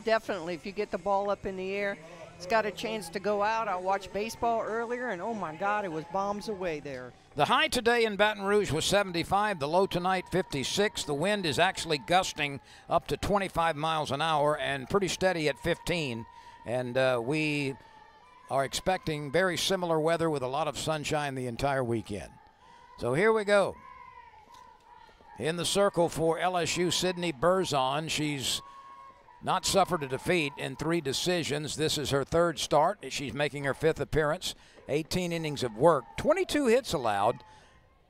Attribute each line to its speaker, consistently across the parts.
Speaker 1: definitely. If you get the ball up in the air, it's got a chance to go out. I watched baseball earlier, and oh my God, it was bombs away there.
Speaker 2: The high today in Baton Rouge was 75. The low tonight, 56. The wind is actually gusting up to 25 miles an hour and pretty steady at 15. And we are expecting very similar weather with a lot of sunshine the entire weekend. So here we go. In the circle for LSU, Sydney Berzon. She's not suffered a defeat in 3 decisions. This is her 3rd start. She's making her 5th appearance. 18 innings of work, 22 hits allowed,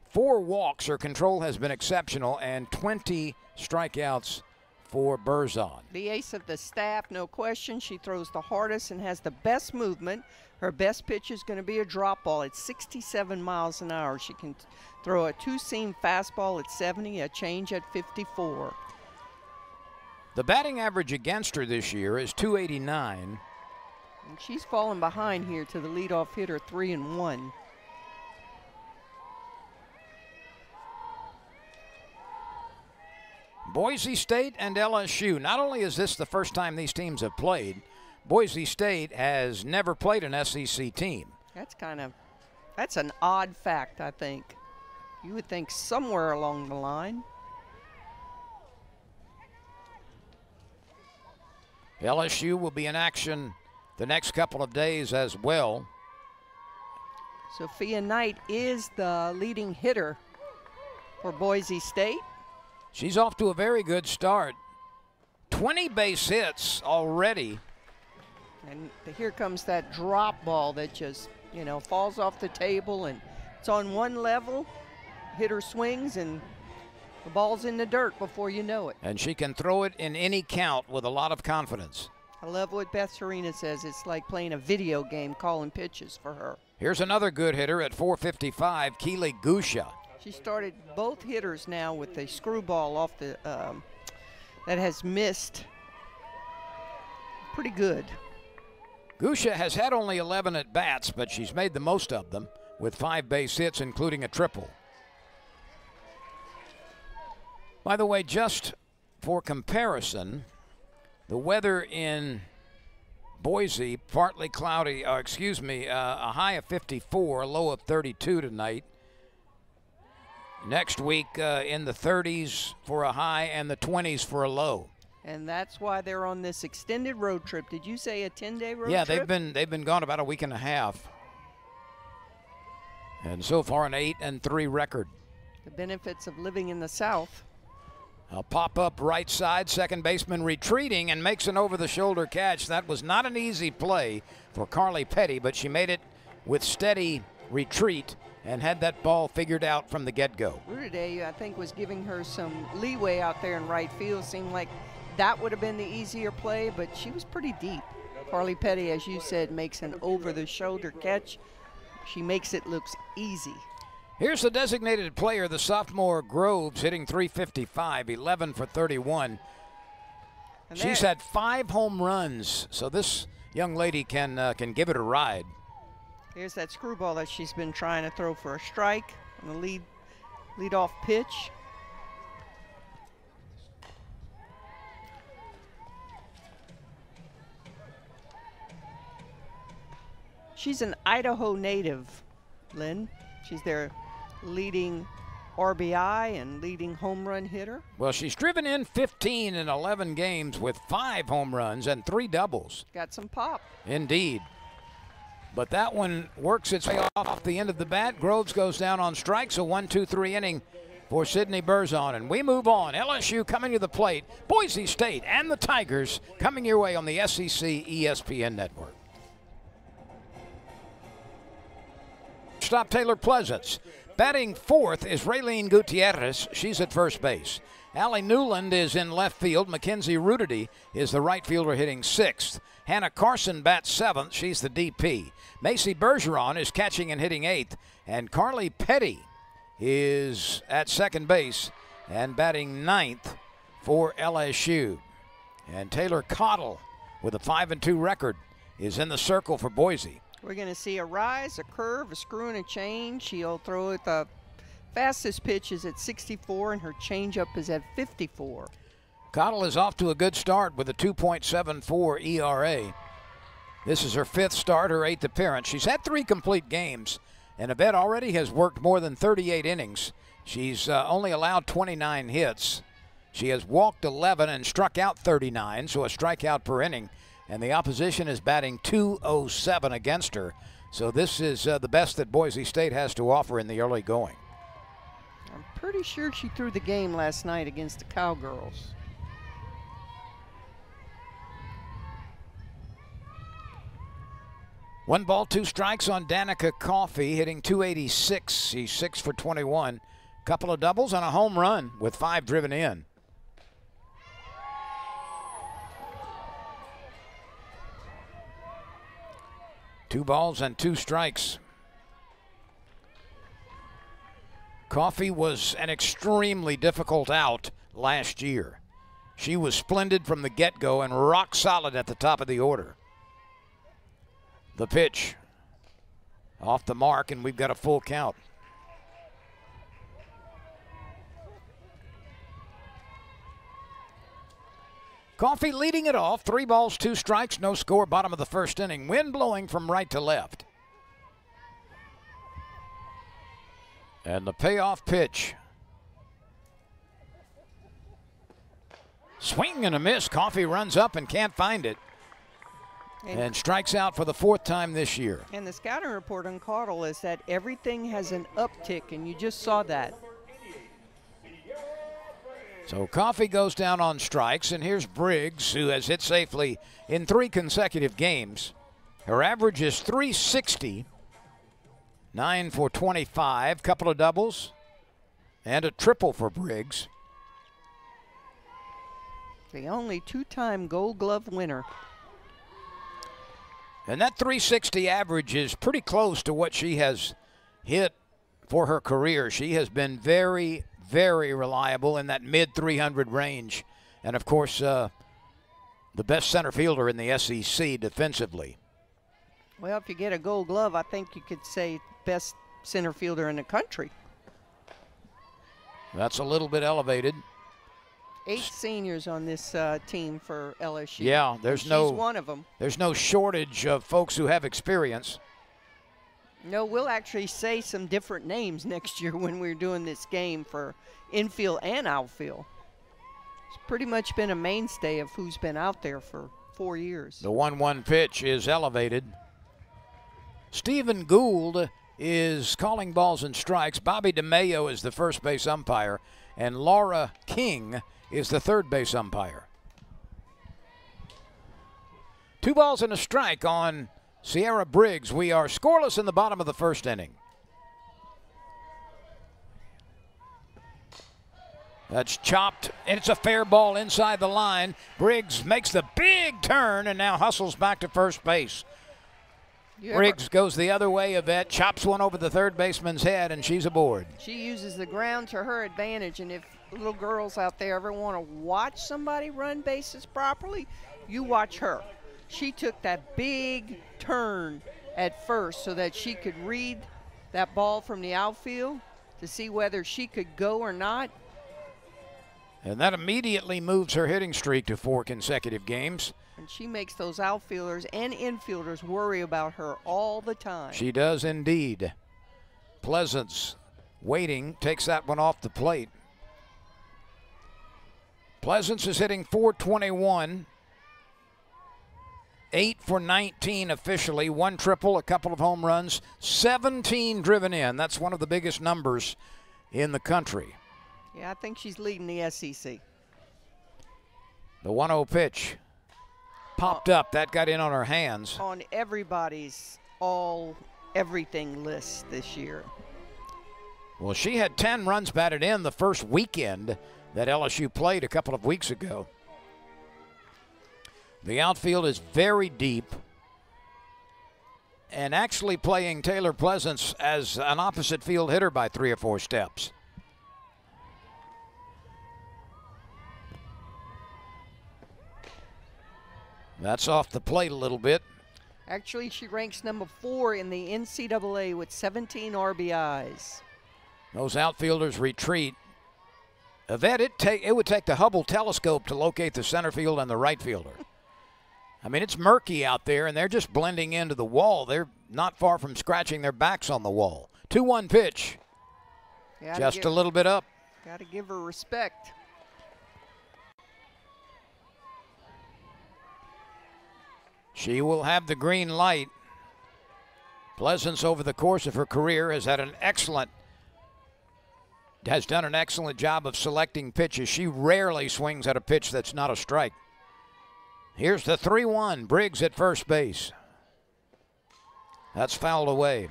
Speaker 2: 4 walks. Her control has been exceptional, and 20 strikeouts for Berzon.
Speaker 1: The ace of the staff, no question. She throws the hardest and has the best movement. Her best pitch is going to be a drop ball at 67 miles an hour. She can throw a 2-seam fastball at 70, a change at 54.
Speaker 2: The batting average against her this year is .289.
Speaker 1: And she's fallen behind here to the leadoff hitter, 3-1.
Speaker 2: Boise State and LSU. Not only is this the first time these teams have played, Boise State has never played an SEC team.
Speaker 1: That's an odd fact, I think. You would think somewhere along the line.
Speaker 2: LSU will be in action the next couple of days as well.
Speaker 1: Sophia Knight is the leading hitter for Boise State.
Speaker 2: She's off to a very good start. 20 base hits already.
Speaker 1: And here comes that drop ball that just, falls off the table, and it's on one level. Hitter swings and the ball's in the dirt before you know it.
Speaker 2: And she can throw it in any count with a lot of confidence.
Speaker 1: I love what Beth Serena says. It's like playing a video game, calling pitches for her.
Speaker 2: Here's another good hitter at 455, Keely Gusha.
Speaker 1: She started both hitters now with a screwball off the that has missed. Pretty good.
Speaker 2: Gusha has had only 11 at-bats, but she's made the most of them with 5 base hits, including a triple. By the way, just for comparison, the weather in Boise, partly cloudy, a high of 54, a low of 32 tonight. Next week in the 30s for a high and the 20s for a low.
Speaker 1: And that's why they're on this extended road trip. Did you say a 10-day road trip?
Speaker 2: Yeah, they've been gone about a week and a half. And so far an 8-3 record.
Speaker 1: The benefits of living in the South.
Speaker 2: A pop-up right side, second baseman retreating and makes an over-the-shoulder catch. That was not an easy play for Carly Petty, but she made it with steady retreat and had that ball figured out from the get-go.
Speaker 1: Rudiday, I think, was giving her some leeway out there in right field. Seemed like that would have been the easier play, but she was pretty deep. Carly Petty, as you said, makes an over-the-shoulder catch. She makes it look easy.
Speaker 2: Here's the designated player, the sophomore Groves, hitting .355, 11 for 31. She's had 5 home runs, so this young lady can give it a ride.
Speaker 1: Here's that screwball that she's been trying to throw for a strike on the lead-off pitch. She's an Idaho native, Lynn. She's their leading RBI and leading home run hitter.
Speaker 2: Well, she's driven in 15 in 11 games with 5 home runs and 3 doubles.
Speaker 1: Got some pop.
Speaker 2: Indeed. But that one works its way off the end of the bat. Groves goes down on strikes, a 1-2-3 inning for Sydney Berzon. And we move on. LSU coming to the plate. Boise State and the Tigers coming your way on the SEC ESPN network. Stop Taylor Pleasance. Batting fourth is Raylene Gutierrez. She's at first base. Allie Newland is in left field. Mackenzie Rudidy is the right fielder hitting sixth. Hannah Carson bats seventh. She's the DP. Macy Bergeron is catching and hitting eighth. And Carly Petty is at second base and batting ninth for LSU. And Taylor Cottle with a 5-2 record is in the circle for Boise.
Speaker 1: We're going to see a rise, a curve, a screw, and a change. She'll throw it. The fastest pitch is at 64, and her changeup is at 54.
Speaker 2: Cottle is off to a good start with a 2.74 ERA. This is her 5th start, her 8th appearance. She's had 3 complete games, and Yvette already has worked more than 38 innings. She's only allowed 29 hits. She has walked 11 and struck out 39, so a strikeout per inning. And the opposition is batting .207 against her. So this is the best that Boise State has to offer in the early going.
Speaker 1: I'm pretty sure she threw the game last night against the Cowgirls.
Speaker 2: One ball, 2 strikes on Danica Coffey, hitting .286. She's 6 for 21. Couple of doubles and a home run with 5 driven in. 2 balls and 2 strikes. Coffey was an extremely difficult out last year. She was splendid from the get-go and rock solid at the top of the order. The pitch off the mark, and we've got a full count. Coffey leading it off. 3 balls, 2 strikes, no score, bottom of the 1st inning. Wind blowing from right to left. And the payoff pitch. Swing and a miss. Coffey runs up and can't find it. And strikes out for the 4th time this year.
Speaker 1: And the scouting report on Cottle is that everything has an uptick, and you just saw that.
Speaker 2: So Coffey goes down on strikes, and here's Briggs, who has hit safely in 3 consecutive games. Her average is .360, 9 for 25, couple of doubles, and a triple for Briggs.
Speaker 1: The only 2-time Gold Glove winner.
Speaker 2: And that .360 average is pretty close to what she has hit for her career. She has been very, very reliable in that mid-300 range. And, of course, the best center fielder in the SEC defensively.
Speaker 1: Well, if you get a Gold Glove, I think you could say best center fielder in the country.
Speaker 2: That's a little bit elevated.
Speaker 1: 8 seniors on this team for LSU.
Speaker 2: Yeah,
Speaker 1: she's one of them.
Speaker 2: There's no shortage of folks who have experience.
Speaker 1: No, we'll actually say some different names next year when we're doing this game for infield and outfield. It's pretty much been a mainstay of who's been out there for 4 years.
Speaker 2: The 1-1 pitch is elevated. Stephen Gould is calling balls and strikes. Bobby DeMayo is the first base umpire, and Laura King is the third base umpire. 2 balls and a strike on Sierra Briggs. We are scoreless in the bottom of the 1st inning. That's chopped, and it's a fair ball inside the line. Briggs makes the big turn and now hustles back to first base. Briggs goes the other way, Yvette, chops one over the third baseman's head, and she's aboard.
Speaker 1: She uses the ground to her advantage, and if little girls out there ever want to watch somebody run bases properly, you watch her. She took that big turn at first so that she could read that ball from the outfield to see whether she could go or not.
Speaker 2: And that immediately moves her hitting streak to 4 consecutive games.
Speaker 1: And she makes those outfielders and infielders worry about her all the time.
Speaker 2: She does indeed. Pleasance waiting, takes that one off the plate. Pleasance is hitting .421. 8 for 19 officially, 1 triple, a couple of home runs, 17 driven in. That's one of the biggest numbers in the country.
Speaker 1: Yeah, I think she's leading the SEC.
Speaker 2: The 1-0 pitch popped up. That got in on her hands.
Speaker 1: On everybody's everything list this year.
Speaker 2: Well, she had 10 runs batted in the first weekend that LSU played a couple of weeks ago. The outfield is very deep, and actually playing Taylor Pleasance as an opposite field hitter by 3 or 4 steps. That's off the plate a little bit.
Speaker 1: Actually, she ranks number 4 in the NCAA with 17 RBIs.
Speaker 2: Those outfielders retreat. Yvette, it would take the Hubble telescope to locate the center field and the right fielder. I mean, it's murky out there, and they're just blending into the wall. They're not far from scratching their backs on the wall. 2-1 pitch. Just a little bit up.
Speaker 1: Got to give her respect.
Speaker 2: She will have the green light. Pleasance, over the course of her career, has done an excellent job of selecting pitches. She rarely swings at a pitch that's not a strike. Here's the 3-1. Briggs at first base. That's fouled away.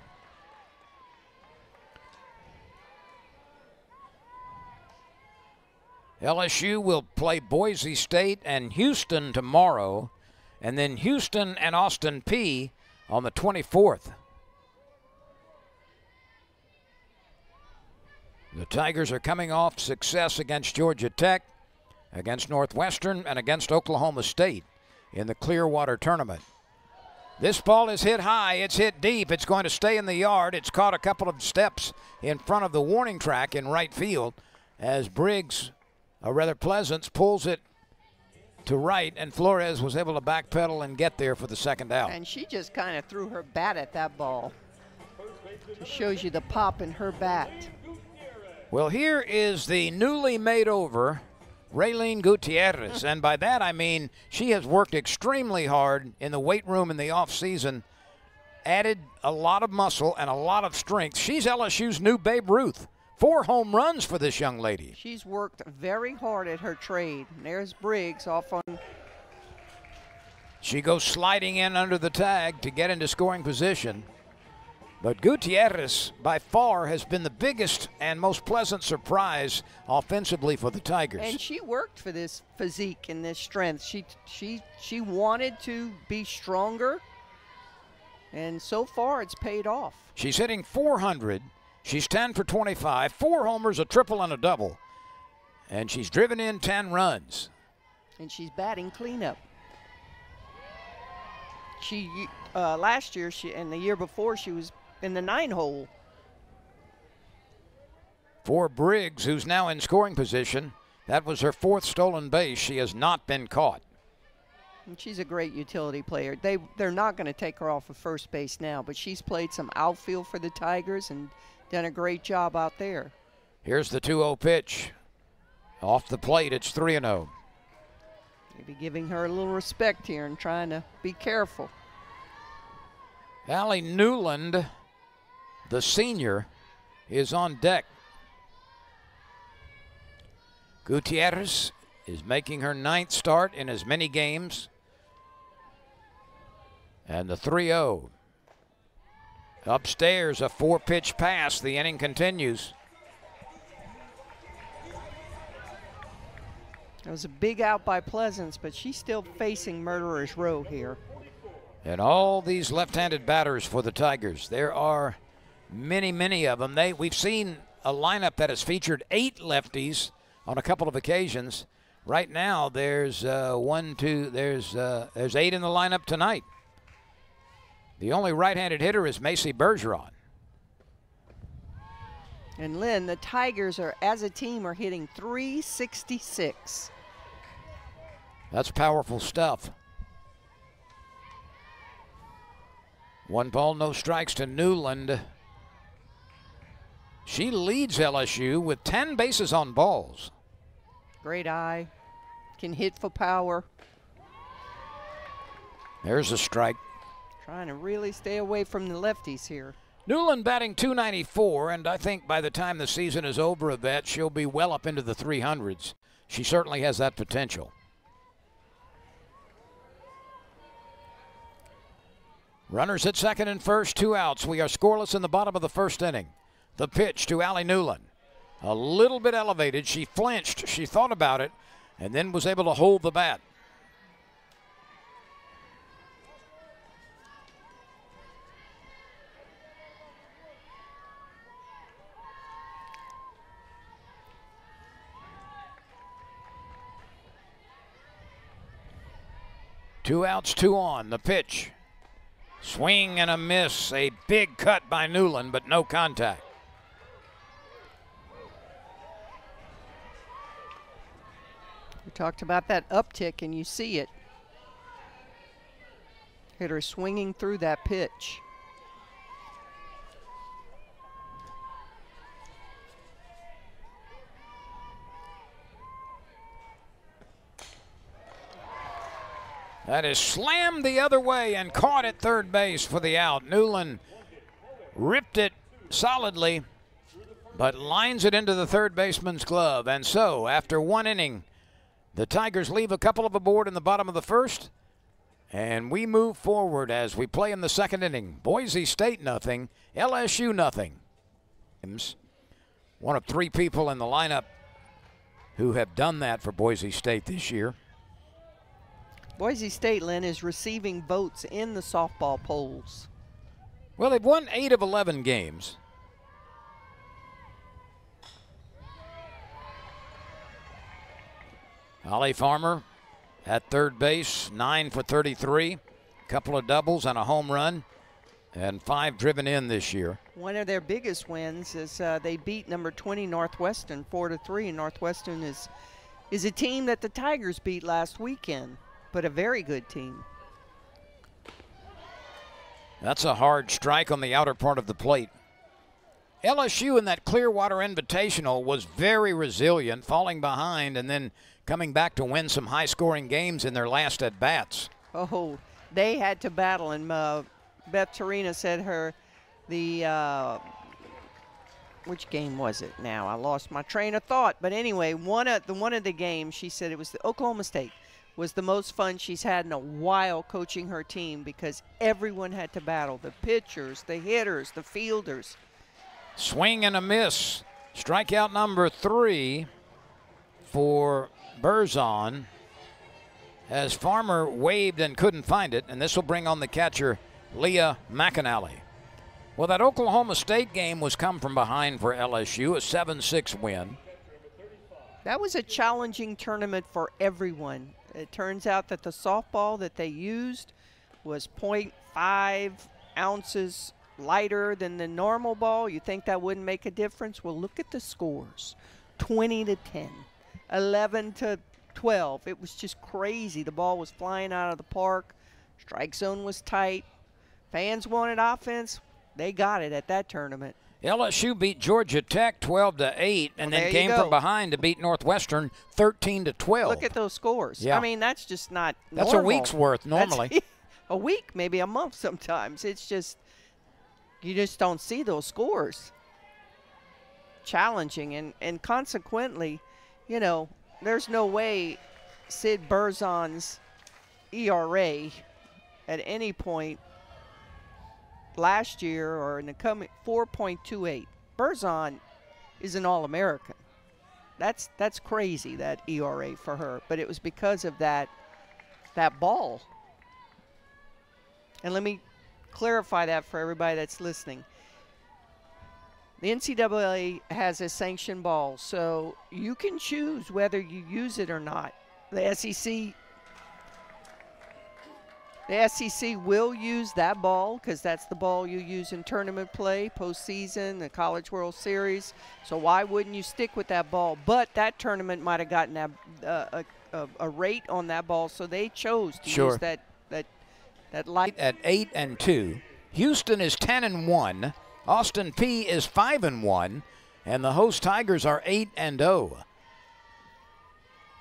Speaker 2: LSU will play Boise State and Houston tomorrow, and then Houston and Austin Peay on the 24th. The Tigers are coming off success against Georgia Tech, against Northwestern, and against Oklahoma State in the Clearwater tournament. This ball is hit high, it's hit deep, it's going to stay in the yard. It's caught a couple of steps in front of the warning track in right field as Briggs, or rather Pleasance, pulls it to right, and Flores was able to backpedal and get there for the second out.
Speaker 1: And she just kind of threw her bat at that ball. It shows you the pop in her bat.
Speaker 2: Well, here is the newly made over Raylene Gutierrez, and by that I mean she has worked extremely hard in the weight room in the offseason, added a lot of muscle and a lot of strength. She's LSU's new Babe Ruth. 4 home runs for this young lady.
Speaker 1: She's worked very hard at her trade. And there's Briggs off on.
Speaker 2: She goes sliding in under the tag to get into scoring position. But Gutierrez, by far, has been the biggest and most pleasant surprise offensively for the Tigers.
Speaker 1: And she worked for this physique and this strength. She wanted to be stronger, and so far it's paid off.
Speaker 2: She's hitting .400. She's 10 for 25, 4 homers, a triple, and a double. And she's driven in 10 runs.
Speaker 1: And she's batting cleanup. Last year and the year before, she was in the 9-hole.
Speaker 2: For Briggs, who's now in scoring position, that was her 4th stolen base. She has not been caught.
Speaker 1: And she's a great utility player. They're not going to take her off of first base now, but she's played some outfield for the Tigers and done a great job out there.
Speaker 2: Here's the 2-0 pitch. Off the plate, it's 3-0.
Speaker 1: Maybe giving her a little respect here and trying to be careful.
Speaker 2: Allie Newland, the senior, is on deck. Gutierrez is making her 9th start in as many games. And the 3-0. Upstairs, a 4-pitch pass. The inning continues.
Speaker 1: It was a big out by Pleasance, but she's still facing Murderer's Row here.
Speaker 2: And all these left-handed batters for the Tigers. There are many, many of them. We've seen a lineup that has featured 8 lefties on a couple of occasions. Right now, there's there's 8 in the lineup tonight. The only right-handed hitter is Macy Bergeron.
Speaker 1: And Lynn, the Tigers as a team, are hitting .366.
Speaker 2: That's powerful stuff. 1 ball, no strikes to Newland. She leads LSU with 10 bases on balls.
Speaker 1: Great eye, can hit for power.
Speaker 2: There's a strike.
Speaker 1: Trying to really stay away from the lefties here.
Speaker 2: Newland batting .294, and I think by the time the season is over a bit, she'll be well up into the 300s. She certainly has that potential. Runners at second and first, 2 outs. We are scoreless in the bottom of the first inning. The pitch to Allie Newland. A little bit elevated. She flinched. She thought about it and then was able to hold the bat. Two outs, 2 on. The pitch. Swing and a miss. A big cut by Newland, but no contact.
Speaker 1: talked about that uptick, and you see it. Hitter swinging through that pitch.
Speaker 2: That is slammed the other way and caught at third base for the out. Newland ripped it solidly, but lines it into the third baseman's glove. And so, after 1 inning, the Tigers leave a couple of aboard in the bottom of the first, and we move forward as we play in the second inning. Boise State nothing, LSU nothing. One of 3 people in the lineup who have done that for Boise State this year.
Speaker 1: Boise State, Lynn, is receiving votes in the softball polls.
Speaker 2: Well, they've won 8 of 11 games. Holly Farmer at third base, 9 for 33, a couple of doubles and a home run, and 5 driven in this year.
Speaker 1: One of their biggest wins is they beat number 20 Northwestern 4-3. Northwestern is a team that the Tigers beat last weekend, but a very good team.
Speaker 2: That's a hard strike on the outer part of the plate. LSU in that Clearwater Invitational was very resilient, falling behind and then coming back to win some high-scoring games in their last at-bats.
Speaker 1: Oh, they had to battle, and Beth Torina said which game was it now? I lost my train of thought. But anyway, one of the games, she said it was the Oklahoma State, was the most fun she's had in a while coaching her team because everyone had to battle. The pitchers, the hitters, the fielders.
Speaker 2: Swing and a miss. Strikeout number 3 for Berzon as Farmer waved and couldn't find it, and this will bring on the catcher, Leah McAnally. Well, that Oklahoma State game was come from behind for LSU, a 7-6 win.
Speaker 1: That was a challenging tournament for everyone. It turns out that the softball that they used was 0.5 ounces lighter than the normal ball. You think that wouldn't make a difference? Well, look at the scores. 20-10, 11-12. It was just crazy. The ball was flying out of the park. Strike zone was tight. Fans wanted offense. They got it at that tournament.
Speaker 2: LSU beat Georgia Tech 12-8 and then came from behind to beat Northwestern 13-12.
Speaker 1: Look at those scores.
Speaker 2: Yeah.
Speaker 1: I mean, that's just not
Speaker 2: That's
Speaker 1: normal.
Speaker 2: a week's worth normally.
Speaker 1: That's a week, maybe a month sometimes. It's just, you just don't see those scores. Challenging, and consequently, you know, there's no way Sid Berzon's ERA at any point last year or in the coming 4.28. Berzon is an All-American. That's crazy, that ERA for her. But it was because of that ball. And let me clarify that for everybody that's listening. The NCAA has a sanctioned ball, so you can choose whether you use it or not. The SEC will use that ball because that's the ball you use in tournament play, postseason, the College World Series. So why wouldn't you stick with that ball? But that tournament might have gotten a rate on that ball, so they chose to use that light.
Speaker 2: At 8-2, Houston is 10-1, Austin Peay is 5-1, and the host Tigers are 8-0.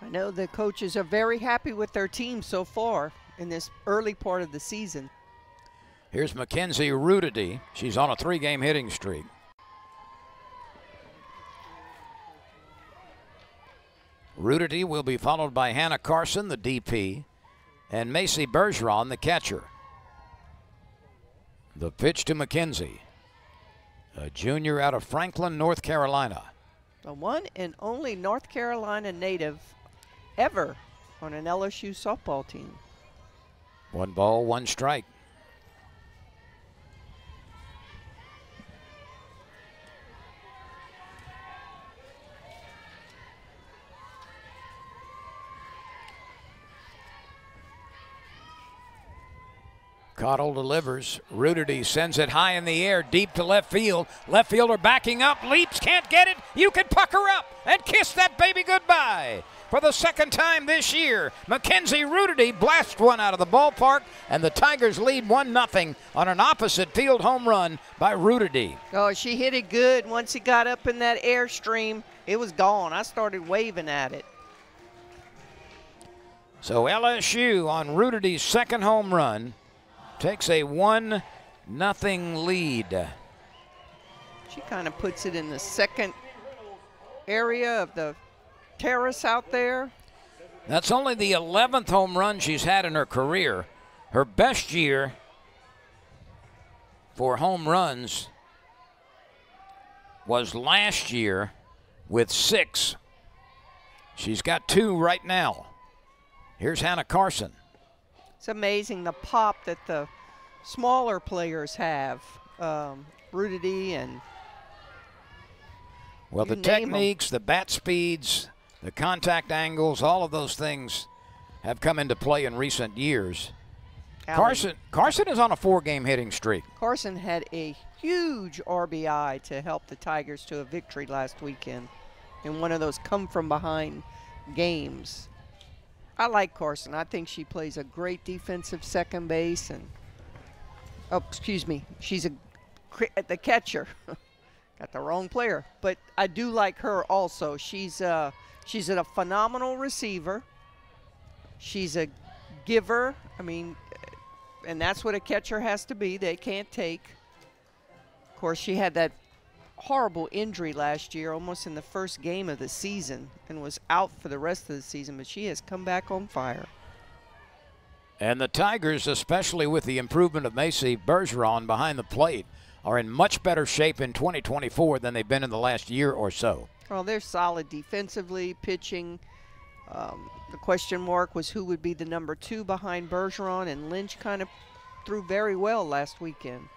Speaker 1: I know the coaches are very happy with their team so far in this early part of the season.
Speaker 2: Here's Mackenzie Rudity. She's on a 3-game hitting streak. Rudity will be followed by Hannah Carson, the DP, and Macy Bergeron, the catcher. The pitch to Mackenzie, a junior out of Franklin, North Carolina.
Speaker 1: The one and only North Carolina native ever on an LSU softball team.
Speaker 2: 1 ball, 1 strike. Cottle delivers. Rudity sends it high in the air, deep to left field. Left fielder backing up, leaps, can't get it. You can pucker up and kiss that baby goodbye. For the second time this year, Mackenzie Rudity blasts one out of the ballpark, and the Tigers lead 1-0 on an opposite field home run by Rudity.
Speaker 1: Oh, she hit it good. Once it got up in that airstream, it was gone. I started waving at it.
Speaker 2: So LSU on Rudity's second home run takes a 1-0 lead.
Speaker 1: She kind of puts it in the second area of the terrace out there.
Speaker 2: That's only the 11th home run she's had in her career. Her best year for home runs was last year with 6. She's got 2 right now. Here's Hannah Carson.
Speaker 1: It's amazing the pop that the smaller players have. Rudity and
Speaker 2: well, the techniques, the bat speeds, the contact angles, all of those things have come into play in recent years. Carson is on a 4-game hitting streak.
Speaker 1: Carson had a huge RBI to help the Tigers to a victory last weekend in one of those come-from-behind games. I like Carson. I think she plays a great defensive second base. And oh, excuse me, she's the catcher. Got the wrong player, but I do like her also. She's a phenomenal receiver. She's a giver. I mean, and that's what a catcher has to be. They can't take. Of course, she had that horrible injury last year, almost in the first game of the season, and was out for the rest of the season, but she has come back on fire.
Speaker 2: And the Tigers, especially with the improvement of Macy Bergeron behind the plate, are in much better shape in 2024 than they've been in the last year or so.
Speaker 1: Well, they're solid defensively, pitching. The question mark was who would be the number 2 behind Bergeron, and Lynch kind of threw very well last weekend.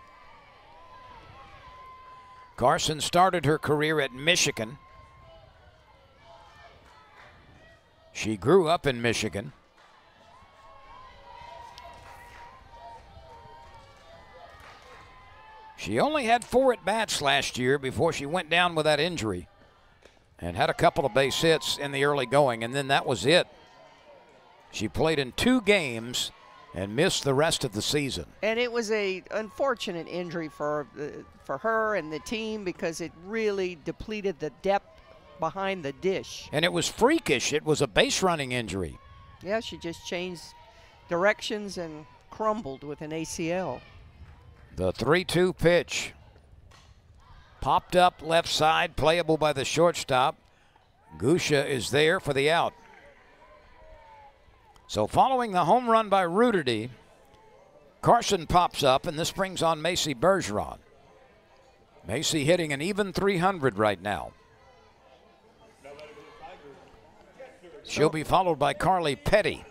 Speaker 2: Carson started her career at Michigan. She grew up in Michigan. She only had 4 at-bats last year before she went down with that injury and had a couple of base hits in the early going, and then that was it. She played in 2 games and missed the rest of the season. And
Speaker 1: it was an unfortunate injury for her and the team because it really depleted the depth behind the dish.
Speaker 2: And it was freakish. It was a base-running injury.
Speaker 1: Yeah, she just changed directions and crumbled with an ACL.
Speaker 2: The 3-2 pitch. Popped up left side, playable by the shortstop. Gusha is there for the out. So following the home run by Rudity, Carson pops up, and this brings on Macy Bergeron. Macy hitting an even 300 right now. She'll be followed by Carly Petty.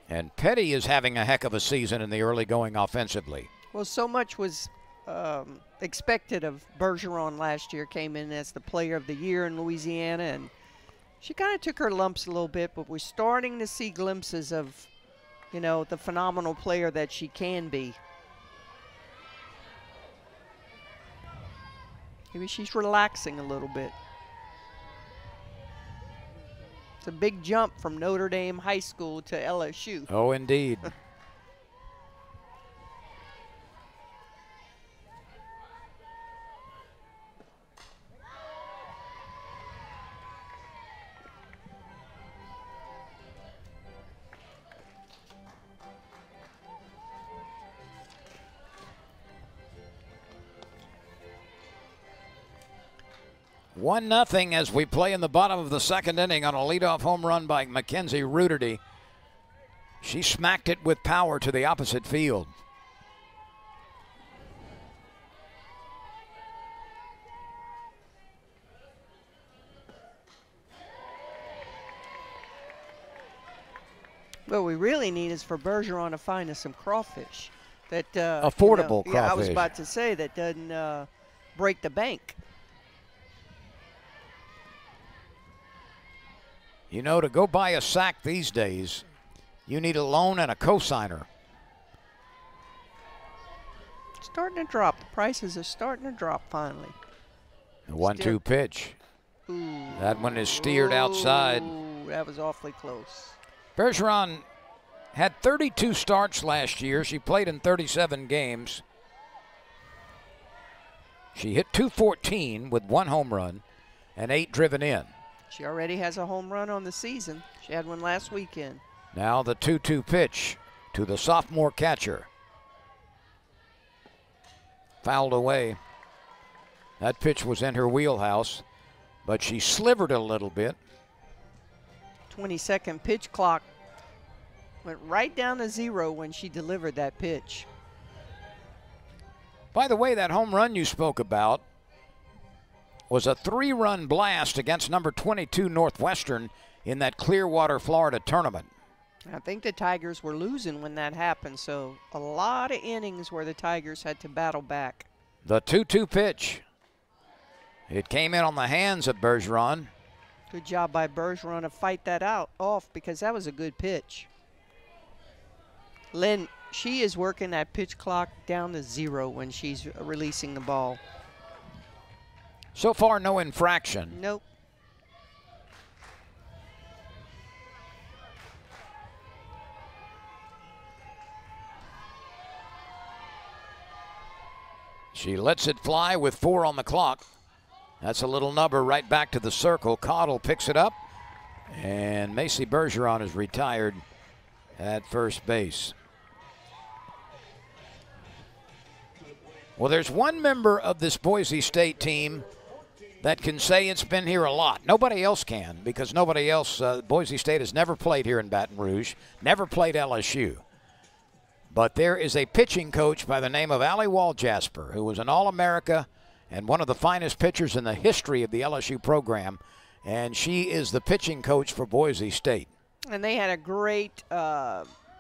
Speaker 2: And Petty is having a heck of a season in the early going offensively.
Speaker 1: Well, so much was expected of Bergeron last year. Came in as the player of the year in Louisiana, and she kind of took her lumps a little bit, but we're starting to see glimpses of, you know, the phenomenal player that she can be. Maybe she's relaxing a little bit. It's a big jump from Notre Dame High School to LSU.
Speaker 2: Oh, indeed. One nothing as we play in the bottom of the second inning on a leadoff home run by Mackenzie Rudity. She smacked it with power to the opposite field.
Speaker 1: What we really need is for Bergeron to find us some crawfish. That
Speaker 2: affordable crawfish.
Speaker 1: Yeah, I was about to say that doesn't break the bank.
Speaker 2: You know, to go buy a sack these days, you need a loan and a cosigner.
Speaker 1: Starting to drop. The prices are starting to drop finally.
Speaker 2: The 1-2 pitch.
Speaker 1: Ooh.
Speaker 2: That one is steered outside.
Speaker 1: That was awfully close.
Speaker 2: Bergeron had 32 starts last year. She played in 37 games. She hit .214 with 1 home run and 8 driven in.
Speaker 1: She already has a home run on the season. She had one last weekend.
Speaker 2: Now the 2-2 pitch to the sophomore catcher. Fouled away. That pitch was in her wheelhouse, but she slivered a little bit.
Speaker 1: 20-second pitch clock went right down to 0 when she delivered that pitch.
Speaker 2: By the way, that home run you spoke about was a 3-run blast against number 22 Northwestern in that Clearwater, Florida tournament.
Speaker 1: I think the Tigers were losing when that happened, so a lot of innings where the Tigers had to battle back.
Speaker 2: The 2-2 pitch. It came in on the hands of Bergeron.
Speaker 1: Good job by Bergeron to fight that off because that was a good pitch. Lynn, she is working that pitch clock down to 0 when she's releasing the ball.
Speaker 2: So far, no infraction.
Speaker 1: Nope.
Speaker 2: She lets it fly with 4 on the clock. That's a little nubber right back to the circle. Cottle picks it up, and Macy Bergeron is retired at first base. Well, there's one member of this Boise State team that can say it's been here a lot. Nobody else can, because nobody else, Boise State has never played here in Baton Rouge, never played LSU. But there is a pitching coach by the name of Allie Walljasper, who was an All-America and one of the finest pitchers in the history of the LSU program, and she is the pitching coach for Boise State.
Speaker 1: And they had a great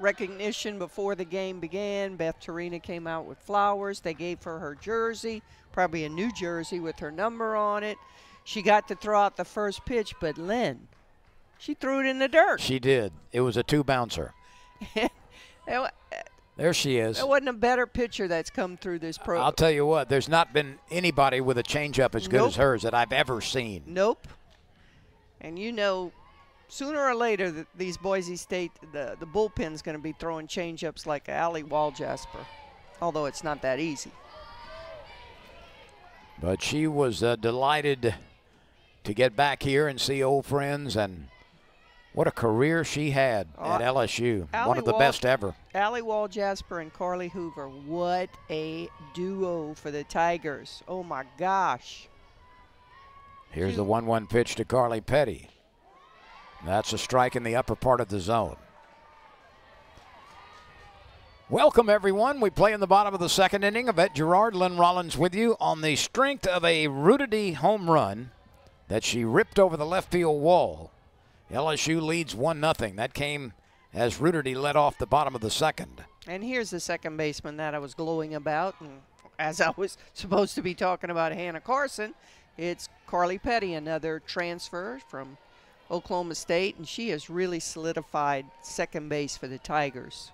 Speaker 1: recognition before the game began. Beth Torina came out with flowers. They gave her jersey, probably a new jersey with her number on it. She got to throw out the first pitch, but Lynn, she threw it in the dirt.
Speaker 2: She did. It was a 2-bouncer. There she is.
Speaker 1: There wasn't a better pitcher that's come through this program.
Speaker 2: I'll tell you what, there's not been anybody with a changeup as good as hers that I've ever seen.
Speaker 1: Nope. And you know, sooner or later, these Boise State, the bullpen's going to be throwing changeups like Allie Walljasper, although it's not that easy.
Speaker 2: But she was delighted to get back here and see old friends, and what a career she had at LSU. One of the best ever.
Speaker 1: Allie Walljasper and Carly Hoover. What a duo for the Tigers. Oh, my gosh.
Speaker 2: Here's the 1-1 pitch to Carly Petty. That's a strike in the upper part of the zone. Welcome, everyone. We play in the bottom of the second inning. Yvette Gerard, Lynn Rollins with you on the strength of a Rudity home run that she ripped over the left field wall. LSU leads 1-0. That came as Rudity led off the bottom of the second.
Speaker 1: And here's the second baseman that I was glowing about. And as I was supposed to be talking about Hannah Carson, it's Carly Petty, another transfer from Oklahoma State, and she has really solidified second base for the Tigers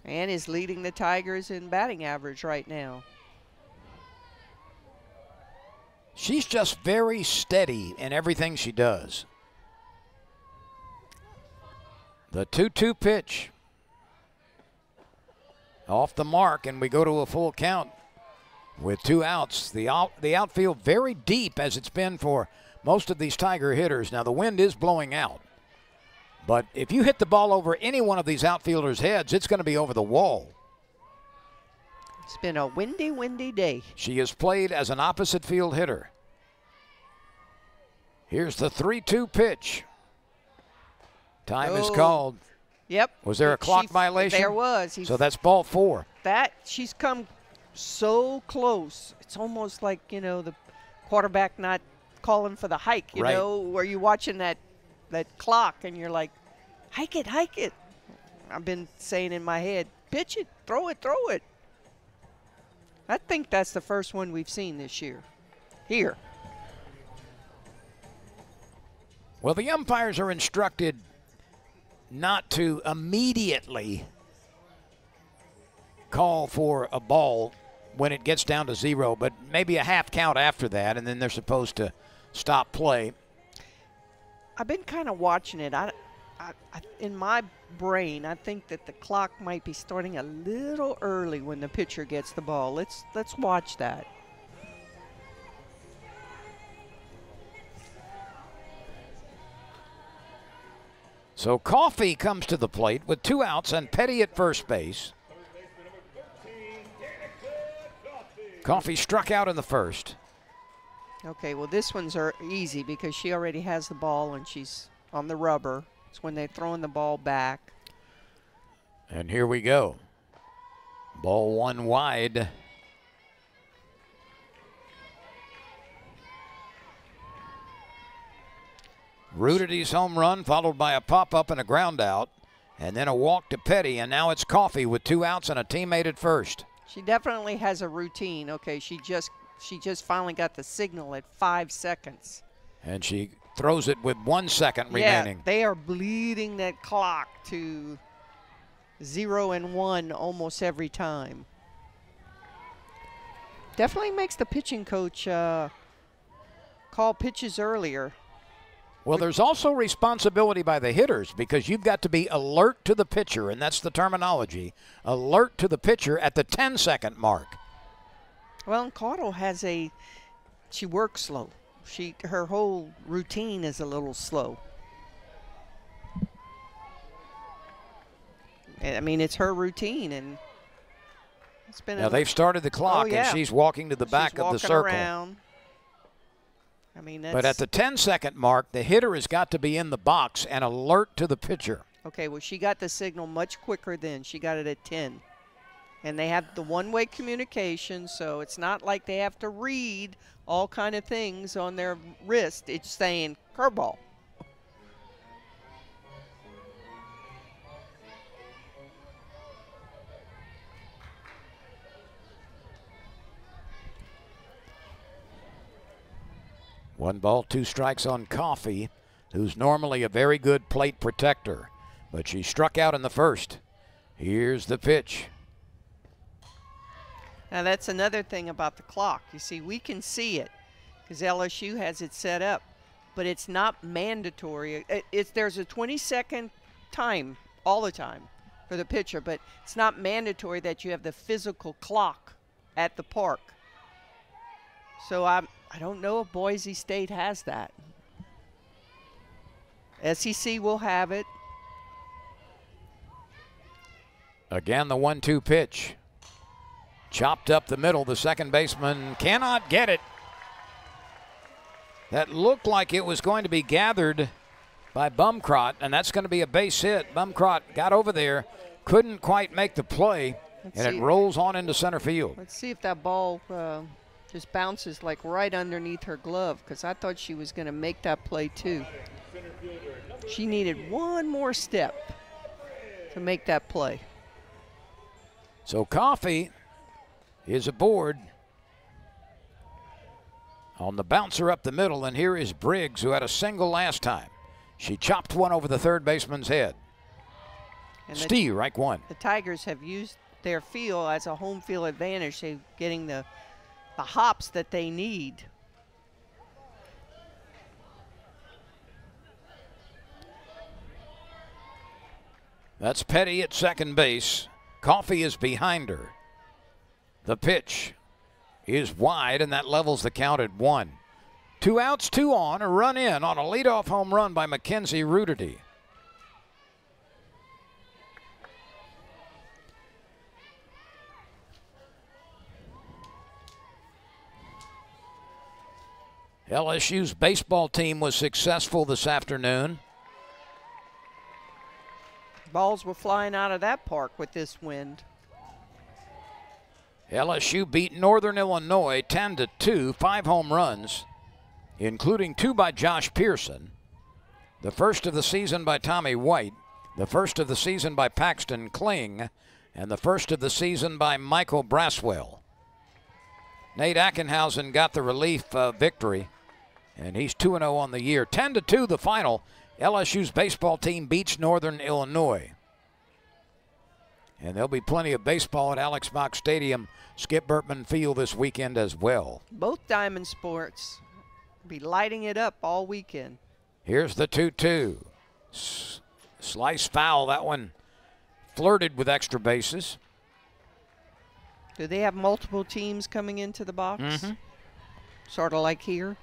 Speaker 1: and is leading the Tigers in batting average right now.
Speaker 2: She's just very steady in everything she does. The 2-2 pitch. Off the mark, and we go to a full count with 2 outs. The outfield very deep, as it's been for most of these Tiger hitters. Now, the wind is blowing out. But if you hit the ball over any one of these outfielders' heads, it's going to be over the wall.
Speaker 1: It's been a windy, windy day.
Speaker 2: She has played as an opposite field hitter. Here's the 3-2 pitch. Time is called.
Speaker 1: Yep.
Speaker 2: Was there a clock violation?
Speaker 1: There was.
Speaker 2: So that's ball 4.
Speaker 1: She's come so close. It's almost like, you know, the quarterback not calling for the hike, you know, where you're watching that clock and you're like, hike it, hike it. I've been saying in my head, pitch it, throw it, throw it. I think that's the first one we've seen this year. Here.
Speaker 2: Well, the umpires are instructed not to immediately call for a ball when it gets down to 0, but maybe a half count after that, and then they're supposed to stop play.
Speaker 1: I've been kind of watching it. In my brain, I think that the clock might be starting a little early when the pitcher gets the ball. Let's watch that.
Speaker 2: So Coffey comes to the plate with 2 outs and Petty at first base. Coffey struck out in the first.
Speaker 1: Okay, well, this one's easy because she already has the ball and she's on the rubber. It's when they're throwing the ball back.
Speaker 2: And here we go. Ball 1 wide. Rudity's home run followed by a pop-up and a ground out. And then a walk to Petty, and now it's Coffey with 2 outs and a teammate at first.
Speaker 1: She definitely has a routine. Okay, she just finally got the signal at 5 seconds.
Speaker 2: And she throws it with 1 second remaining.
Speaker 1: Yeah, they are bleeding that clock to 0 and 1 almost every time. Definitely makes the pitching coach call pitches earlier.
Speaker 2: Well, there's also responsibility by the hitters because you've got to be alert to the pitcher, and that's the terminology, alert to the pitcher at the 10-second mark.
Speaker 1: Well, and Caudle she works slow. Her whole routine is a little slow. I mean, it's her routine, and it's been.
Speaker 2: Now they've started the clock, and she's walking to the back of the circle.
Speaker 1: Around. I mean,
Speaker 2: but at the 10-second mark, the hitter has got to be in the box and alert to the pitcher.
Speaker 1: Okay, well, she got the signal much quicker then. She got it at 10. And they have the one-way communication, so it's not like they have to read all kind of things on their wrist. It's saying curveball.
Speaker 2: One ball, 2 strikes on Coffey, who's normally a very good plate protector. But she struck out in the first. Here's the pitch.
Speaker 1: Now that's another thing about the clock. You see, we can see it because LSU has it set up, but it's not mandatory. There's a 20-second time all the time for the pitcher, but it's not mandatory that you have the physical clock at the park. So I don't know if Boise State has that. SEC will have it.
Speaker 2: Again, the 1-2 pitch. Chopped up the middle. The second baseman cannot get it. That looked like it was going to be gathered by Bumcrot, and that's going to be a base hit. Bumcrot got over there, couldn't quite make the play, and it rolls on into center field.
Speaker 1: Let's see if that ball just bounces like right underneath her glove, because I thought she was going to make that play too. She needed one more step to make that play.
Speaker 2: So Coffey is aboard on the bouncer up the middle, and here is Briggs, who had a single last time. She chopped one over the third baseman's head. And strike one.
Speaker 1: The Tigers have used their field as a home field advantage. They're getting the hops that they need.
Speaker 2: That's Petty at second base. Coffey is behind her. The pitch is wide, and that levels the count at 1. 2 outs, 2 on, a run in on a leadoff home run by Mackenzie Rudity. LSU's baseball team was successful this afternoon.
Speaker 1: Balls were flying out of that park with this wind.
Speaker 2: LSU beat Northern Illinois 10-2, 5 home runs, including 2 by Josh Pearson, the first of the season by Tommy White, the first of the season by Paxton Kling, and the first of the season by Michael Braswell. Nate Ackenhausen got the relief victory, and he's 2-0 on the year. 10-2 the final. LSU's baseball team beats Northern Illinois. And there'll be plenty of baseball at Alex Mock Stadium, Skip Bertman Field this weekend as well.
Speaker 1: Both Diamond Sports Be lighting it up all weekend.
Speaker 2: Here's the 2-2. Slice foul. That one flirted with extra bases.
Speaker 1: Do they have multiple teams coming into the box?
Speaker 2: Mm-hmm.
Speaker 1: Sort of like here?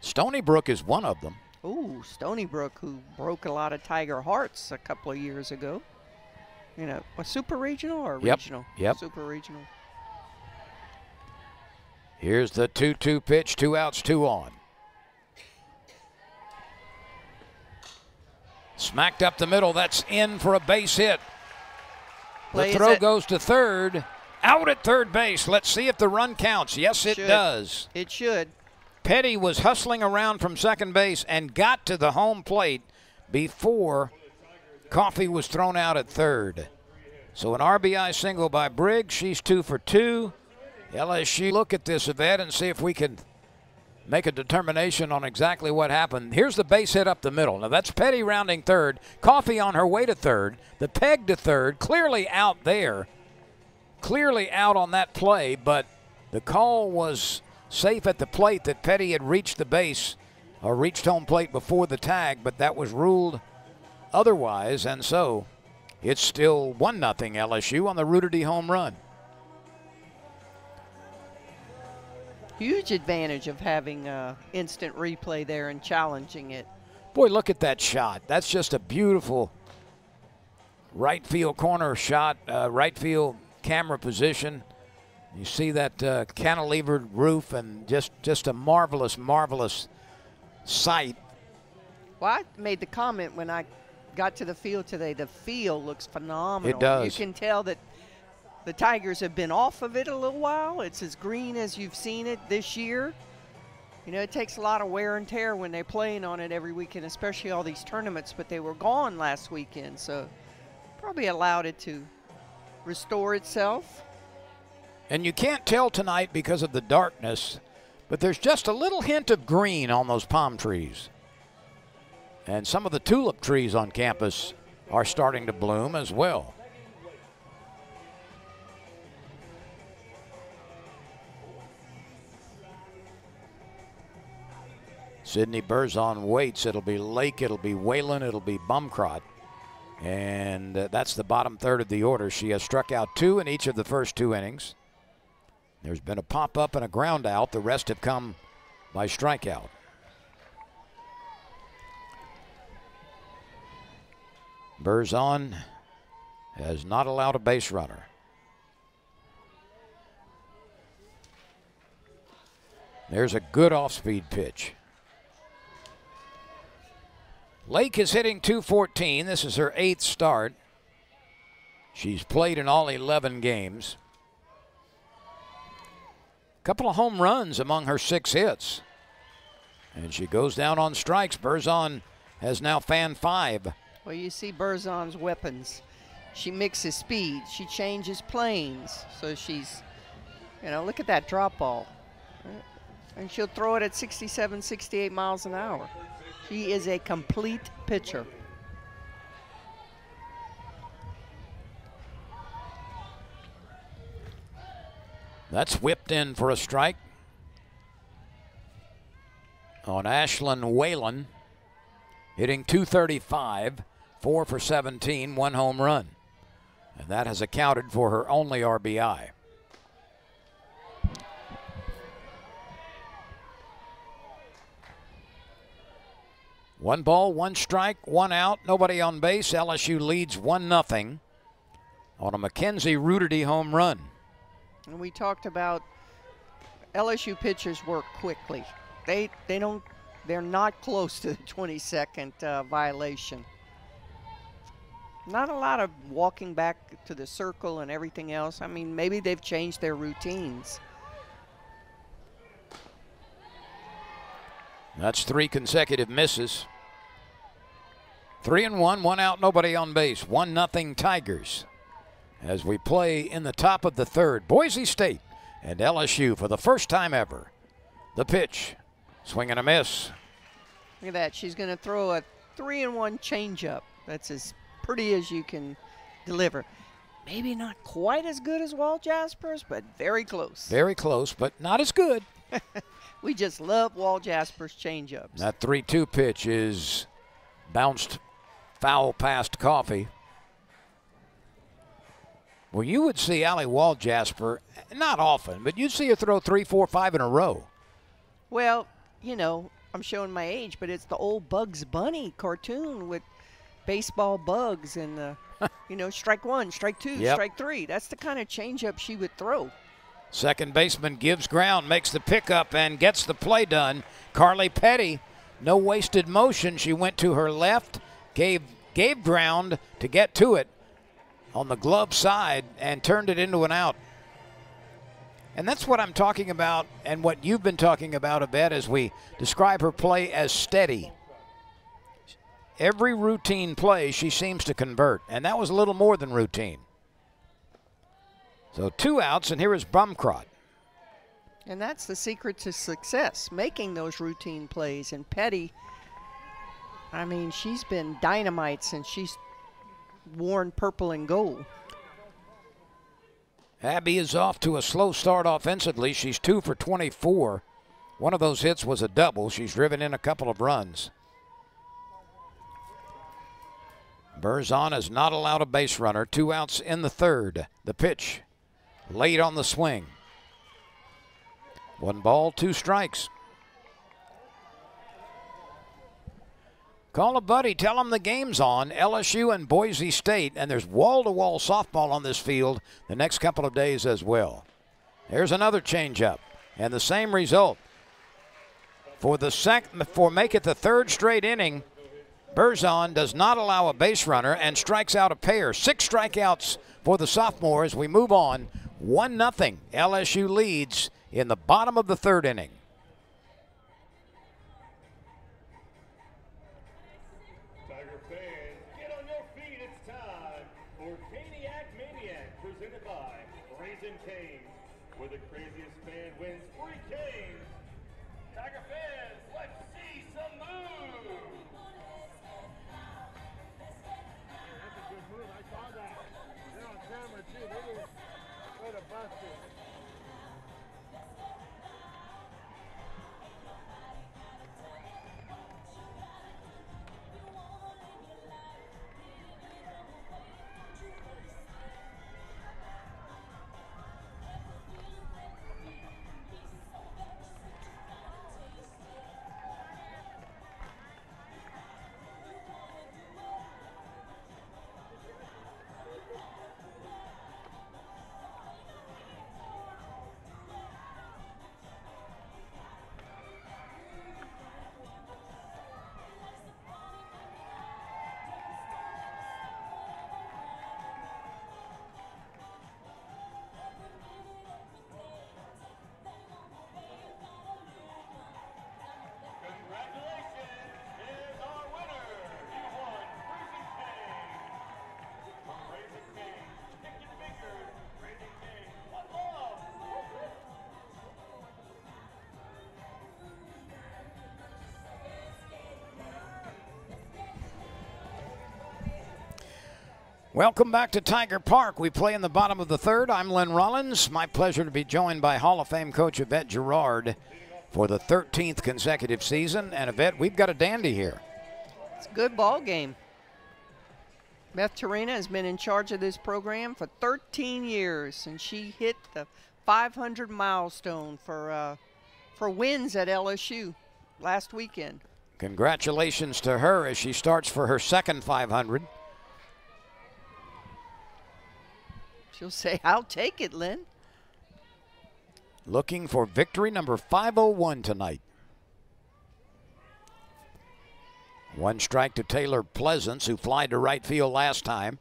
Speaker 2: Stony Brook is one of them.
Speaker 1: Ooh, Stony Brook, who broke a lot of Tiger hearts a couple of years ago. You know, a super regional or regional?
Speaker 2: Yep.
Speaker 1: Super regional.
Speaker 2: Here's the 2-2 pitch, 2 outs, 2 on. Smacked up the middle, that's in for a base hit. The throw goes to third, out at third base. Let's see if the run counts. Yes, it does.
Speaker 1: It should.
Speaker 2: Petty was hustling around from second base and got to the home plate before Coffey was thrown out at third. So an RBI single by Briggs. She's 2 for 2. LSU look at this event and see if we can make a determination on exactly what happened. Here's the base hit up the middle. Now that's Petty rounding third. Coffey on her way to third. The peg to third, clearly out there. Clearly out on that play, but the call was safe at the plate that Petty had reached the base or reached home plate before the tag, but that was ruled otherwise, and so it's still 1-0 LSU on the Ruderty home run.
Speaker 1: Huge advantage of having instant replay there and challenging it.
Speaker 2: Boy, look at that shot. That's just a beautiful right field corner shot, right field camera position. You see that cantilevered roof and just a marvelous, marvelous sight.
Speaker 1: Well, I made the comment when I got to the field today, the field looks phenomenal.
Speaker 2: It does.
Speaker 1: You can tell that the Tigers have been off of it a little while. It's as green as you've seen it this year. You know, it takes a lot of wear and tear when they're playing on it every weekend, especially all these tournaments, but they were gone last weekend, so probably allowed it to restore itself.
Speaker 2: And you can't tell tonight because of the darkness, but there's just a little hint of green on those palm trees. And some of the tulip trees on campus are starting to bloom as well. Sydney Berzon waits. It'll be Lake, it'll be Whalen, it'll be Bumcrot. And that's the bottom third of the order. She has struck out 2 in each of the first 2 innings. There's been a pop-up and a ground out. The rest have come by strikeout. Berzon has not allowed a base runner. There's a good off-speed pitch. Lake is hitting .214. This is her 8th start. She's played in all 11 games. A couple of home runs among her 6 hits. And she goes down on strikes. Berzon has now fanned 5.
Speaker 1: Well, you see Berzon's weapons. She mixes speed. She changes planes. So she's, you know, look at that drop ball. And she'll throw it at 67, 68 miles an hour. She is a complete pitcher.
Speaker 2: That's whipped in for a strike on Ashlyn Whalen, hitting .235, 4 for 17, 1 home run. And that has accounted for her only RBI. One ball, 1 strike, 1 out, nobody on base. LSU leads 1-0 on a Mackenzie Ruderty home run.
Speaker 1: And we talked about LSU pitchers work quickly. They're not close to the 22nd violation. Not a lot of walking back to the circle and everything else. I mean, maybe they've changed their routines.
Speaker 2: That's 3 consecutive misses. 3-1, 1 out, nobody on base. 1-0 Tigers. As we play in the top of the third, Boise State and LSU for the first time ever. The pitch, swing and a miss.
Speaker 1: Look at that. She's going to throw a 3-1 changeup. That's as pretty as you can deliver. Maybe not quite as good as Walt Jaspers, but very close.
Speaker 2: Very close, but not as good.
Speaker 1: We just love Walt Jasper's changeups.
Speaker 2: That 3-2 pitch is bounced foul past Coffee. Well, you would see Allie Walt Jasper, not often, but you'd see her throw 3, 4, 5 in a row.
Speaker 1: Well, you know, I'm showing my age, but it's the old Bugs Bunny cartoon with baseball bugs and, you know, strike 1, strike 2,
Speaker 2: Yep.
Speaker 1: strike 3. That's the kind of changeup she would throw.
Speaker 2: Second baseman gives ground, makes the pickup, and gets the play done. Carly Petty, no wasted motion. She went to her left, gave ground to get to it on the glove side, and turned it into an out. And that's what I'm talking about, and what you've been talking about, Yvette, as we describe her play as steady. Every routine play she seems to convert, and that was a little more than routine. So 2 outs, and here is Bumcrot.
Speaker 1: And that's the secret to success, making those routine plays. And Petty, I mean, she's been dynamite since she's worn purple and gold.
Speaker 2: Abby is off to a slow start offensively. She's 2 for 24. One of those hits was a double. She's driven in a couple of runs. Berzon has not allowed a base runner. 2 outs in the third. The pitch late on the swing. 1 ball, 2 strikes. Call a buddy, tell him the game's on. LSU and Boise State, and there's wall-to-wall softball on this field the next couple of days as well. There's another changeup, and the same result. For make it the 3rd straight inning, Berzon does not allow a base runner and strikes out a pair. 6 strikeouts for the sophomore as we move on. 1-0. LSU leads in the bottom of the 3rd inning.
Speaker 3: Tiger fans, get on your feet. It's time for Caniac Maniac, presented by Raising Cane's, where the craziest fan wins free canes. Tiger fans, let's see some moves. That's a good move. I saw that. They're on camera too. They were way to bust it.
Speaker 2: Welcome back to Tiger Park. We play in the bottom of the 3rd. I'm Len Rollins. My pleasure to be joined by Hall of Fame coach Yvette Girard for the 13th consecutive season. And Yvette, we've got a dandy here.
Speaker 1: It's a good ball game. Beth Torina has been in charge of this program for 13 years, and she hit the 500 milestone for wins at LSU last weekend.
Speaker 2: Congratulations to her as she starts for her 2nd 500.
Speaker 1: She'll say, I'll take it, Lynn.
Speaker 2: Looking for victory number 501 tonight. 1 strike to Taylor Pleasance, who flied to right field last time.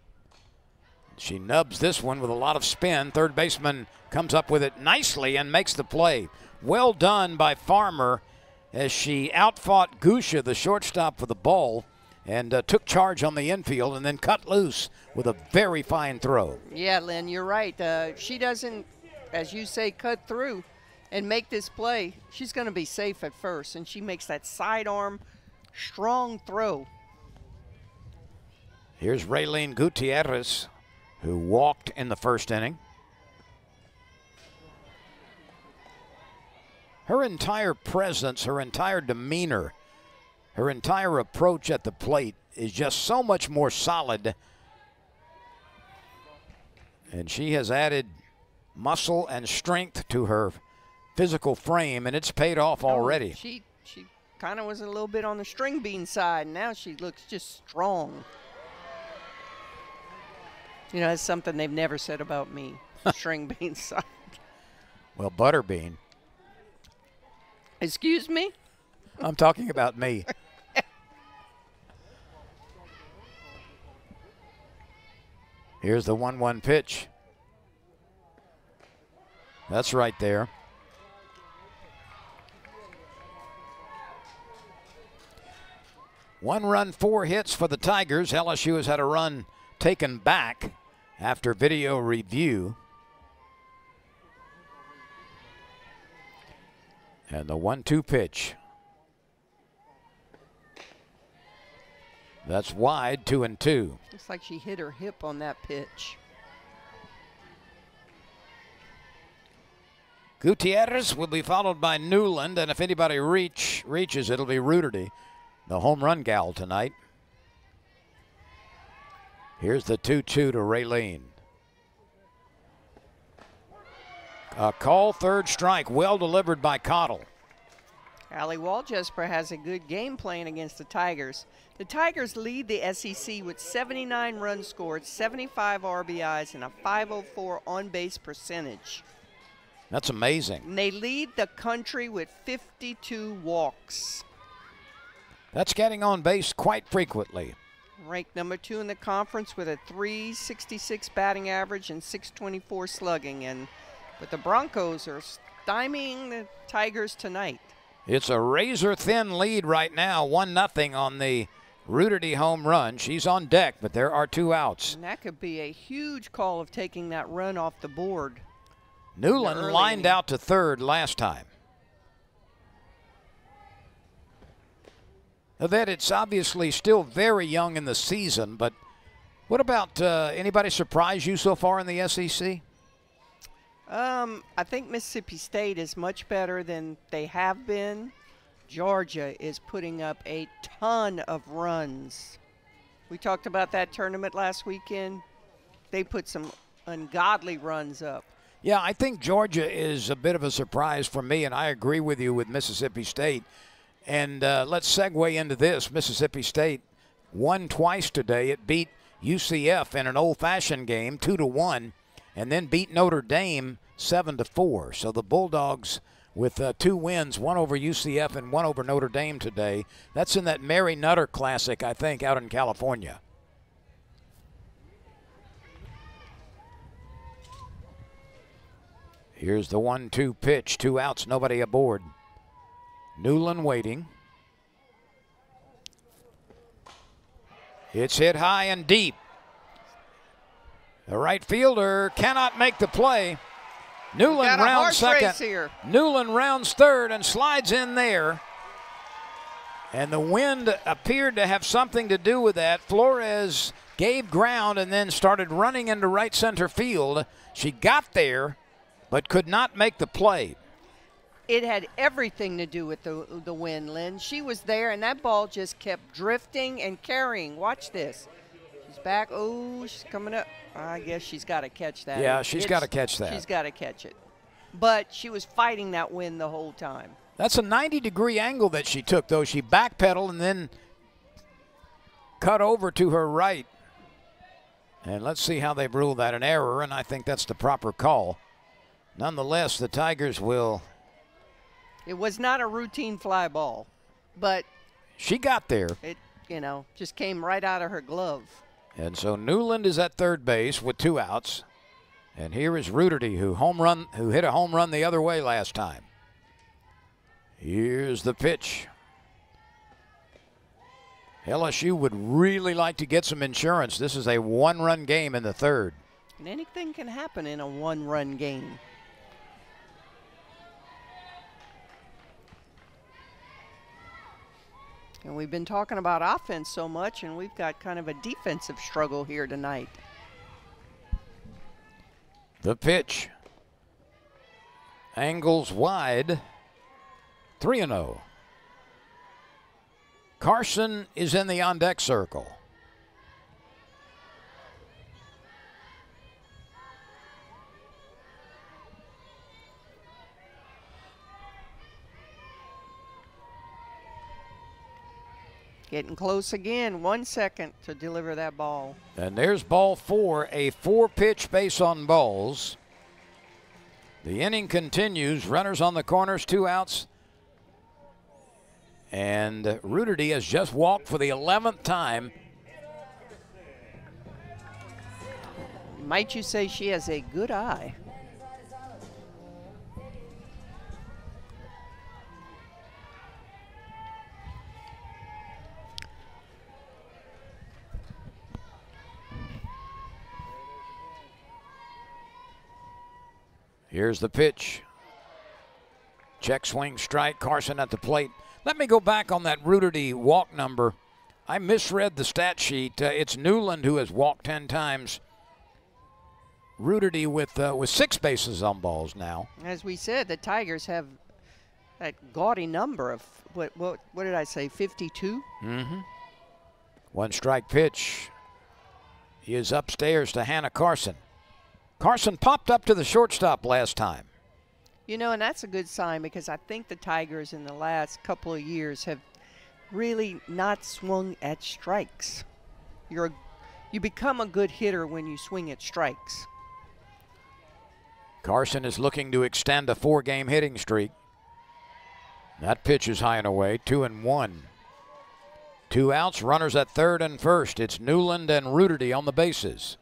Speaker 2: She nubs this one with a lot of spin. Third baseman comes up with it nicely and makes the play. Well done by Farmer as she outfought Gusha, the shortstop, for the ball, and took charge on the infield and then cut loose with a very fine throw.
Speaker 1: Yeah, Lynn, you're right. She doesn't, as you say, cut through and make this play. She's going to be safe at first, and she makes that sidearm strong throw.
Speaker 2: Here's Raylene Gutierrez, who walked in the first inning. her entire presence, her entire demeanor, her entire approach at the plate is just so much more solid. And she has added muscle and strength to her physical frame, and it's paid off already.
Speaker 1: She kind of was a little bit on the string bean side. Now she looks just strong. You know, that's something they've never said about me, string bean side.
Speaker 2: Well, butterbean.
Speaker 1: Excuse me?
Speaker 2: I'm talking about me. Here's the 1-1 pitch. That's right there. One run, 4 hits for the Tigers. LSU has had a run taken back after video review. And the 1-2 pitch. That's wide, 2-2.
Speaker 1: Looks like she hit her hip on that pitch.
Speaker 2: Gutierrez will be followed by Newland, and if anybody reaches, it'll be Ruderty, the home run gal tonight. Here's the 2-2 to Raylene. A call, third strike, well delivered by Cottle.
Speaker 1: Allie Waljesper has a good game playing against the Tigers. The Tigers lead the SEC with 79 runs scored, 75 RBIs, and a .504 on-base percentage.
Speaker 2: That's amazing.
Speaker 1: And they lead the country with 52 walks.
Speaker 2: That's getting on base quite frequently.
Speaker 1: Ranked number 2 in the conference with a .366 batting average and .624 slugging. But the Broncos are stymieing the Tigers tonight.
Speaker 2: It's a razor-thin lead right now, 1-0 on the Ruderty home run. She's on deck, but there are 2 outs.
Speaker 1: And that could be a huge call of taking that run off the board.
Speaker 2: Newland lined out to third last time. That it's obviously still very young in the season, but what about anybody surprise you so far in the SEC?
Speaker 1: I think Mississippi State is much better than they have been. Georgia is putting up a ton of runs. We talked about that tournament last weekend. They put some ungodly runs up.
Speaker 2: Yeah, I think Georgia is a bit of a surprise for me, and I agree with you with Mississippi State. And let's segue into this. Mississippi State won twice today. It beat UCF in an old-fashioned game, 2-1, and then beat Notre Dame 7-4. So the Bulldogs with 2 wins, one over UCF and one over Notre Dame today. That's in that Mary Nutter Classic, I think, out in California. Here's the 1-2 pitch, 2 outs, nobody aboard. Newland waiting. It's hit high and deep. The right fielder cannot make the play. Newland rounds second. Newland rounds third and slides in there. And the wind appeared to have something to do with that. Flores gave ground and then started running into right center field. She got there, but could not make the play.
Speaker 1: It had everything to do with the wind, Lynn. She was there, and that ball just kept drifting and carrying. Watch this. She's back. Oh, she's coming up. I guess she's got to catch that.
Speaker 2: Yeah, she's got to catch that.
Speaker 1: She's got to catch it. But she was fighting that wind the whole time.
Speaker 2: That's a 90-degree angle that she took, though. She backpedaled and then cut over to her right. And let's see how they've ruled that an error, and I think that's the proper call. Nonetheless, the Tigers will.
Speaker 1: It was not a routine fly ball, but
Speaker 2: she got there.
Speaker 1: It, just came right out of her glove.
Speaker 2: And so Newland is at third base with 2 outs. And here is Ruderty, who hit a home run the other way last time. Here's the pitch. LSU would really like to get some insurance. This is a 1-run game in the third.
Speaker 1: And anything can happen in a 1-run game. And we've been talking about offense so much, and we've got kind of a defensive struggle here tonight.
Speaker 2: The pitch. Angles wide. 3-0. Carson is in the on-deck circle.
Speaker 1: Getting close again. 1 second to deliver that ball.
Speaker 2: And there's ball 4, a 4-pitch base on balls. The inning continues. Runners on the corners, 2 outs. And Ruderty has just walked for the 11th time.
Speaker 1: Might you say she has a good eye?
Speaker 2: Here's the pitch. Check swing strike. Carson at the plate. Let me go back on that Ruderty walk number. I misread the stat sheet. It's Newland who has walked 10 times. Ruderty with 6 bases on balls now.
Speaker 1: As we said, the Tigers have that gaudy number of, what did I say, 52?
Speaker 2: Mm-hmm. 1 strike pitch. He is upstairs to Hannah Carson. Carson popped up to the shortstop last time.
Speaker 1: You know, and that's a good sign because I think the Tigers in the last couple of years have really not swung at strikes. You become a good hitter when you swing at strikes.
Speaker 2: Carson is looking to extend a 4-game hitting streak. That pitch is high and away, 2-1. 2 outs, runners at third and first. It's Newland and Ruderty on the bases.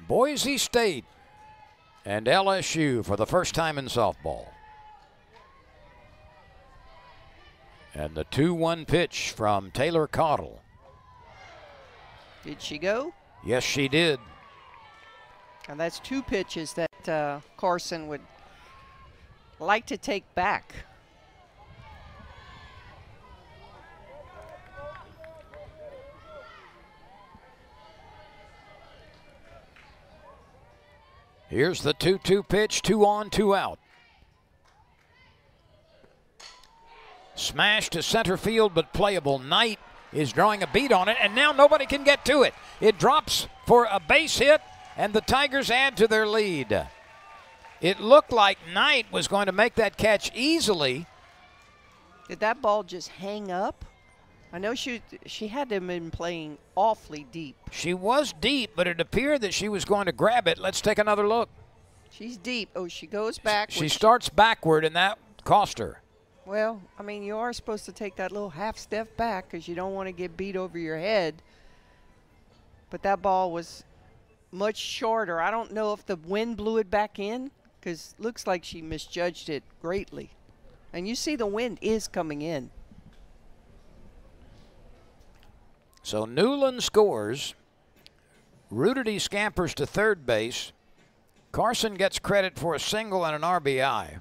Speaker 2: Boise State and LSU for the first time in softball. And the 2-1 pitch from Taylor Cottle.
Speaker 1: Did she go?
Speaker 2: Yes, she did.
Speaker 1: And that's 2 pitches that Carson would like to take back.
Speaker 2: Here's the 2-2 pitch, 2 on, 2 out. Smash to center field, but playable. Knight is drawing a beat on it, and now nobody can get to it. It drops for a base hit, and the Tigers add to their lead. It looked like Knight was going to make that catch easily.
Speaker 1: Did that ball just hang up? I know she had to have been playing awfully deep.
Speaker 2: She was deep, but it appeared that she was going to grab it. Let's take another look.
Speaker 1: She's deep. Oh, she goes back.
Speaker 2: She starts backward, and that cost her.
Speaker 1: Well, I mean, you are supposed to take that little half step back because you don't want to get beat over your head. But that ball was much shorter. I don't know if the wind blew it back in because it looks like she misjudged it greatly. And you see the wind is coming in.
Speaker 2: So Newland scores. Ruderty scampers to third base. Carson gets credit for a single and an RBI.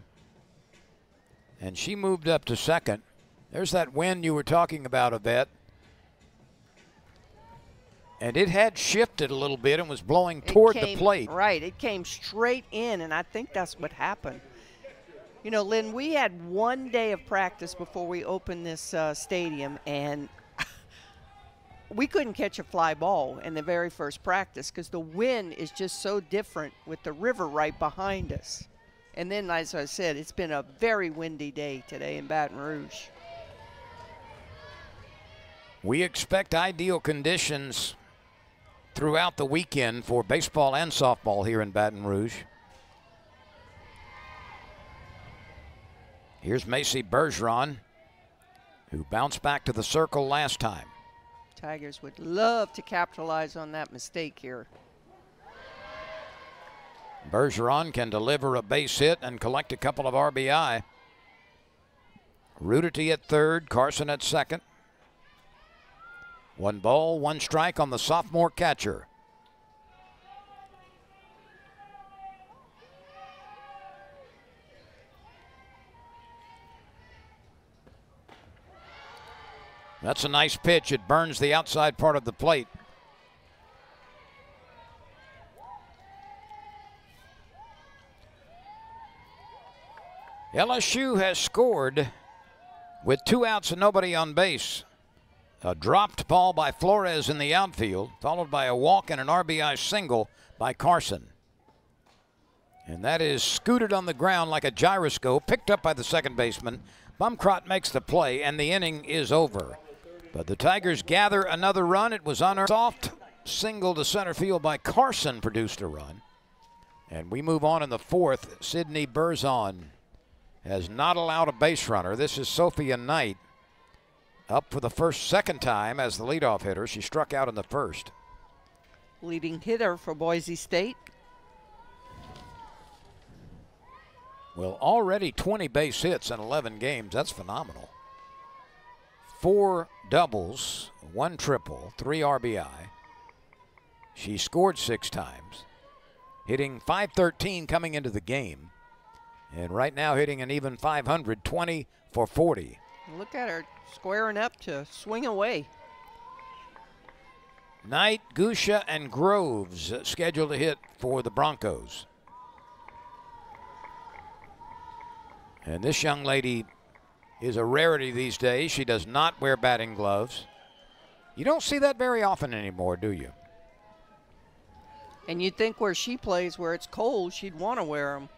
Speaker 2: And she moved up to second. There's that wind you were talking about, Yvette. And it had shifted a little bit and was blowing toward the plate.
Speaker 1: Right, it came straight in, and I think that's what happened. You know, Lynn, we had 1 day of practice before we opened this stadium, and we couldn't catch a fly ball in the very first practice because the wind is just so different with the river right behind us. And then, as I said, it's been a very windy day today in Baton Rouge.
Speaker 2: We expect ideal conditions throughout the weekend for baseball and softball here in Baton Rouge. Here's Macy Bergeron, who bounced back to the circle last time.
Speaker 1: Tigers would love to capitalize on that mistake here.
Speaker 2: Bergeron can deliver a base hit and collect a couple of RBI. Ruderty at third, Carson at second. 1 ball, 1 strike on the sophomore catcher. That's a nice pitch. It burns the outside part of the plate. LSU has scored with 2 outs and nobody on base. A dropped ball by Flores in the outfield, followed by a walk and an RBI single by Carson. And that is scooted on the ground like a gyroscope, picked up by the second baseman. Bumcrot makes the play, and the inning is over. But the Tigers gather another run. It was unearned. Soft single to center field by Carson produced a run. And we move on in the fourth. Sydney Berzon has not allowed a base runner. This is Sophia Knight up for the second time as the leadoff hitter. She struck out in the first.
Speaker 1: Leading hitter for Boise State.
Speaker 2: Well, already 20 base hits in 11 games. That's phenomenal. 4 doubles, 1 triple, 3 RBI. She scored 6 times, hitting .513 coming into the game. And right now hitting an even .500, 20 for 40.
Speaker 1: Look at her squaring up to swing away.
Speaker 2: Knight, Gusha, and Groves scheduled to hit for the Broncos. And this young lady is a rarity these days. She does not wear batting gloves. You don't see that very often anymore, do you?
Speaker 1: And you'd think where she plays, where it's cold, she'd want to wear them.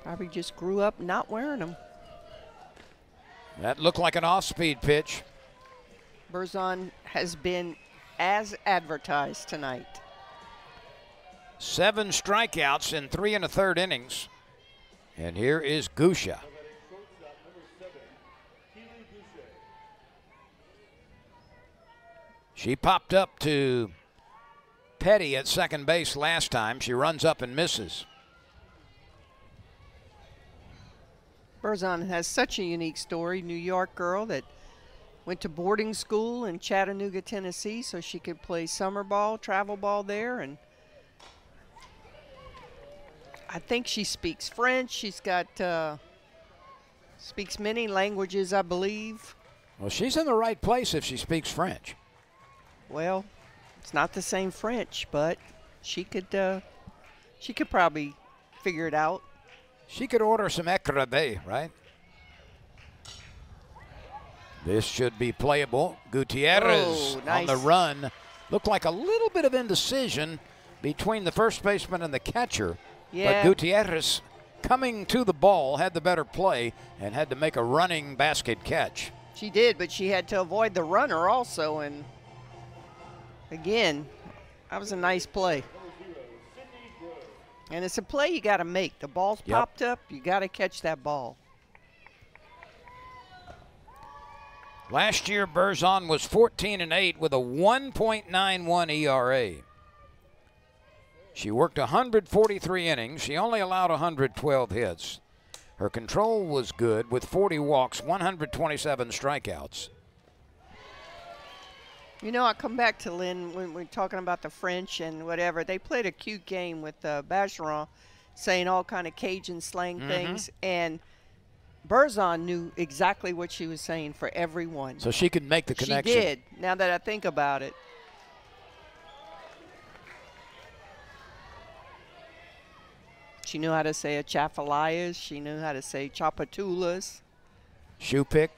Speaker 1: Probably just grew up not wearing them.
Speaker 2: That looked like an off-speed pitch.
Speaker 1: Berzon has been as advertised tonight.
Speaker 2: 7 strikeouts in 3 1/3 innings. And here is Gusha. She popped up to Petty at second base last time. She runs up and misses.
Speaker 1: Berzon has such a unique story. New York girl that went to boarding school in Chattanooga, Tennessee, so she could play summer ball, travel ball there. And I think she speaks French. She's got, speaks many languages, I believe.
Speaker 2: Well, she's in the right place if she speaks French.
Speaker 1: Well, it's not the same French, but she could probably figure it out.
Speaker 2: She could order some écrabé, right? This should be playable. Gutierrez
Speaker 1: nice.
Speaker 2: on the run. Looked like a little bit of indecision between the first baseman and the catcher.
Speaker 1: Yeah.
Speaker 2: But Gutierrez, coming to the ball, had the better play and had to make a running basket catch.
Speaker 1: She did, but she had to avoid the runner also. And again, that was a nice play. And it's a play you got to make. The ball's popped up. You got to catch that ball.
Speaker 2: Last year, Berzon was 14-8 with a 1.91 ERA. She worked 143 innings. She only allowed 112 hits. Her control was good with 40 walks, 127 strikeouts.
Speaker 1: You know, I come back to Lynn when we're talking about the French and whatever. They played a cute game with Bacheron saying all kind of Cajun slang things. And Berzon knew exactly what she was saying for everyone.
Speaker 2: So she could make the connection.
Speaker 1: She did, now that I think about it. She knew how to say achafalayas. She knew how to say chapatulas.
Speaker 2: Shoe pick.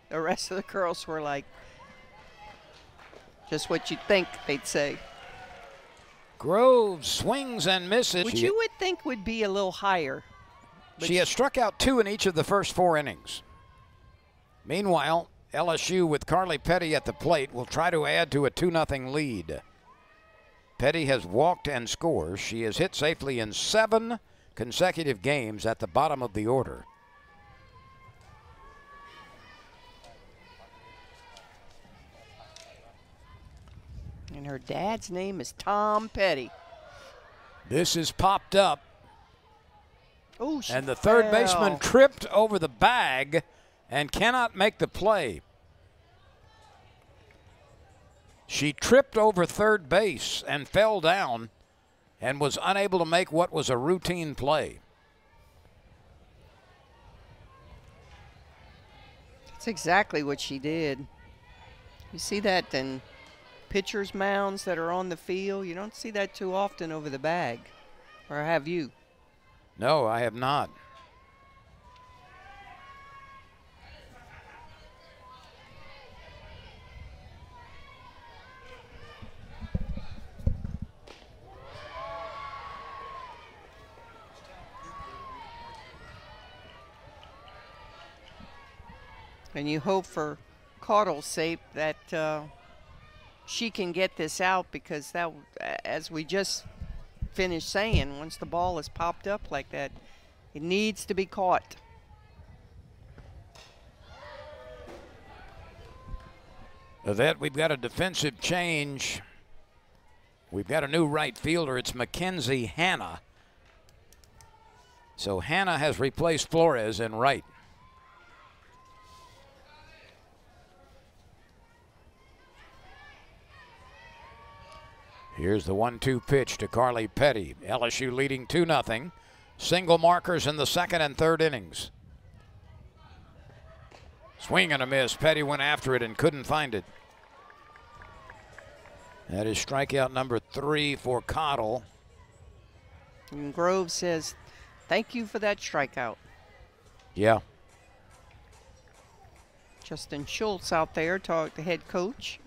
Speaker 1: The rest of the girls were like, just what you'd think they'd say.
Speaker 2: Groves swings and misses.
Speaker 1: Which you would think would be a little higher.
Speaker 2: She has struck out 2 in each of the first 4 innings. Meanwhile, LSU with Carly Petty at the plate will try to add to a 2-0 lead. Petty has walked and scores. She has hit safely in 7 consecutive games at the bottom of the order.
Speaker 1: And her dad's name is Tom Petty.
Speaker 2: This is popped up.
Speaker 1: Oh,
Speaker 2: and the third baseman tripped over the bag and cannot make the play. She tripped over third base and fell down and was unable to make what was a routine play.
Speaker 1: That's exactly what she did. You see that in pitchers' mounds that are on the field. You don't see that too often over the bag. Or have you?
Speaker 2: No, I have not.
Speaker 1: And you hope for Caudle's sake that she can get this out, because that, as we just finished saying, once the ball is popped up like that, it needs to be caught.
Speaker 2: That we've got a defensive change. We've got a new right fielder. It's Mackenzie Hanna. So Hanna has replaced Flores in right. Here's the 1-2 pitch to Carly Petty. LSU leading 2-0. Single markers in the second and third innings. Swing and a miss. Petty went after it and couldn't find it. That is strikeout number 3 for Caudle.
Speaker 1: And Grove says, thank you for that strikeout.
Speaker 2: Yeah.
Speaker 1: Justin Schultz out there, the head coach,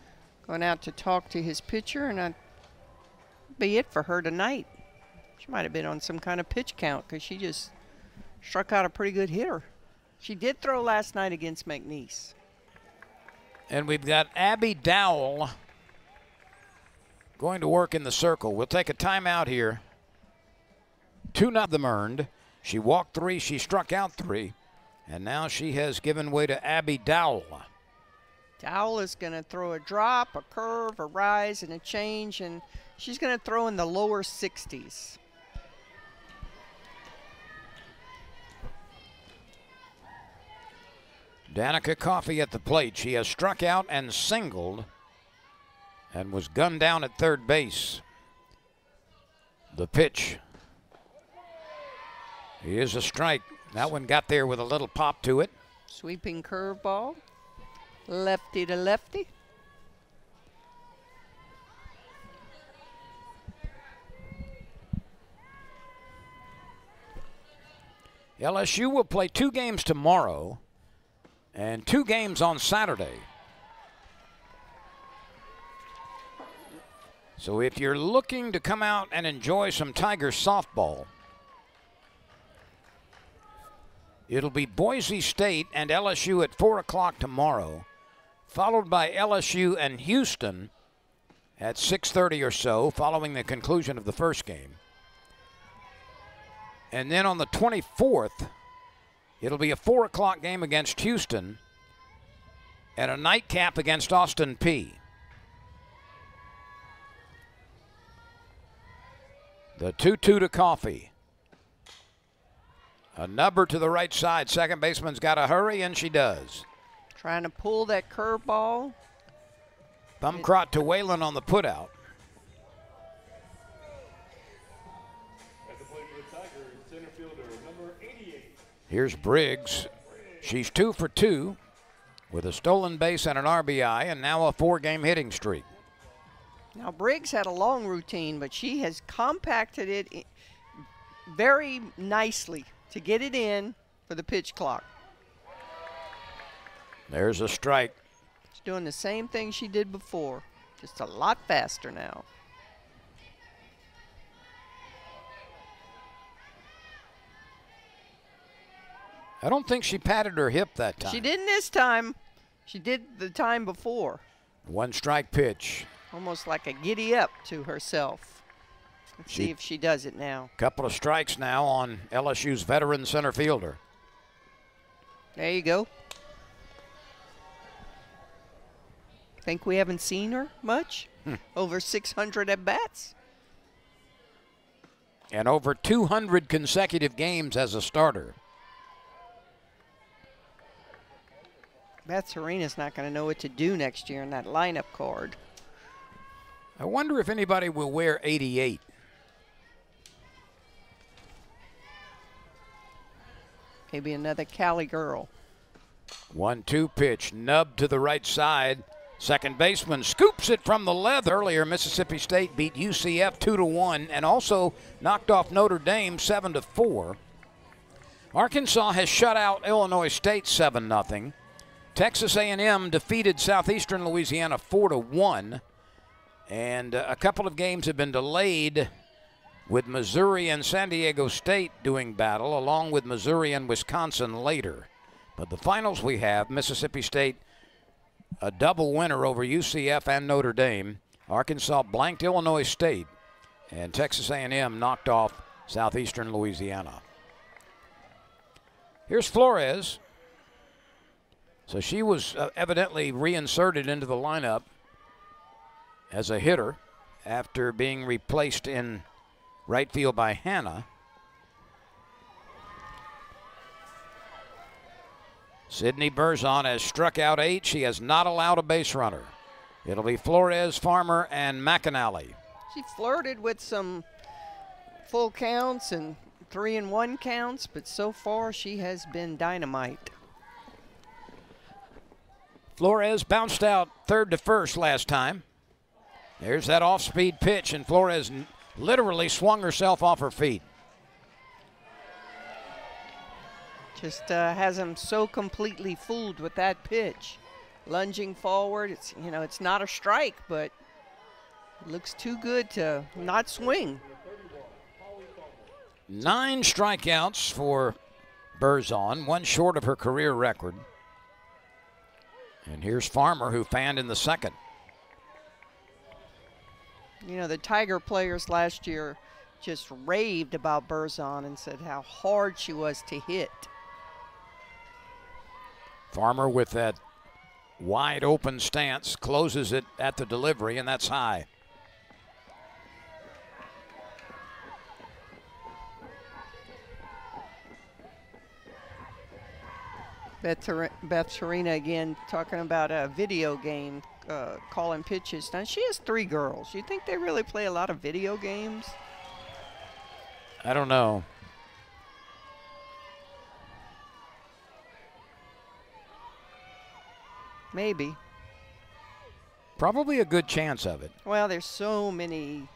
Speaker 1: going out to talk to his pitcher, and that'd be it for her tonight. She might have been on some kind of pitch count, because she just struck out a pretty good hitter. She did throw last night against McNeese.
Speaker 2: And we've got Abby Dowell going to work in the circle. We'll take a timeout here. 2-0 earned. She walked 3, she struck out 3, and now she has given way to Abby Dowell.
Speaker 1: Dowell is going to throw a drop, a curve, a rise, and a change, and she's going to throw in the lower 60s.
Speaker 2: Danica Coffey at the plate. She has struck out and singled and was gunned down at third base. The pitch. Here's a strike. That one got there with a little pop to it.
Speaker 1: Sweeping curveball. Lefty to lefty.
Speaker 2: LSU will play 2 games tomorrow and 2 games on Saturday. So if you're looking to come out and enjoy some Tiger softball, it'll be Boise State and LSU at 4 o'clock tomorrow, followed by LSU and Houston at 6:30 or so, following the conclusion of the first game. And then on the 24th, it'll be a 4 o'clock game against Houston and a nightcap against Austin Peay. The 2-2 to Coffey. A nubber to the right side. Second baseman's got to hurry, and she does.
Speaker 1: Trying to pull that curveball.
Speaker 2: Thumb-crot to Whalen on the putout.
Speaker 3: At the plate for the Tigers, center fielder number 88.
Speaker 2: Here's Briggs. She's 2 for 2 with a stolen base and an RBI, and now a 4-game hitting streak.
Speaker 1: Now, Briggs had a long routine, but she has compacted it very nicely to get it in for the pitch clock.
Speaker 2: There's a strike.
Speaker 1: She's doing the same thing she did before, just a lot faster now.
Speaker 2: I don't think she patted her hip that time.
Speaker 1: She didn't this time. She did the time before.
Speaker 2: 1-strike pitch.
Speaker 1: Almost like a giddy up to herself. Let's see if she does it now.
Speaker 2: Couple of strikes now on LSU's veteran center fielder.
Speaker 1: There you go. Think we haven't seen her much? Over 600 at-bats.
Speaker 2: And over 200 consecutive games as a starter.
Speaker 1: Beth Serena's not going to know what to do next year in that lineup card.
Speaker 2: I wonder if anybody will wear 88.
Speaker 1: Maybe another Cali girl.
Speaker 2: 1-2 pitch, nub to the right side. Second baseman scoops it from the left. Earlier, Mississippi State beat UCF 2-1 and also knocked off Notre Dame 7-4. Arkansas has shut out Illinois State 7-0. Texas A&M defeated Southeastern Louisiana 4-1. And a couple of games have been delayed with Missouri and San Diego State doing battle, along with Missouri and Wisconsin later. But the finals we have, Mississippi State, a double winner over UCF and Notre Dame. Arkansas blanked Illinois State, and Texas A&M knocked off Southeastern Louisiana. Here's Flores. So she was evidently reinserted into the lineup as a hitter after being replaced in right field by Hannah. Sydney Berzon has struck out 8. She has not allowed a base runner. It'll be Flores, Farmer, and McAnally.
Speaker 1: She flirted with some full counts and 3-1 counts, but so far she has been dynamite.
Speaker 2: Flores bounced out third to first last time. There's that off-speed pitch, and Flores literally swung herself off her feet.
Speaker 1: Just has him so completely fooled with that pitch. Lunging forward, it's not a strike, but it looks too good to not swing.
Speaker 2: 9 strikeouts for Berzon, 1 short of her career record. And here's Farmer, who fanned in the second.
Speaker 1: The Tiger players last year just raved about Berzon and said how hard she was to hit.
Speaker 2: Farmer with that wide open stance closes it at the delivery, and that's high.
Speaker 1: Beth Serena again talking about a video game, calling pitches. Now she has 3 girls. You think they really play a lot of video games?
Speaker 2: I don't know.
Speaker 1: Maybe.
Speaker 2: Probably a good chance of it.
Speaker 1: Well, there's so many.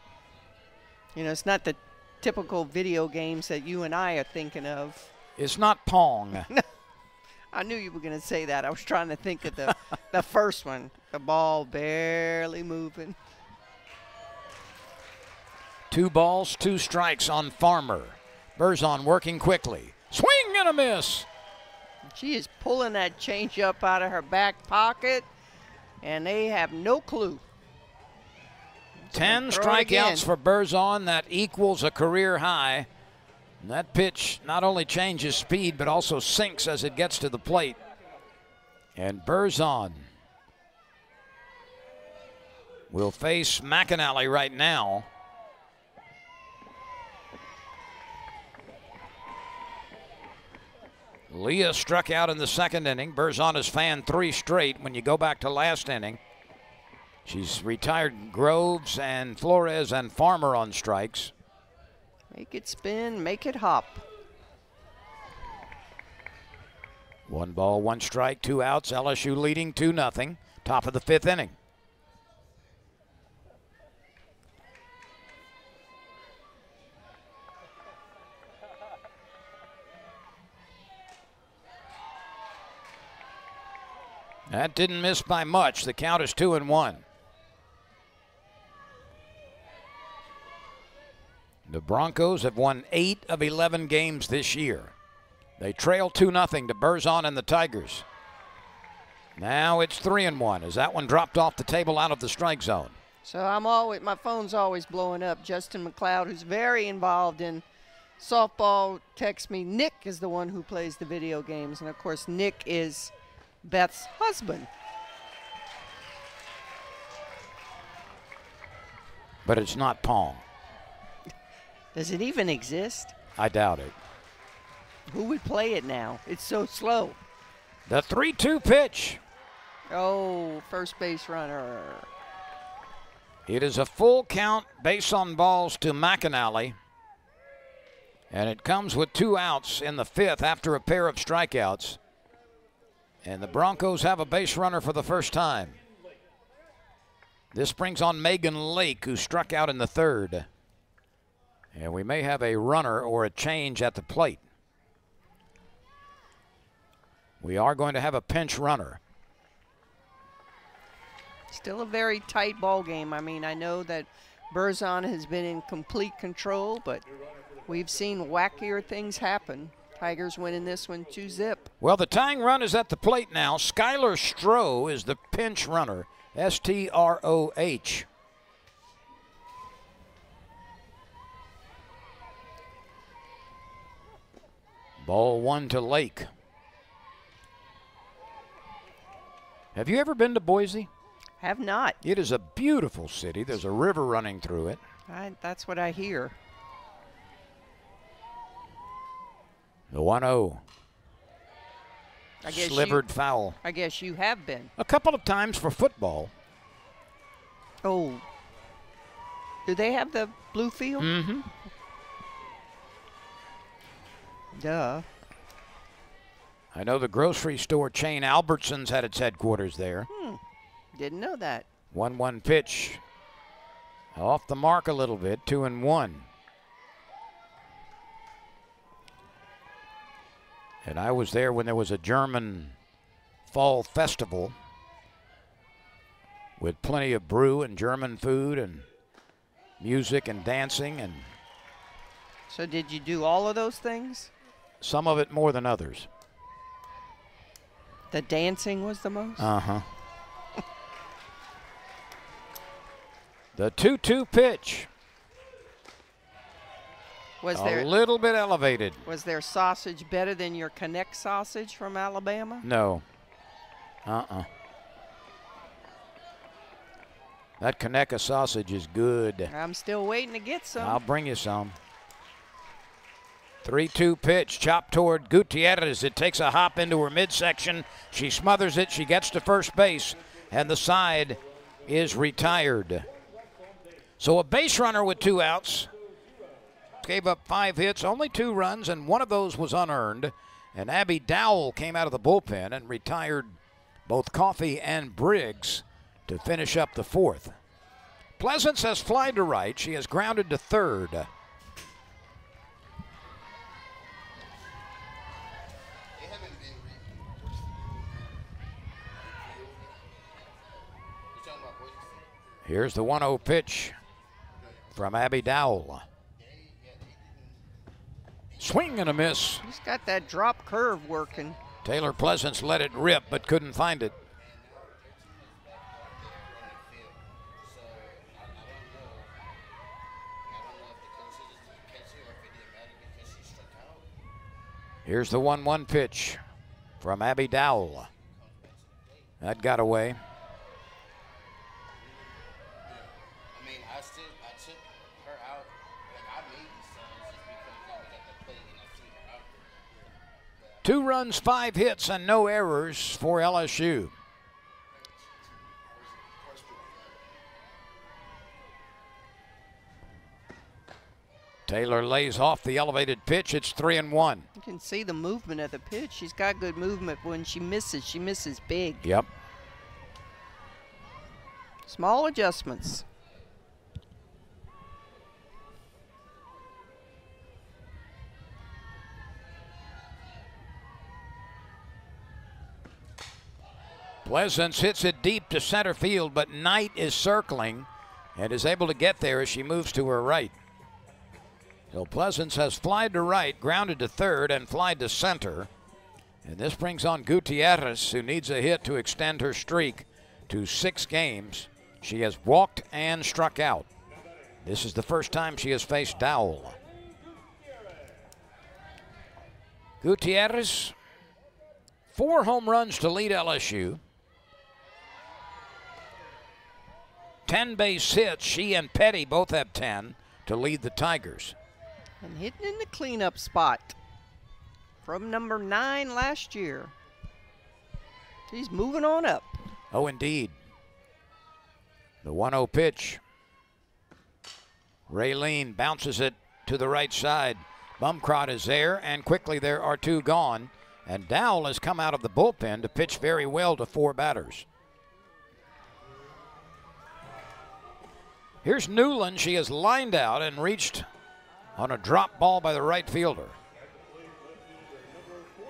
Speaker 1: It's not the typical video games that you and I are thinking of.
Speaker 2: It's not Pong.
Speaker 1: I knew you were going to say that. I was trying to think of the first one. The ball barely moving.
Speaker 2: 2 balls, 2 strikes on Farmer. Berzon working quickly. Swing and a miss.
Speaker 1: She is pulling that changeup out of her back pocket, and they have no clue.
Speaker 2: 10 strikeouts for Berzon. That equals a career high. And that pitch not only changes speed, but also sinks as it gets to the plate. And Berzon will face McAnally right now. Leah struck out in the second inning. Berzon has fanned 3 straight. When you go back to last inning, she's retired Groves and Flores and Farmer on strikes.
Speaker 1: Make it spin, make it hop.
Speaker 2: 1 ball, 1 strike, 2 outs. LSU leading 2-0. Top of the 5th inning. That didn't miss by much. The count is 2-1. The Broncos have won 8 of 11 games this year. They trail 2-0 to Berzon and the Tigers. Now it's 3-1 as that one dropped off the table out of the strike zone.
Speaker 1: So my phone's always blowing up. Justin McLeod, who's very involved in softball, texts me. Nick is the one who plays the video games. And of course, Nick is Beth's husband.
Speaker 2: But it's not Pong.
Speaker 1: Does it even exist?
Speaker 2: I doubt it.
Speaker 1: Who would play it now? It's so slow.
Speaker 2: The 3-2 pitch.
Speaker 1: Oh, first base runner.
Speaker 2: It is a full count, base on balls to McAnally. And it comes with 2 outs in the 5th after a pair of strikeouts. And the Broncos have a base runner for the first time. This brings on Megan Lake, who struck out in the third. And we may have a runner or a change at the plate. We are going to have a pinch runner.
Speaker 1: Still a very tight ball game. I mean, I know that Berzon has been in complete control, but we've seen wackier things happen. Tigers winning this one 2-0.
Speaker 2: Well, the tying run is at the plate now. Skylar Stroh is the pinch runner. S-T-R-O-H. Ball 1 to Lake. Have you ever been to Boise?
Speaker 1: Have not.
Speaker 2: It is a beautiful city. There's a river running through it.
Speaker 1: That's what I hear.
Speaker 2: The 1-0. Slivered foul.
Speaker 1: I guess you have been.
Speaker 2: A couple of times for football.
Speaker 1: Oh. Do they have the blue field?
Speaker 2: Mm-hmm.
Speaker 1: Duh.
Speaker 2: I know the grocery store chain Albertsons had its headquarters there.
Speaker 1: Didn't know that.
Speaker 2: 1-1 pitch. Off the mark a little bit, 2-1. And I was there when there was a German fall festival with plenty of brew and German food and music and dancing. And
Speaker 1: so did you do all of those things?
Speaker 2: some of it more than others.
Speaker 1: The dancing was the most?
Speaker 2: Uh-huh. The 2-2 pitch.
Speaker 1: Was there
Speaker 2: a little bit elevated.
Speaker 1: Was their sausage better than your Connect sausage from Alabama?
Speaker 2: No. That Conecuh sausage is good.
Speaker 1: I'm still waiting to get some.
Speaker 2: I'll bring you some. 3-2 pitch, chopped toward Gutierrez. It takes a hop into her midsection. She smothers it. She gets to first base, and the side is retired. So a base runner with 2 outs. Gave up 5 hits, only 2 runs, and one of those was unearned. And Abby Dowell came out of the bullpen and retired both Coffey and Briggs to finish up the 4th. Pleasance has flied to right. She has grounded to third. Here's the 1-0 pitch from Abby Dowell. Swing and a miss.
Speaker 1: He's got that drop curve working.
Speaker 2: Taylor Pleasance let it rip but couldn't find it. Here's the 1-1 pitch from Abby Dowell. That got away. Two runs, 5 hits, and no errors for LSU. Taylor lays off the elevated pitch. It's 3-1.
Speaker 1: You can see the movement of the pitch. She's got good movement. When she misses big.
Speaker 2: Yep.
Speaker 1: Small adjustments.
Speaker 2: Pleasance hits it deep to center field, but Knight is circling and is able to get there as she moves to her right. So Pleasance has flied to right, grounded to third, and flied to center. And this brings on Gutierrez, who needs a hit to extend her streak to 6 games. She has walked and struck out. This is the first time she has faced Dowell. Gutierrez, 4 home runs to lead LSU. 10 base hits. She and Petty both have 10 to lead the Tigers.
Speaker 1: And hitting in the cleanup spot from number 9 last year. She's moving on up.
Speaker 2: Oh, indeed. The 1-0 pitch. Raylene bounces it to the right side. Bumcrot is there, and quickly there are 2 gone. And Dowell has come out of the bullpen to pitch very well to 4 batters. Here's Newland. She is lined out and reached on a drop ball by the right fielder.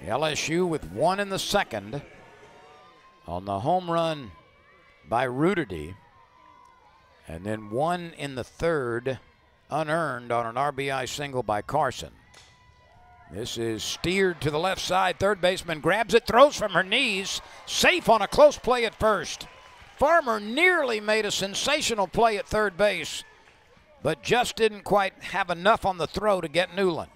Speaker 2: LSU with one in the second on the home run by Ruderty, and then one in the third unearned on an RBI single by Carson. This is steered to the left side. Third baseman grabs it, throws from her knees, safe on a close play at first. Farmer nearly made a sensational play at third base, but just didn't quite have enough on the throw to get Newland.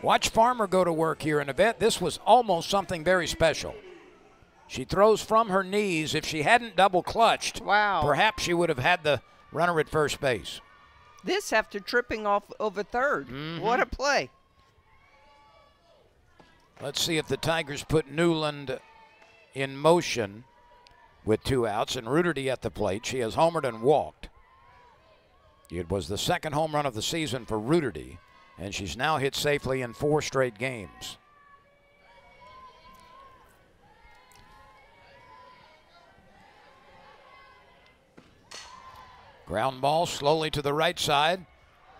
Speaker 2: Watch Farmer go to work here in a bit. This was almost something very special. She throws from her knees. If she hadn't double clutched,
Speaker 1: wow,
Speaker 2: perhaps she would have had the runner at first base.
Speaker 1: This after tripping off over third. What a play.
Speaker 2: Let's see if the Tigers put Newland in motion with 2 outs and Ruderty at the plate. She has homered and walked. It was the second home run of the season for Ruderty, and she's now hit safely in 4 straight games. Ground ball slowly to the right side,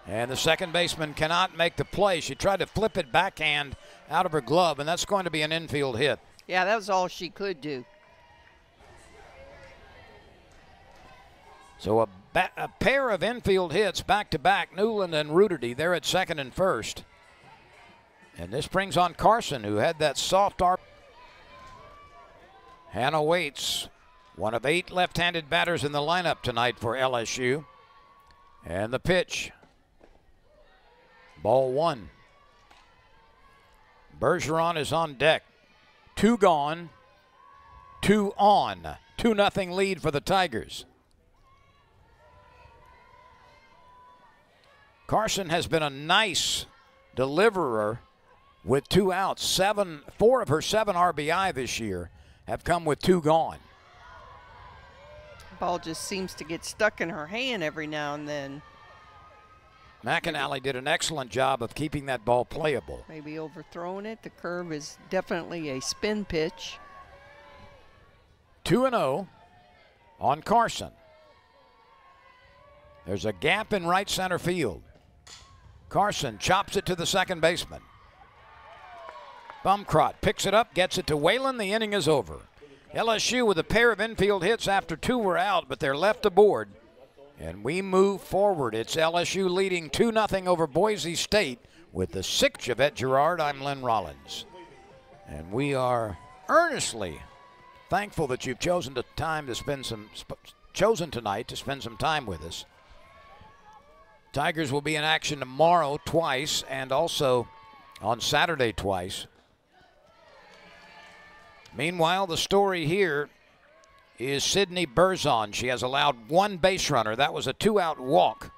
Speaker 2: and the second baseman cannot make the play. She tried to flip it backhand out of her glove, and that's going to be an infield hit.
Speaker 1: Yeah, that was all she could do.
Speaker 2: So a pair of infield hits back-to-back, Newland and Ruderty. They're at second and first. And this brings on Carson, who had that soft arm. Hannah waits. One of 8 left-handed batters in the lineup tonight for LSU. And the pitch. Ball 1. Bergeron is on deck. 2 gone, 2 on. 2-0 lead for the Tigers. Carson has been a nice deliverer with 2 outs. 4 of her 7 RBI this year have come with 2 gone.
Speaker 1: Ball just seems to get stuck in her hand every now and then.
Speaker 2: McAnally did an excellent job of keeping that ball playable.
Speaker 1: Maybe overthrowing it. The curve is definitely a spin pitch.
Speaker 2: 2-0 on Carson. There's a gap in right center field. Carson chops it to the second baseman. Bumcrot picks it up, gets it to Whalen. The inning is over. LSU with a pair of infield hits after 2 were out, but they're left aboard. And we move forward. It's LSU leading 2-0 over Boise State with the 6th Javette Girard. I'm Lynn Rollins. And we are earnestly thankful that you've chosen tonight to spend some time with us. Tigers will be in action tomorrow twice and also on Saturday twice. Meanwhile, the story here is Sydney Berzon. She has allowed 1 base runner. That was a 2-out walk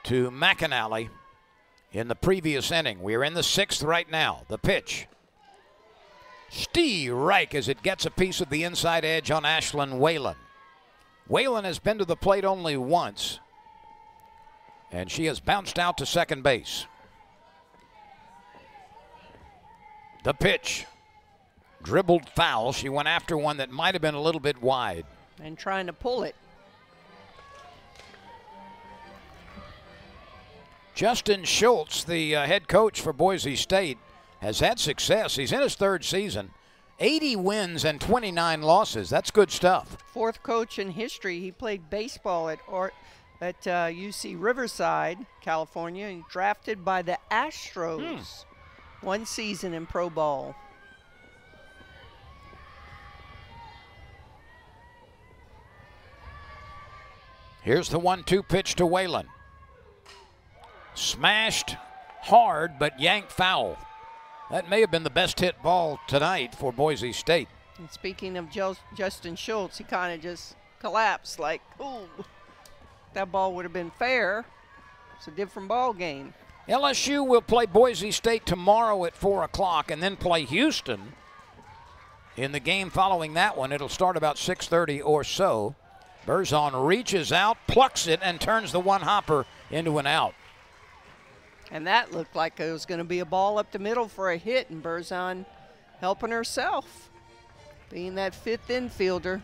Speaker 2: to McAnally in the previous inning. We are in the 6th right now. The pitch. Steve Reich as it gets a piece of the inside edge on Ashlyn Whalen. Whalen has been to the plate only once, and she has bounced out to second base. The pitch. Dribbled foul. She went after one that might have been a little bit wide.
Speaker 1: And trying to pull it.
Speaker 2: Justin Schultz, the head coach for Boise State, has had success. He's in his 3rd season. 80 wins and 29 losses. That's good stuff.
Speaker 1: 4th coach in history. He played baseball at UC Riverside, California, and drafted by the Astros. 1 season in pro ball.
Speaker 2: Here's the 1-2 pitch to Whalen. Smashed hard, but yanked foul. That may have been the best hit ball tonight for Boise State.
Speaker 1: And speaking of Justin Schultz, he kind of just collapsed like, ooh, that ball would have been fair. It's a different ball game.
Speaker 2: LSU will play Boise State tomorrow at 4 o'clock and then play Houston in the game following that one. It'll start about 6:30 or so. Berzon reaches out, plucks it, and turns the one-hopper into an out.
Speaker 1: And that looked like it was going to be a ball up the middle for a hit, and Berzon helping herself. Being that fifth infielder.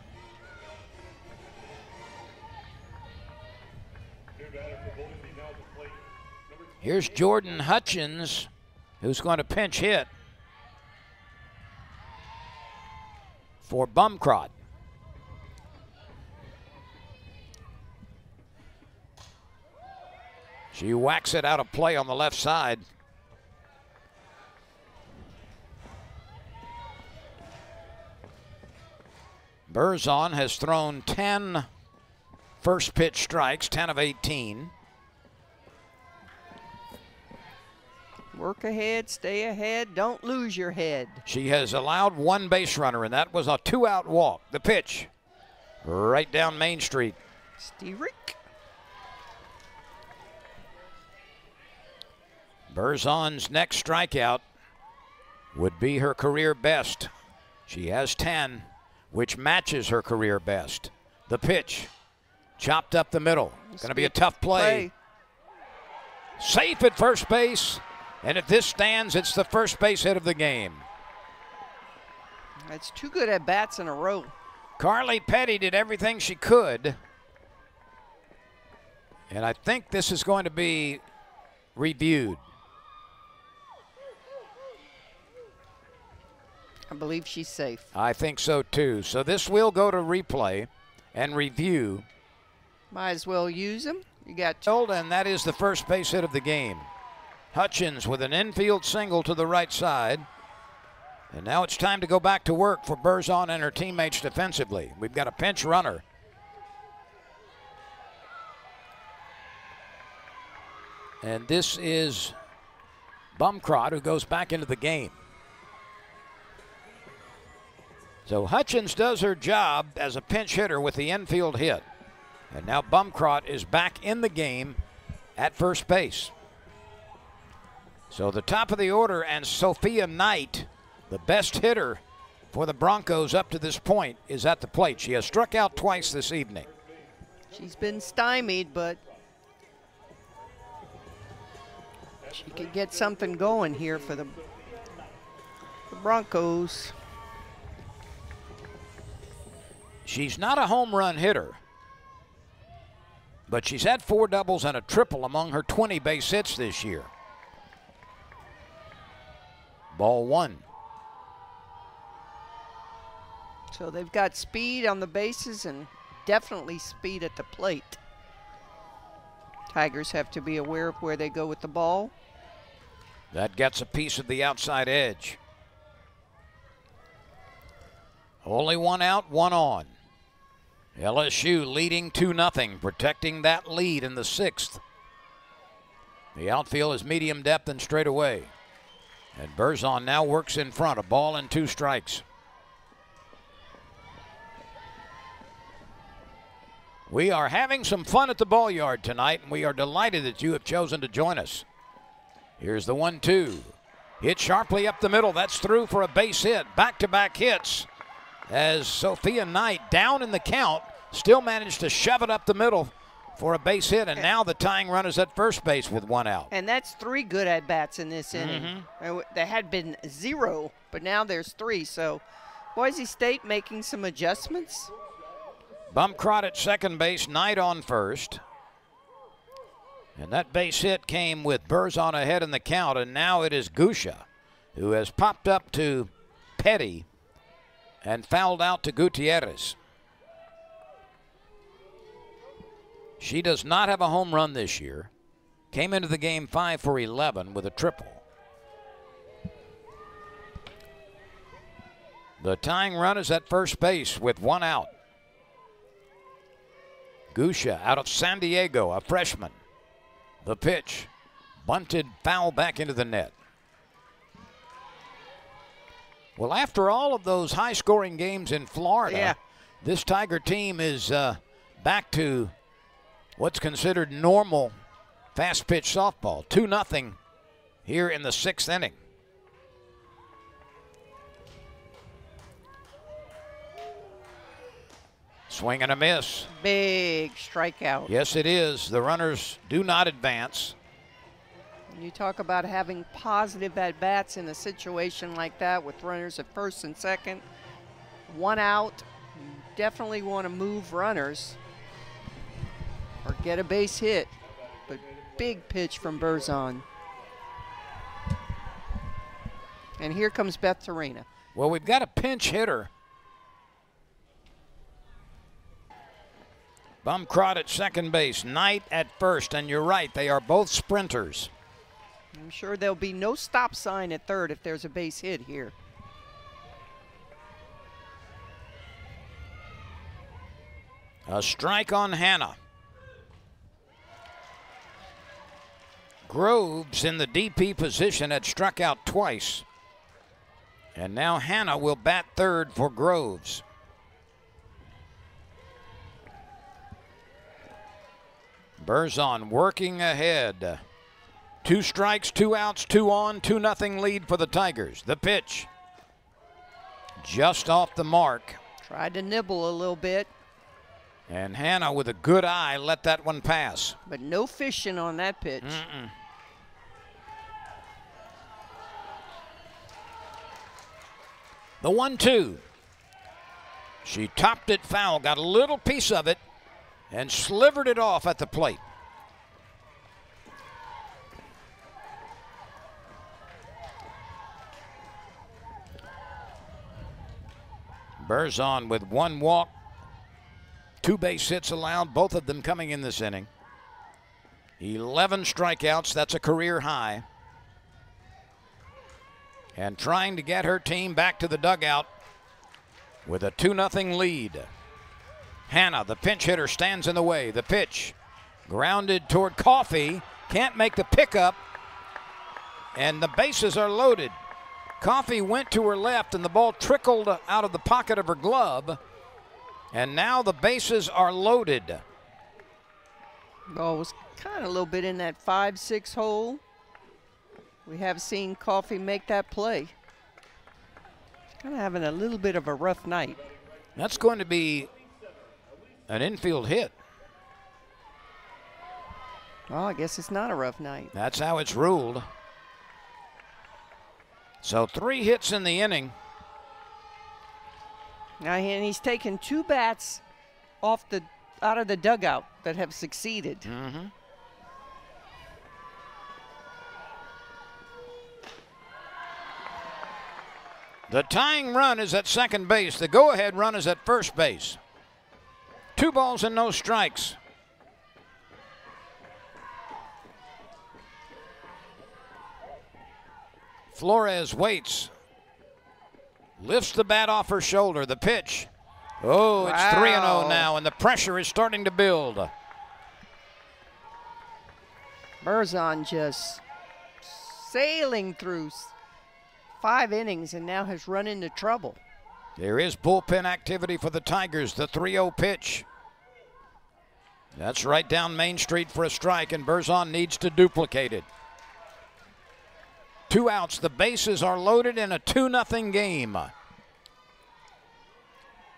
Speaker 2: Here's Jordan Hutchins, who's going to pinch hit for Bumcrot. She whacks it out of play on the left side. Berzon has thrown 10 first pitch strikes, 10 of 18.
Speaker 1: Work ahead, stay ahead, don't lose your head.
Speaker 2: She has allowed one base runner, and that was a 2-out walk. The pitch, right down Main Street.
Speaker 1: Steerick.
Speaker 2: Berzon's next strikeout would be her career best. She has 10, which matches her career best. The pitch, chopped up the middle. Going to be a tough play. Safe at first base. And if this stands, it's the first base hit of the game.
Speaker 1: That's 2 good at bats in a row.
Speaker 2: Carly Petty did everything she could. And I think this is going to be reviewed.
Speaker 1: I believe she's safe.
Speaker 2: I think so too. So this will go to replay and review.
Speaker 1: Might as well use them. You got
Speaker 2: And that is the first base hit of the game. Hutchins with an infield single to the right side. And now it's time to go back to work for Berzon and her teammates defensively. We've got a pinch runner. And this is Bumcrot, who goes back into the game. So Hutchins does her job as a pinch hitter with the infield hit. And now Bumcrot is back in the game at first base. So the top of the order, and Sophia Knight, the best hitter for the Broncos up to this point, is at the plate. She has struck out twice this evening.
Speaker 1: She's been stymied, but she could get something going here for the Broncos.
Speaker 2: She's not a home run hitter, but she's had 4 doubles and a triple among her 20 base hits this year. Ball 1.
Speaker 1: So they've got speed on the bases and definitely speed at the plate. Tigers have to be aware of where they go with the ball.
Speaker 2: That gets a piece of the outside edge. Only 1 out, 1 on. LSU leading 2-0, protecting that lead in the 6th. The outfield is medium depth and straight away. And Berzon now works in front, a ball and 2 strikes. We are having some fun at the ball yard tonight, and we are delighted that you have chosen to join us. Here's the 1-2. Hit sharply up the middle. That's through for a base hit. Back-to-back hits as Sophia Knight, down in the count, still managed to shove it up the middle for a base hit, and now the tying run is at first base with 1 out.
Speaker 1: And that's 3 good at-bats in this inning. There had been 0, but now there's 3. So Boise State making some adjustments.
Speaker 2: Bumcrot at second base, Knight on first. And that base hit came with Berzon ahead in the count, and now it is Gusha, who has popped up to Petty and fouled out to Gutierrez. She does not have a home run this year. Came into the game 5 for 11 with a triple. The tying run is at first base with 1 out. Gusha out of San Diego, a freshman. The pitch, bunted foul back into the net. Well, after all of those high-scoring games in Florida, this Tiger team is back to what's considered normal fast-pitch softball. 2-0 here in the 6th inning. Swing and a miss.
Speaker 1: Big strikeout.
Speaker 2: Yes, it is. The runners do not advance.
Speaker 1: You talk about having positive at-bats in a situation like that with runners at first and second. 1 out. You definitely want to move runners or get a base hit. But big pitch from Berzon. And here comes Beth Torena.
Speaker 2: Well, we've got a pinch hitter. Bumcrot at second base, Knight at first, and you're right, they are both sprinters.
Speaker 1: I'm sure there'll be no stop sign at third if there's a base hit here.
Speaker 2: A strike on Hannah. Groves in the DP position had struck out twice. And now Hannah will bat third for Groves. Berzon working ahead. 2 strikes, 2 outs, 2 on, 2-0 lead for the Tigers. The pitch. Just off the mark.
Speaker 1: Tried to nibble a little bit.
Speaker 2: And Hannah with a good eye let that one pass.
Speaker 1: But no fishing on that pitch.
Speaker 2: The 1-2. She topped it foul, got a little piece of it, and slivered it off at the plate. Berzon with 1 walk, 2 base hits allowed, both of them coming in this inning. 11 strikeouts, that's a career high. And trying to get her team back to the dugout with a 2-0 lead. Hannah, the pinch hitter, stands in the way. The pitch grounded toward Coffey. Can't make the pickup. And the bases are loaded. Coffey went to her left and the ball trickled out of the pocket of her glove. And now the bases are loaded.
Speaker 1: Ball was kind of a little bit in that 5-6 hole. We have seen Coffey make that play. He's kind of having a little bit of a rough night.
Speaker 2: That's going to be an infield hit.
Speaker 1: Well, I guess it's not a rough night.
Speaker 2: That's how it's ruled. So 3 hits in the inning.
Speaker 1: Now, and he's taken 2 bats out of the dugout that have succeeded.
Speaker 2: The tying run is at second base. The go-ahead run is at first base. 2 balls and no strikes. Flores waits. Lifts the bat off her shoulder. The pitch. Oh, it's 3-0 now, and the pressure is starting to build.
Speaker 1: Berzon just sailing through 5 innings and now has run into trouble.
Speaker 2: There is bullpen activity for the Tigers. The 3-0 pitch. That's right down Main Street for a strike, and Berzon needs to duplicate it. 2 outs. The bases are loaded in a 2-0 game.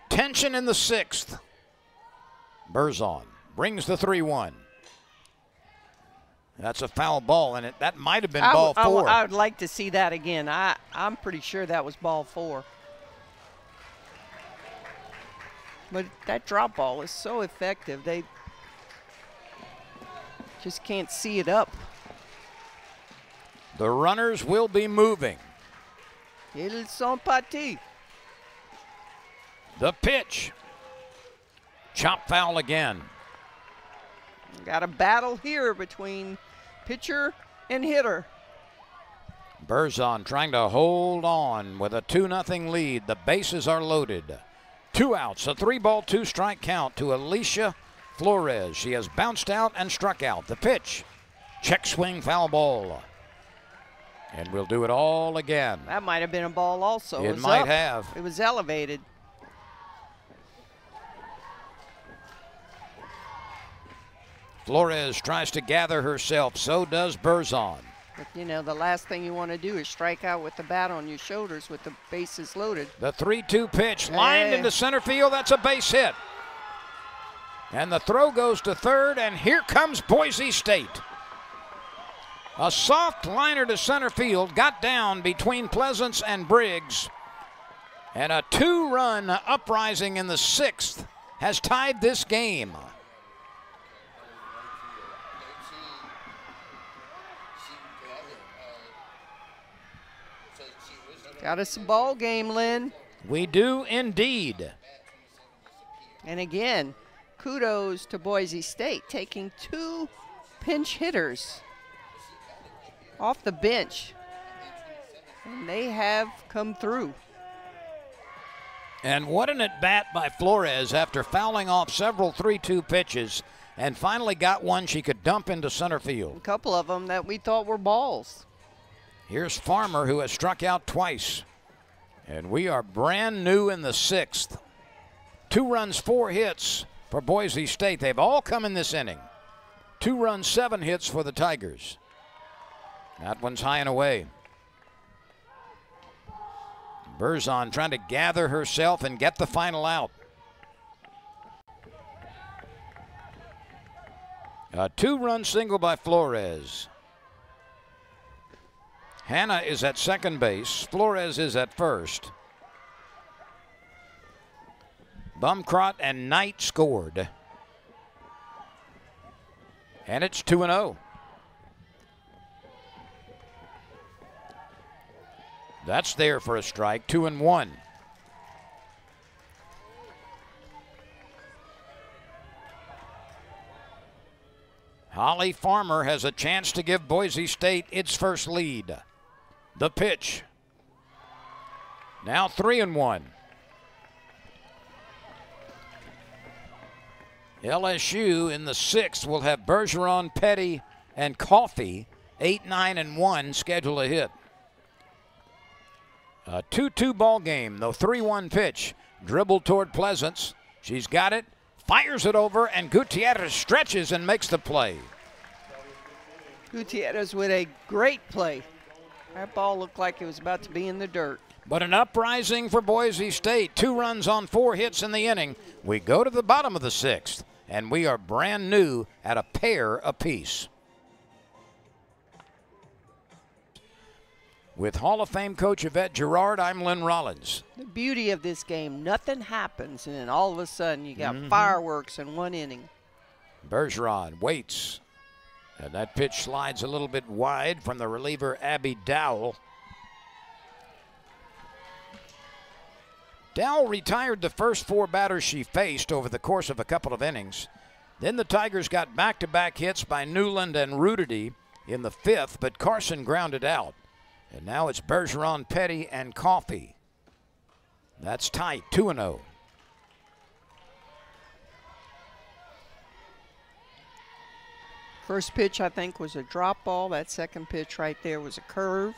Speaker 2: Tension in the 6th. Berzon brings the 3-1. That's a foul ball, and that might have been ball 4.
Speaker 1: I would like to see that again. I'm pretty sure that was ball 4. But that drop ball is so effective. They just can't see it up.
Speaker 2: The runners will be moving.
Speaker 1: Ils sont partis.
Speaker 2: The pitch. Chop foul again.
Speaker 1: Got a battle here between pitcher and hitter.
Speaker 2: Berzon trying to hold on with a 2-0 lead. The bases are loaded. 2 outs, a 3-ball, 2-strike count to Alicia Flores. She has bounced out and struck out. The pitch. Check swing, foul ball. And we'll do it all again.
Speaker 1: That might have been a ball also.
Speaker 2: It might have.
Speaker 1: It was elevated.
Speaker 2: Flores tries to gather herself. So does Berzon.
Speaker 1: But, you know, the last thing you want to do is strike out with the bat on your shoulders with the bases loaded.
Speaker 2: The 3-2 pitch lined into center field. That's a base hit. And the throw goes to third, and here comes Boise State. A soft liner to center field, got down between Pleasance and Briggs, And a 2-run uprising in the 6th has tied this game.
Speaker 1: Got us a ball game, Lynn.
Speaker 2: We do indeed.
Speaker 1: And again, kudos to Boise State taking 2 pinch hitters off the bench. And they have come through.
Speaker 2: And what an at-bat by Flores after fouling off several 3-2 pitches and finally got one she could dump into center field.
Speaker 1: A couple of them that we thought were balls.
Speaker 2: Here's Farmer, who has struck out twice. And we are brand new in the 6th. 2 runs, 4 hits for Boise State. They've all come in this inning. 2 runs, 7 hits for the Tigers. That one's high and away. Berzon trying to gather herself and get the final out. A 2-run single by Flores. Hannah is at second base. Flores is at first. Bumkrot and Knight scored. And it's 2-0. That's there for a strike, 2-1. Holly Farmer has a chance to give Boise State its first lead. The pitch. Now 3-1. LSU in the 6th will have Bergeron, Petty, and Coffey, 8, 9, and 1, schedule a hit. A 2-2 ball game, the 3-1 pitch. Dribbled toward Pleasance. She's got it, fires it over, and Gutierrez stretches and makes the play.
Speaker 1: Gutierrez with a great play. That ball looked like it was about to be in the dirt.
Speaker 2: But an uprising for Boise State. 2 runs on 4 hits in the inning. We go to the bottom of the 6th, and we are brand new at a pair apiece. With Hall of Fame coach Yvette Girard, I'm Lynn Rollins.
Speaker 1: The beauty of this game, nothing happens, and then all of a sudden you got fireworks in 1 inning.
Speaker 2: Bergeron waits, and that pitch slides a little bit wide from the reliever Abby Dowell. Dowell retired the first 4 batters she faced over the course of a couple of innings. Then the Tigers got back-to-back hits by Newland and Rudity in the 5th, but Carson grounded out. And now it's Bergeron, Petty, and Coffey. That's tight, 2-0.
Speaker 1: First pitch, I think, was a drop ball. That second pitch right there was a curve.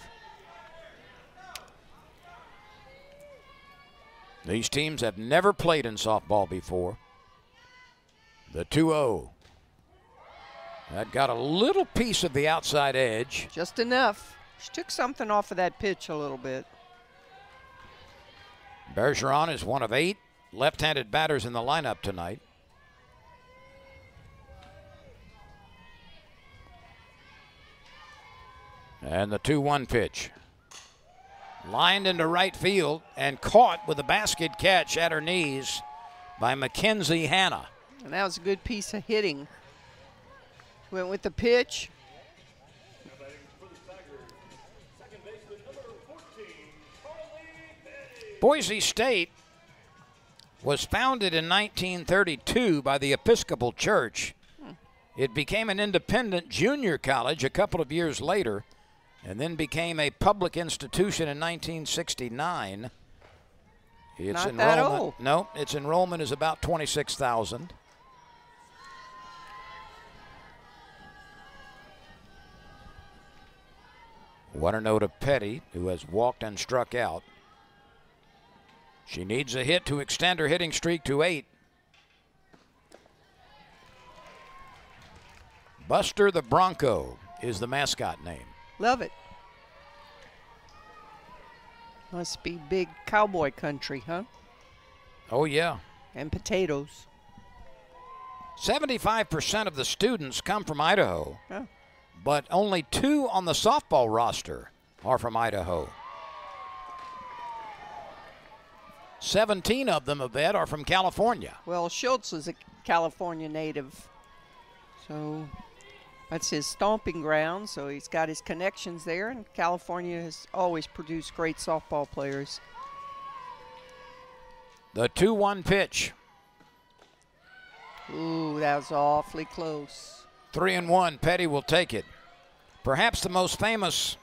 Speaker 2: These teams have never played in softball before. The 2-0. That got a little piece of the outside edge.
Speaker 1: Just enough. She took something off of that pitch a little bit.
Speaker 2: Bergeron is one of 8 left-handed batters in the lineup tonight. And the 2-1 pitch. Lined into right field and caught with a basket catch at her knees by Mackenzie Hannah.
Speaker 1: And that was a good piece of hitting. Went with the pitch.
Speaker 2: Boise State was founded in 1932 by the Episcopal Church. It became an independent junior college a couple of years later, and then became a public institution in 1969. Its
Speaker 1: Not that old.
Speaker 2: No, its enrollment is about 26,000. What a note of Petty, who has walked and struck out. She needs a hit to extend her hitting streak to 8. Buster the Bronco is the mascot name.
Speaker 1: Love it. Must be big cowboy country, huh?
Speaker 2: Oh, yeah.
Speaker 1: And potatoes.
Speaker 2: 75% of the students come from Idaho,
Speaker 1: Oh.
Speaker 2: but only 2 on the softball roster are from Idaho. 17 of them, Yvette, are from California.
Speaker 1: Well, Schultz is a California native, so that's his stomping ground, so he's got his connections there, and California has always produced great softball players.
Speaker 2: The 2-1 pitch.
Speaker 1: Ooh, that was awfully close.
Speaker 2: 3-1, Petty will take it. Perhaps the most famous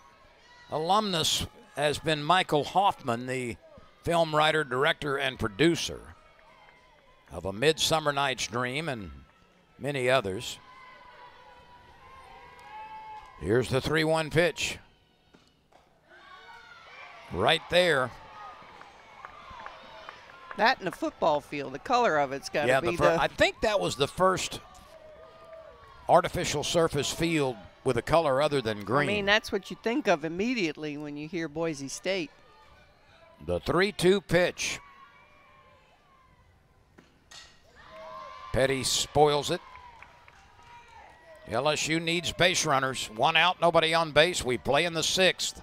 Speaker 2: alumnus has been Michael Hoffman, the film writer, director, and producer of A Midsummer Night's Dream and many others. Here's the 3-1 pitch. Right there.
Speaker 1: That in the football field, the color of it's got to be the...
Speaker 2: I think that was the first artificial surface field with a color other than green.
Speaker 1: I mean, that's what you think of immediately when you hear Boise State.
Speaker 2: The 3-2 pitch. Petty spoils it. LSU needs base runners. 1 out, nobody on base. We play in the 6th.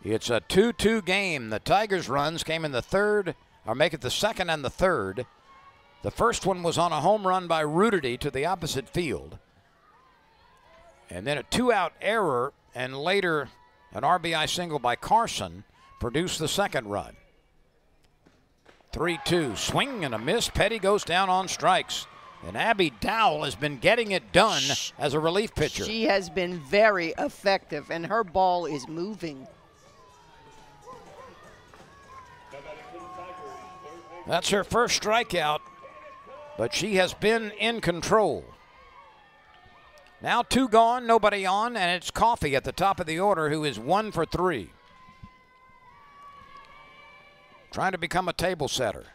Speaker 2: It's a 2-2 game. The Tigers' runs came in the 3rd, or make it the 2nd and the 3rd. The first one was on a home run by Rudity to the opposite field. And then a 2-out error, and later an RBI single by Carson produced the 2nd run. 3-2, swing and a miss. Petty goes down on strikes. And Abby Dowell has been getting it done as a relief pitcher.
Speaker 1: She has been very effective, and her ball is moving.
Speaker 2: That's her first strikeout, but she has been in control. Now 2 gone, nobody on, and it's Coffey at the top of the order, who is 1 for 3. Trying to become a table setter.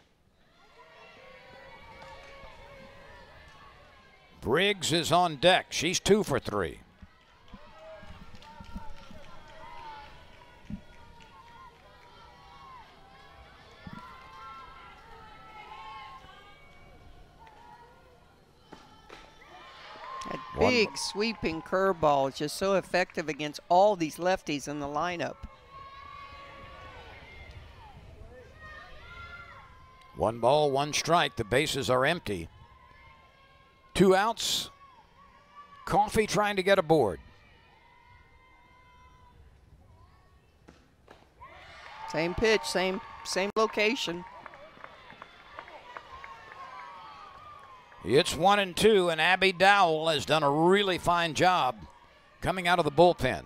Speaker 2: Briggs is on deck. She's 2 for 3.
Speaker 1: That big sweeping curveball is just so effective against all these lefties in the lineup.
Speaker 2: 1 ball, 1 strike. The bases are empty. 2 outs. Coffey trying to get aboard.
Speaker 1: Same pitch, same location.
Speaker 2: It's 1-2, and Abby Dowell has done a really fine job coming out of the bullpen.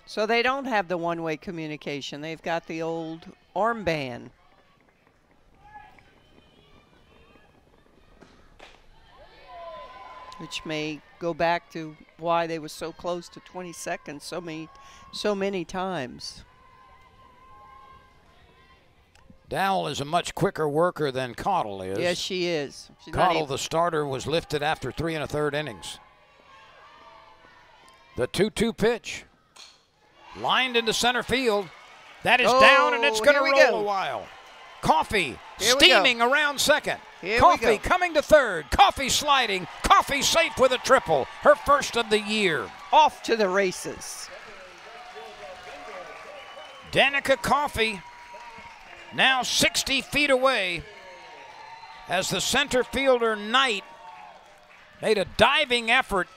Speaker 1: So they don't have the one-way communication. They've got the old armband. Which may go back to why they were so close to 20 seconds so many times.
Speaker 2: Dowell is a much quicker worker than Cottle is.
Speaker 1: Yes, she is.
Speaker 2: Cottle, the starter, was lifted after 3 1/3 innings. The 2-2 pitch. Lined into center field. That is down, and it's going to roll a while. Coffey steaming around second. Coffey coming to third. Coffey sliding. Coffey safe with a triple. Her first of the year.
Speaker 1: Off to the races.
Speaker 2: Danica Coffey now 60 feet away as the center fielder Knight made a diving effort,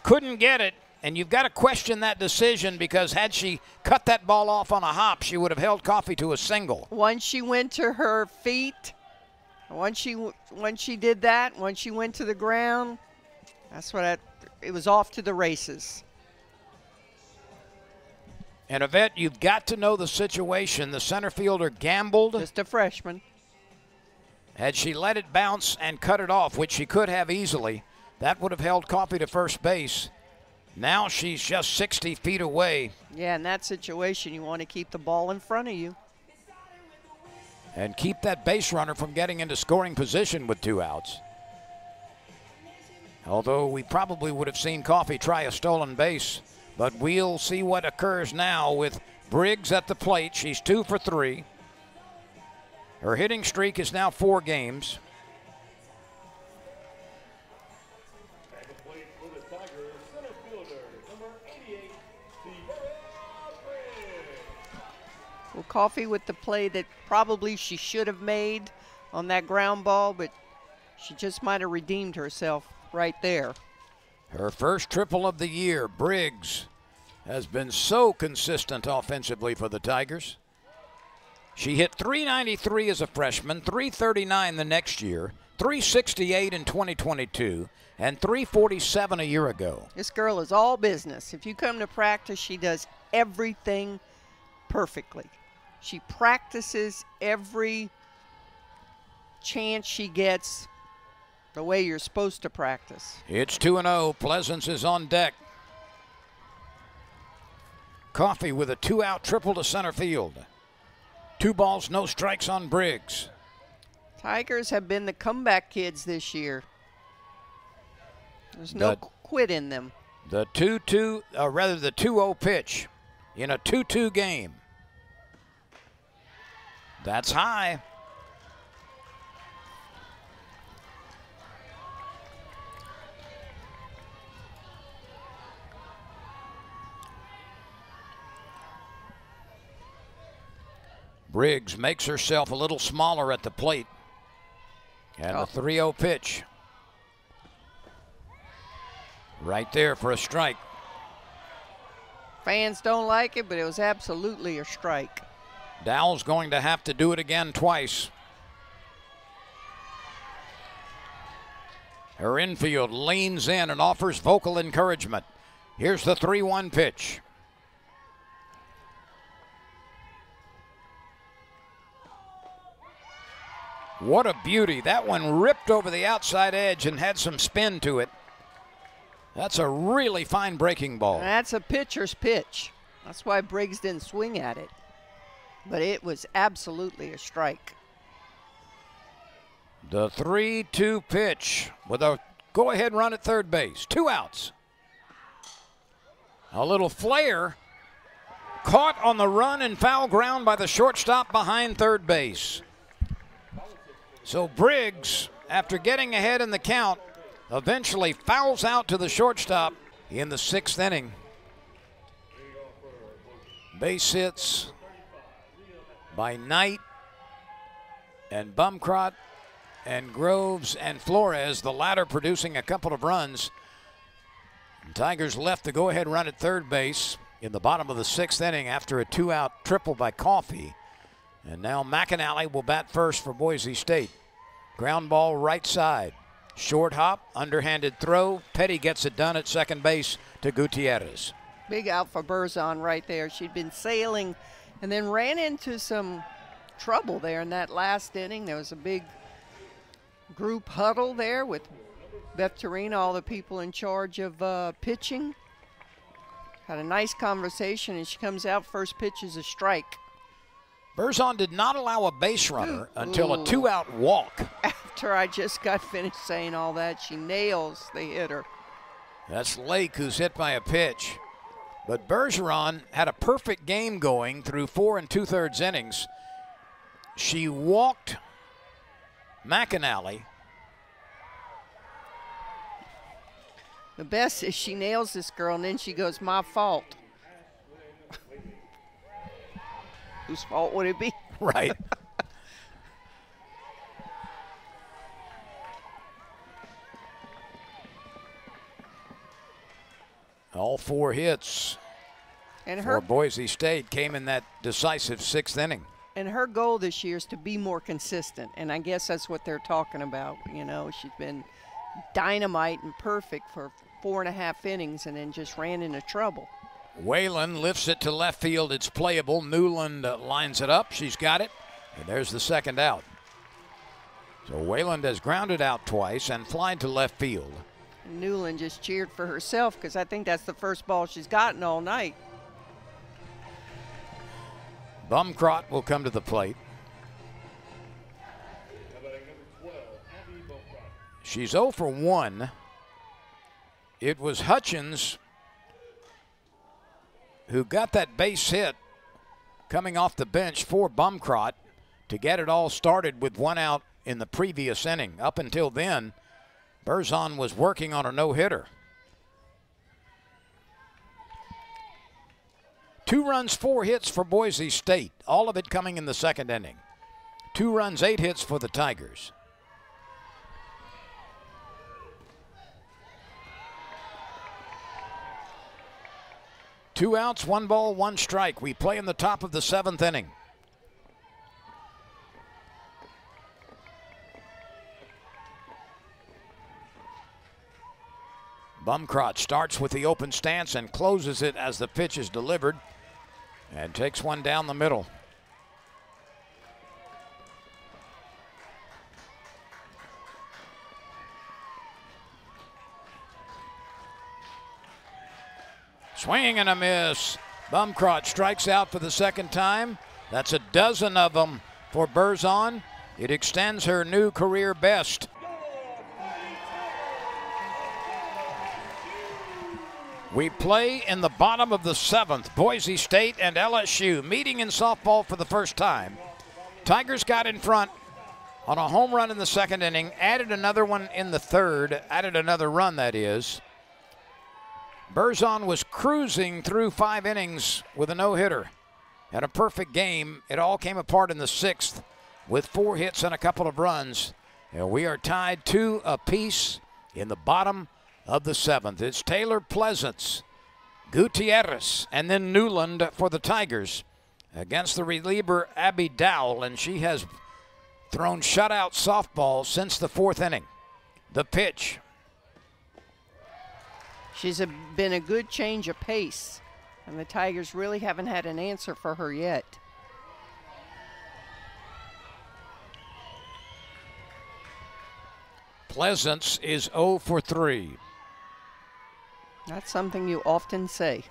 Speaker 2: couldn't get it, and you've got to question that decision because had she cut that ball off on a hop, she would have held Coffey to a single.
Speaker 1: Once she went to her feet, once she did that, once she went to the ground, it was off to the races.
Speaker 2: And Yvette, you've got to know the situation. The center fielder gambled.
Speaker 1: Just a freshman.
Speaker 2: Had she let it bounce and cut it off, which she could have easily, that would have held Coffey to first base. Now she's just 60 feet away.
Speaker 1: Yeah, in that situation, you want to keep the ball in front of you.
Speaker 2: And keep that base runner from getting into scoring position with 2 outs. Although we probably would have seen Coffey try a stolen base. But we'll see what occurs now with Briggs at the plate. She's 2 for 3. Her hitting streak is now 4 games.
Speaker 3: At the plate for the Tigers, center fielder, number 88, Briggs.
Speaker 1: We'll Coffee with the play that probably she should have made on that ground ball, but she just might have redeemed herself right there.
Speaker 2: Her first triple of the year. Briggs has been so consistent offensively for the Tigers. She hit .393 as a freshman, .339 the next year, .368 in 2022, and .347 a year ago.
Speaker 1: This girl is all business. If you come to practice, she does everything perfectly. She practices every chance she gets the way you're supposed to practice.
Speaker 2: It's 2-0. Pleasance is on deck. Coffee with a 2-out triple to center field. 2 balls, no strikes on Briggs.
Speaker 1: Tigers have been the comeback kids this year. There's no quit in them.
Speaker 2: The 2-0 pitch in a 2-2 game. That's high. Briggs makes herself a little smaller at the plate. And a 3-0 pitch. Right there for a strike.
Speaker 1: Fans don't like it, but it was absolutely a strike.
Speaker 2: Dowell's going to have to do it again twice. Her infield leans in and offers vocal encouragement. Here's the 3-1 pitch. What a beauty. That one ripped over the outside edge and had some spin to it. That's a really fine breaking ball.
Speaker 1: That's a pitcher's pitch. That's why Briggs didn't swing at it. But it was absolutely a strike.
Speaker 2: The 3-2 pitch with a go-ahead run at third base. 2 outs. A little flare caught on the run and foul ground by the shortstop behind third base. So Briggs, after getting ahead in the count, eventually fouls out to the shortstop in the 6th inning. Base hits by Knight and Bumcrot and Groves and Flores, the latter producing a couple of runs. And Tigers left the go-ahead run at third base in the bottom of the 6th inning after a 2-out triple by Coffee. And now McAnally will bat first for Boise State. Ground ball right side. Short hop, underhanded throw. Petty gets it done at second base to Gutierrez.
Speaker 1: Big out for Berzon right there. She'd been sailing and then ran into some trouble there in that last inning. There was a big group huddle there with Beth Torina, all the people in charge of pitching. Had a nice conversation, and she comes out. First pitch is a strike.
Speaker 2: Berzon did not allow a base runner until a 2-out walk.
Speaker 1: After I just got finished saying all that, she nails the hitter.
Speaker 2: That's Lake, who's hit by a pitch. But Bergeron had a perfect game going through 4 2/3 innings. She walked McAnally.
Speaker 1: The best is she nails this girl, and then she goes, "My fault." Whose fault would it be?
Speaker 2: Right. All 4 hits for Boise State came in that decisive 6th inning.
Speaker 1: And her goal this year is to be more consistent, and I guess that's what they're talking about. You know, she's been dynamite and perfect for 4.5 innings and then just ran into trouble.
Speaker 2: Whalen lifts it to left field. It's playable. Newland lines it up. She's got it. And there's the 2nd out. So Whalen has grounded out twice and flied to left field.
Speaker 1: And Newland just cheered for herself because I think that's the first ball she's gotten all night.
Speaker 2: Bumcrot will come to the plate. She's 0 for 1. It was Hutchins who got that base hit coming off the bench for Bumcrot to get it all started with 1 out in the previous inning. Up until then, Berzon was working on a no-hitter. 2 runs, 4 hits for Boise State, all of it coming in the second inning. 2 runs, 8 hits for the Tigers. Two outs, 1 ball, 1 strike. We play in the top of the 7th inning. Bumcrotch starts with the open stance and closes it as the pitch is delivered and takes one down the middle. Swing and a miss. Bumcrotch strikes out for the second time. That's a dozen of them for Berzon. It extends her new career best. We play in the bottom of the 7th. Boise State and LSU meeting in softball for the first time. Tigers got in front on a home run in the second inning, added another one in the third, added another run, that is. Berzon was cruising through 5 innings with a no-hitter. Had a perfect game. It all came apart in the 6th with 4 hits and a couple of runs. And we are tied 2 apiece in the bottom of the 7th. It's Taylor Pleasance, Gutierrez, and then Newland for the Tigers against the reliever Abby Dowell, and she has thrown shutout softball since the 4th inning. The pitch.
Speaker 1: She's been a good change of pace, and the Tigers really haven't had an answer for her yet.
Speaker 2: Pleasance is 0 for 3.
Speaker 1: That's something you often say.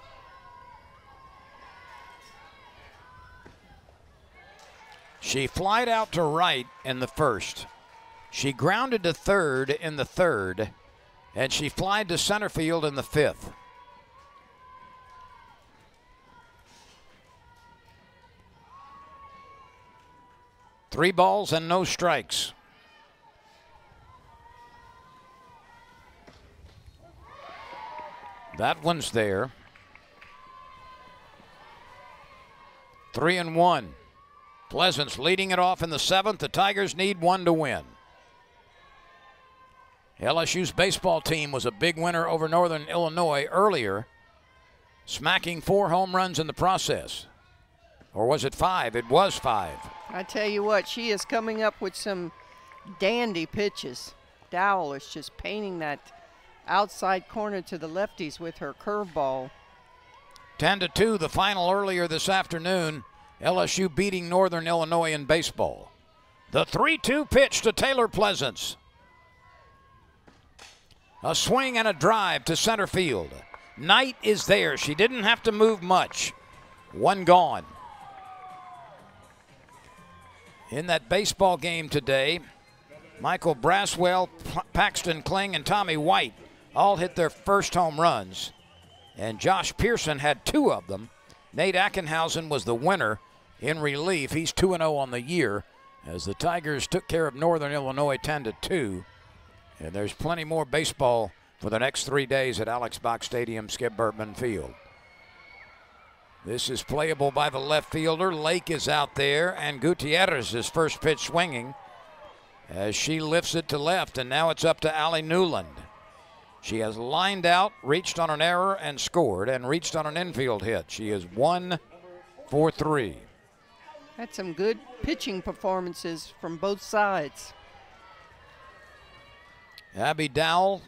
Speaker 2: She flied out to right in the first. She grounded to third in the third, and she flied to center field in the 5th. Three balls and no strikes. That one's there. 3-1. Pleasance leading it off in the 7th. The Tigers need 1 to win. LSU's baseball team was a big winner over Northern Illinois earlier, smacking 4 home runs in the process. Or was it 5? It was 5.
Speaker 1: I tell you what, she is coming up with some dandy pitches. Dowell is just painting that outside corner to the lefties with her curveball.
Speaker 2: 10-2, the final earlier this afternoon. LSU beating Northern Illinois in baseball. The 3-2 pitch to Taylor Pleasance. A swing and a drive to center field. Knight is there. She didn't have to move much. 1 gone. In that baseball game today, Michael Braswell, Paxton Kling, and Tommy White all hit their first home runs, and Josh Pearson had 2 of them. Nate Ackenhausen was the winner in relief. He's 2-0 on the year as the Tigers took care of Northern Illinois 10-2. And there's plenty more baseball for the next 3 days at Alex Box Stadium, Skip Bertman Field. This is playable by the left fielder. Lake is out there, and Gutierrez is first pitch swinging as she lifts it to left, and now it's up to Allie Newland. She has lined out, reached on an error, and scored, and reached on an infield hit. She is 1 for 3.
Speaker 1: Had some good pitching performances from both sides.
Speaker 2: Abby Dowell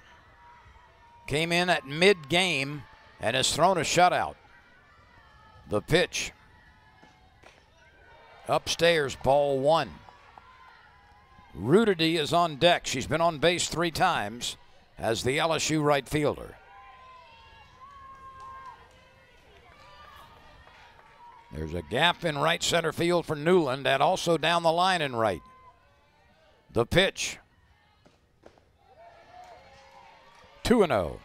Speaker 2: came in at mid-game and has thrown a shutout. The pitch. Upstairs, ball 1. Rudity is on deck. She's been on base 3 times as the LSU right fielder. There's a gap in right center field for Newland and also down the line in right. The pitch. 2-0.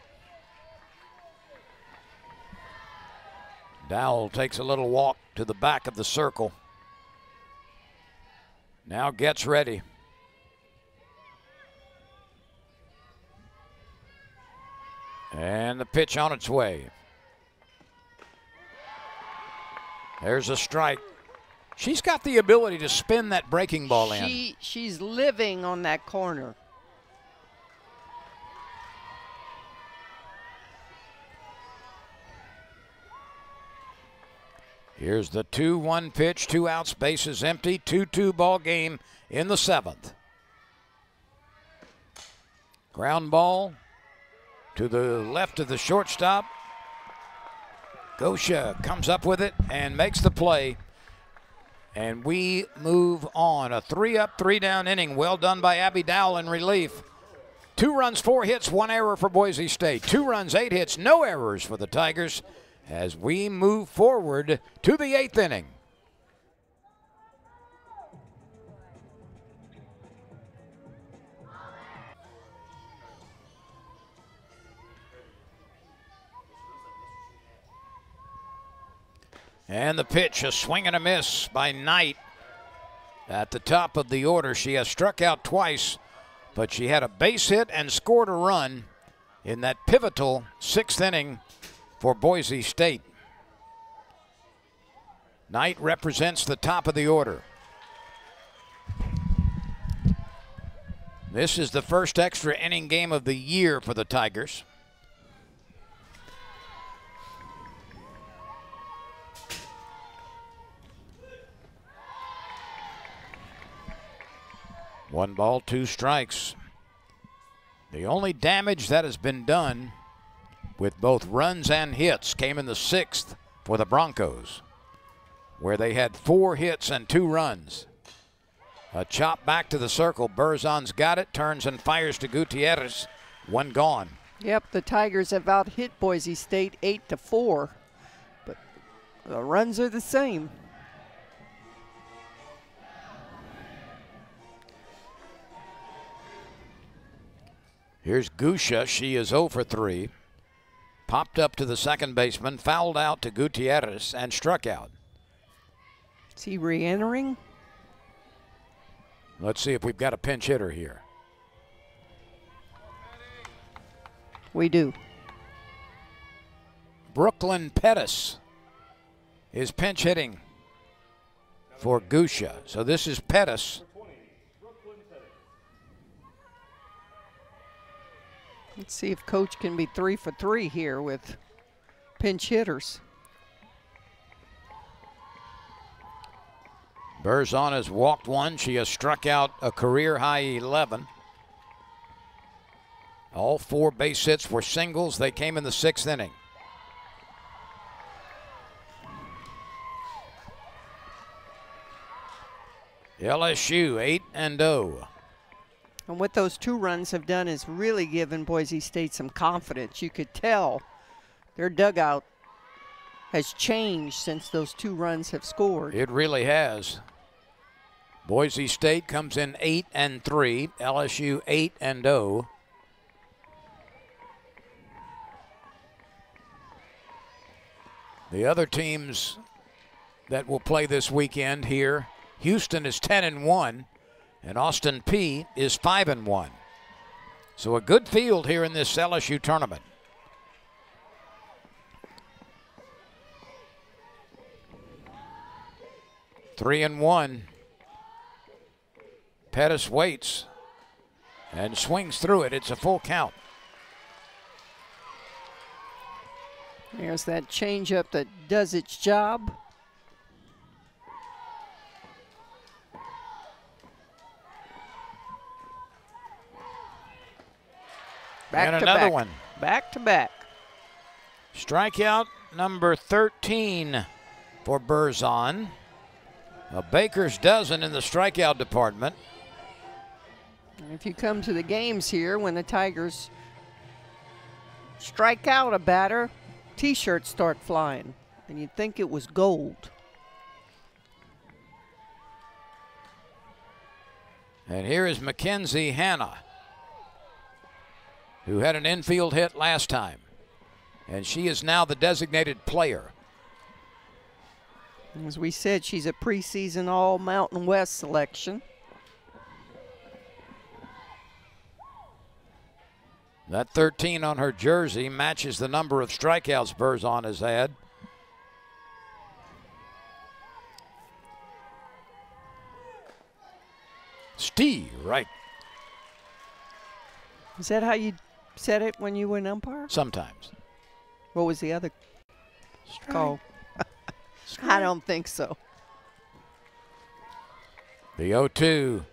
Speaker 2: Dowell takes a little walk to the back of the circle. Now gets ready. And the pitch on its way. There's a strike. She's got the ability to spin that breaking ball in.
Speaker 1: She's living on that corner.
Speaker 2: Here's the 2-1 pitch, 2 outs, bases empty, 2-2 ball game in the 7th. Ground ball to the left of the shortstop. Gosha comes up with it and makes the play. And we move on. A 3-up, 3-down inning. Well done by Abby Dowell in relief. 2 runs, 4 hits, 1 error for Boise State. 2 runs, 8 hits, no errors for the Tigers as we move forward to the 8th inning. And the pitch, a swing and a miss by Knight. At the top of the order, she has struck out twice, but she had a base hit and scored a run in that pivotal 6th inning for Boise State. Knight represents the top of the order. This is the first extra inning game of the year for the Tigers. One ball, 2 strikes. The only damage that has been done with both runs and hits came in the 6th for the Broncos, where they had 4 hits and 2 runs. A chop back to the circle. Berzon's got it, turns and fires to Gutierrez. 1 gone.
Speaker 1: Yep, the Tigers have out-hit Boise State 8-4, but the runs are the same.
Speaker 2: Here's Gusha. She is 0 for 3. Popped up to the second baseman, fouled out to Gutierrez, and struck out.
Speaker 1: Is he re-entering?
Speaker 2: Let's see if we've got a pinch hitter here.
Speaker 1: We do.
Speaker 2: Brooklyn Pettis is pinch hitting for Gusha. So this is Pettis.
Speaker 1: Let's see if Coach can be 3 for 3 here with pinch hitters.
Speaker 2: Berzon has walked 1. She has struck out a career-high 11. All 4 base hits were singles. They came in the 6th inning. LSU 8-0.
Speaker 1: And what those 2 runs have done is really given Boise State some confidence. You could tell their dugout has changed since those 2 runs have scored.
Speaker 2: It really has. Boise State comes in 8-3. LSU 8-0. The other teams that will play this weekend here, Houston is 10-1. And Austin Peay is 5-1. So a good field here in this LSU tournament. Three and 1. Pettis waits and swings through it. It's a full count.
Speaker 1: There's that changeup that does its job. Back
Speaker 2: and
Speaker 1: to
Speaker 2: another
Speaker 1: back.
Speaker 2: one.
Speaker 1: Back to back.
Speaker 2: Strikeout number 13 for Berzon. A baker's dozen in the strikeout department.
Speaker 1: And if you come to the games here, when the Tigers strike out a batter, T-shirts start flying, and you'd think it was gold.
Speaker 2: And here is Mackenzie Hanna, who had an infield hit last time. And she is now the designated player.
Speaker 1: As we said, she's a preseason All-Mountain West selection.
Speaker 2: That 13 on her jersey matches the number of strikeouts Berzon has had. Steve, right.
Speaker 1: Is that how you said it when you were an umpire?
Speaker 2: Sometimes.
Speaker 1: What was the other call? I don't think so.
Speaker 2: The 0-2.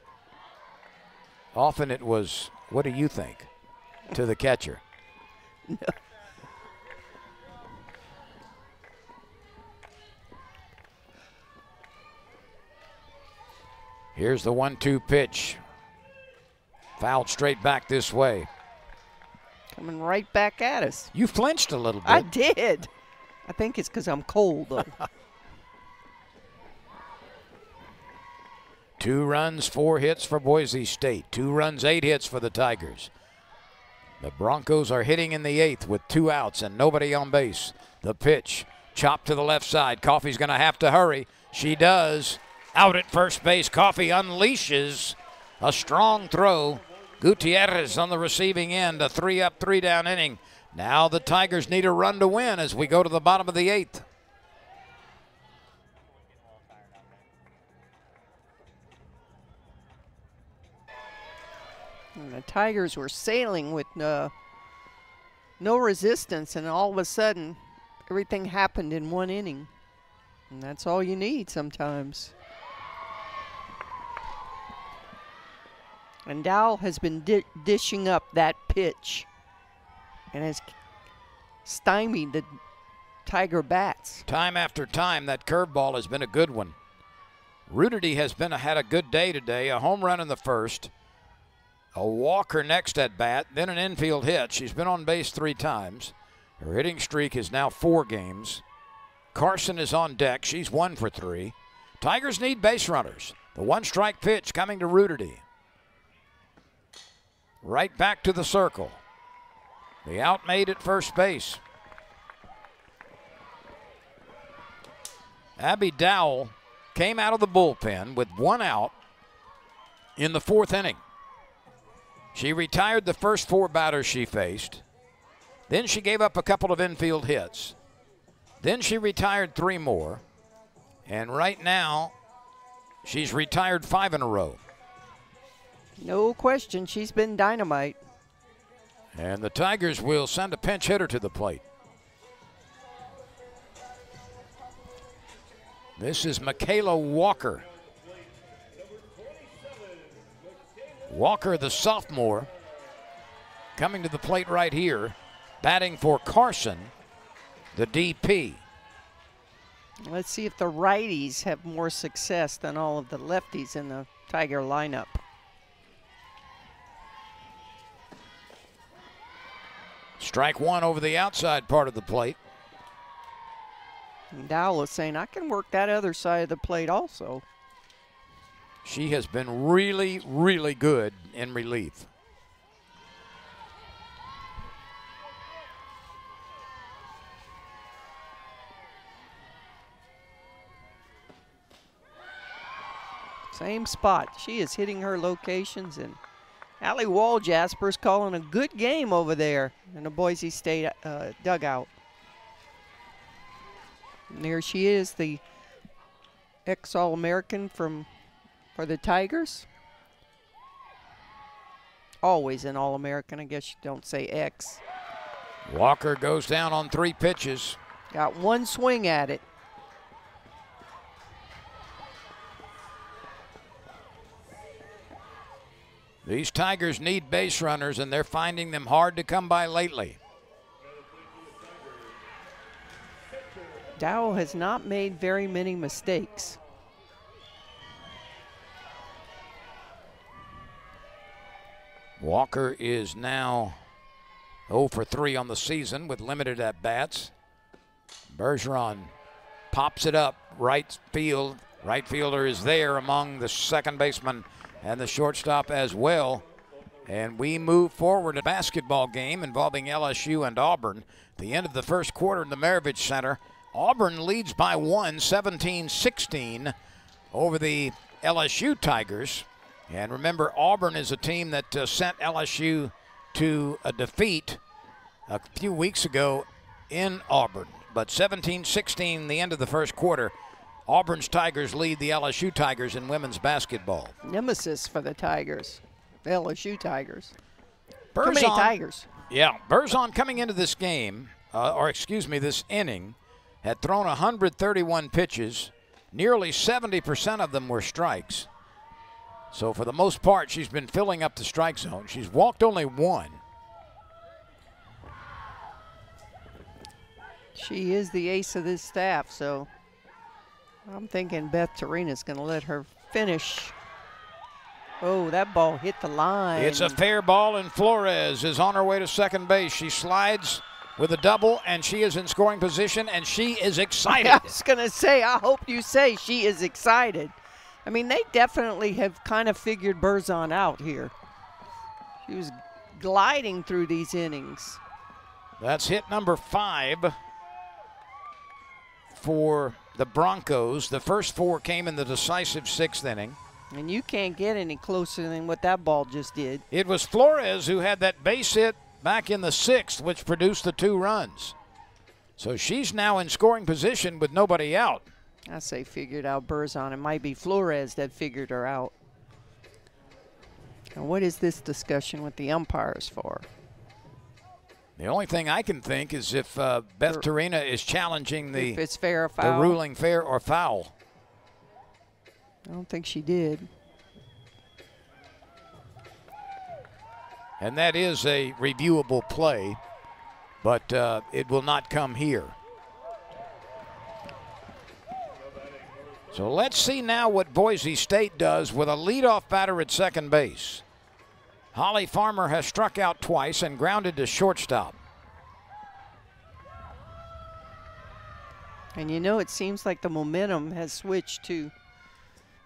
Speaker 2: Often it was, what do you think, to the catcher?
Speaker 1: No.
Speaker 2: Here's the 1-2 pitch. Fouled straight back this way.
Speaker 1: Coming right back at us.
Speaker 2: You flinched a little bit.
Speaker 1: I did. I think it's because I'm cold, though.
Speaker 2: 2 runs, 4 hits for Boise State. 2 runs, 8 hits for the Tigers. The Broncos are hitting in the 8th with 2 outs and nobody on base. The pitch, chopped to the left side. Coffey's going to have to hurry. She does. Out at first base, Coffey unleashes a strong throw. Gutierrez on the receiving end, a 3-up, 3-down inning. Now the Tigers need a run to win as we go to the bottom of the 8th.
Speaker 1: And the Tigers were sailing with no resistance, and all of a sudden, everything happened in 1 inning. And that's all you need sometimes. And Dowell has been dishing up that pitch and has stymied the Tiger bats.
Speaker 2: Time after time, that curveball has been a good one. Rudity has had a good day today. A home run in the first. A walker next at bat, then an infield hit. She's been on base 3 times. Her hitting streak is now 4 games. Carson is on deck. She's 1 for 3. Tigers need base runners. The 1-strike pitch coming to Rudity. Right back to the circle. The out made at first base. Abby Dowell came out of the bullpen with 1 out in the 4th inning. She retired the first 4 batters she faced. Then she gave up a couple of infield hits. Then she retired 3 more. And right now, she's retired 5 in a row.
Speaker 1: No question, she's been dynamite.
Speaker 2: And the Tigers will send a pinch hitter to the plate. This is Michaela Walker. Walker, the sophomore, coming to the plate right here, batting for Carson, the DP.
Speaker 1: Let's see if the righties have more success than all of the lefties in the Tiger lineup.
Speaker 2: Strike 1 over the outside part of the plate.
Speaker 1: And Dowell is saying, I can work that other side of the plate also.
Speaker 2: She has been really, really good in relief.
Speaker 1: Same spot. She is hitting her locations, and Allie Wall-Jasper's calling a good game over there in the Boise State dugout. And there she is, the ex-All-American for the Tigers. Always an All-American, I guess you don't say ex.
Speaker 2: Walker goes down on 3 pitches.
Speaker 1: Got 1 swing at it.
Speaker 2: These Tigers need base runners, and they're finding them hard to come by lately.
Speaker 1: Dowell has not made very many mistakes.
Speaker 2: Walker is now 0 for 3 on the season with limited at-bats. Bergeron pops it up right field. Right fielder is there among the second baseman and the shortstop as well. And we move forward a basketball game involving LSU and Auburn. The end of the first quarter in the Maravich Center. Auburn leads by 1, 17-16 over the LSU Tigers. And remember, Auburn is a team that sent LSU to a defeat a few weeks ago in Auburn. But 17-16, the end of the first quarter. Auburn's Tigers lead the LSU Tigers in women's basketball.
Speaker 1: Nemesis for the Tigers, the LSU Tigers.
Speaker 2: Berzon,
Speaker 1: Too many Tigers.
Speaker 2: Yeah, Berzon coming into this game, this inning, had thrown 131 pitches. Nearly 70% of them were strikes. So for the most part, she's been filling up the strike zone. She's walked only one.
Speaker 1: She is the ace of this staff, so I'm thinking Beth Torina's going to let her finish. Oh, that ball hit the line.
Speaker 2: It's a fair ball, and Flores is on her way to second base. She slides with a double, and she is in scoring position, and she is excited.
Speaker 1: I was going to say, I hope you say she is excited. I mean, they definitely have kind of figured Berzon out here. She was gliding through these innings.
Speaker 2: That's hit number 5 for the Broncos. The first 4 came in the decisive 6th inning.
Speaker 1: And you can't get any closer than what that ball just did.
Speaker 2: It was Flores who had that base hit back in the 6th, which produced the 2 runs. So she's now in scoring position with nobody out.
Speaker 1: I say figured out Berzon. It might be Flores that figured her out. And what is this discussion with the umpires for?
Speaker 2: The only thing I can think is if Beth Torina is challenging
Speaker 1: if it's fair or foul.
Speaker 2: the ruling fair or foul.
Speaker 1: I don't think she did.
Speaker 2: And that is a reviewable play, but it will not come here. So let's see now what Boise State does with a leadoff batter at second base. Holly Farmer has struck out twice and grounded to shortstop.
Speaker 1: And you know, it seems like the momentum has switched to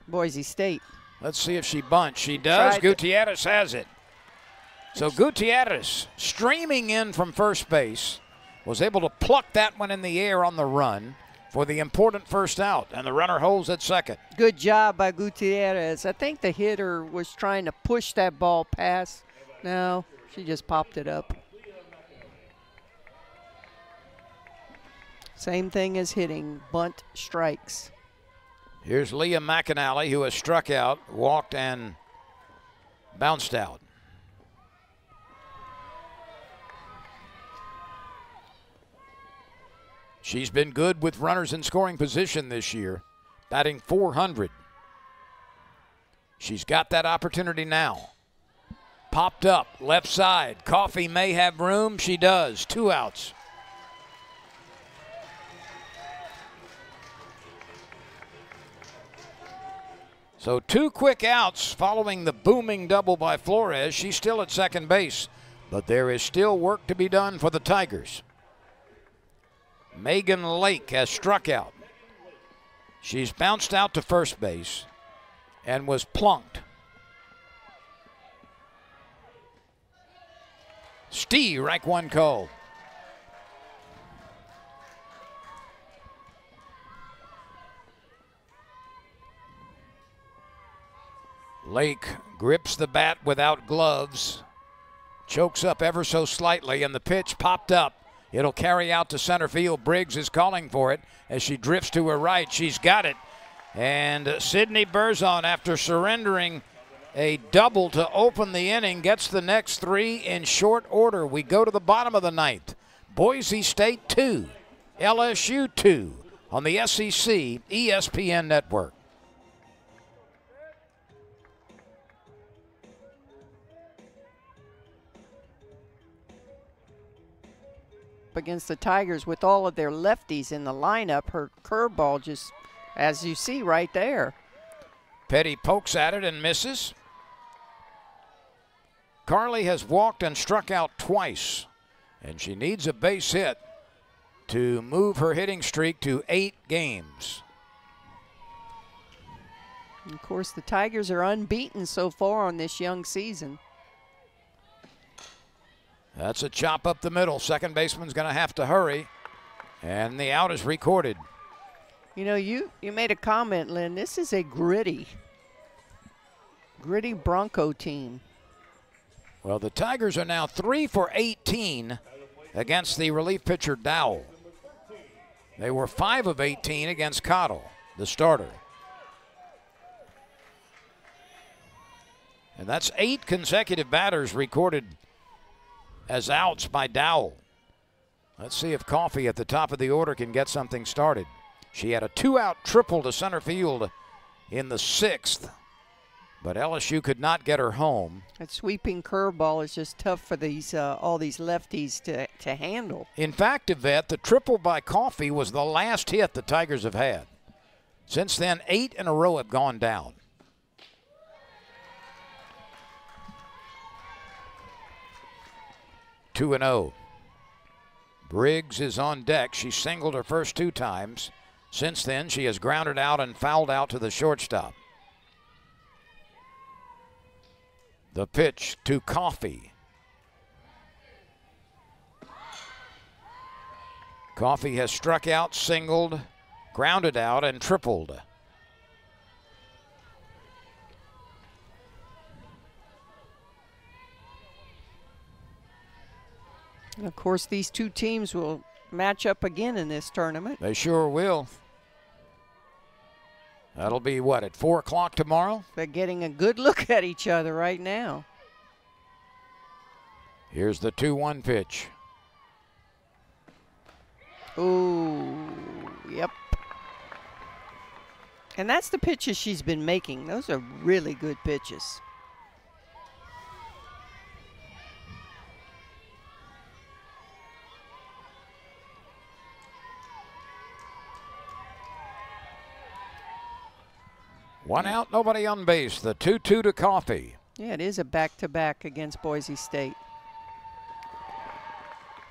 Speaker 1: Boise State.
Speaker 2: Let's see if she bunts. She does. Gutierrez has it. So Gutierrez, streaming in from first base, was able to pluck that one in the air on the run for the important first out, and the runner holds at second.
Speaker 1: Good job by Gutierrez. I think the hitter was trying to push that ball past. No, she just popped it up. Same thing as hitting, bunt strikes.
Speaker 2: Here's Leah McAnally, who has struck out, walked, and bounced out. She's been good with runners in scoring position this year, batting .400. She's got that opportunity now. Popped up, left side. Coffey may have room. She does. 2 outs. So 2 quick outs following the booming double by Flores. She's still at second base, but there is still work to be done for the Tigers. Megan Lake has struck out. She's bounced out to first base and was plunked. Strike 1 call. Lake grips the bat without gloves, chokes up ever so slightly, and the pitch popped up. It'll carry out to center field. Briggs is calling for it as she drifts to her right. She's got it. And Sydney Berzon, after surrendering a double to open the inning, gets the next 3 in short order. We go to the bottom of the 9th. Boise State 2, LSU 2 on the SEC ESPN network.
Speaker 1: Against the Tigers with all of their lefties in the lineup, her curveball just, as you see right there.
Speaker 2: Petty pokes at it and misses. Carly has walked and struck out twice, and she needs a base hit to move her hitting streak to 8 games.
Speaker 1: And of course, the Tigers are unbeaten so far on this young season.
Speaker 2: That's a chop up the middle. Second baseman's going to have to hurry, and the out is recorded.
Speaker 1: You know, you made a comment, Lynn. This is a gritty Bronco team.
Speaker 2: Well, the Tigers are now 3 for 18 against the relief pitcher Dowell. They were 5 of 18 against Cottle. the starter. And that's 8 consecutive batters recorded as outs by Dowell. Let's see if Coffey at the top of the order can get something started. She had a 2-out triple to center field in the 6th, but LSU could not get her home.
Speaker 1: That sweeping curveball is just tough for these all these lefties to handle.
Speaker 2: In fact, Yvette, the triple by Coffey was the last hit the Tigers have had. Since then, 8 in a row have gone down. Two and 0. Briggs is on deck. She singled her first 2 times. Since then, she has grounded out and fouled out to the shortstop. The pitch to Coffey. Coffey has struck out, singled, grounded out, and tripled.
Speaker 1: And of course, these 2 teams will match up again in this tournament.
Speaker 2: They sure will. That'll be, what, at 4 o'clock tomorrow?
Speaker 1: They're getting a good look at each other right now.
Speaker 2: Here's the 2-1 pitch.
Speaker 1: Ooh, yep. And that's the pitches she's been making. Those are really good pitches.
Speaker 2: One out, nobody on base. The 2-2 to Coffey.
Speaker 1: Yeah, it is a back-to-back against Boise State.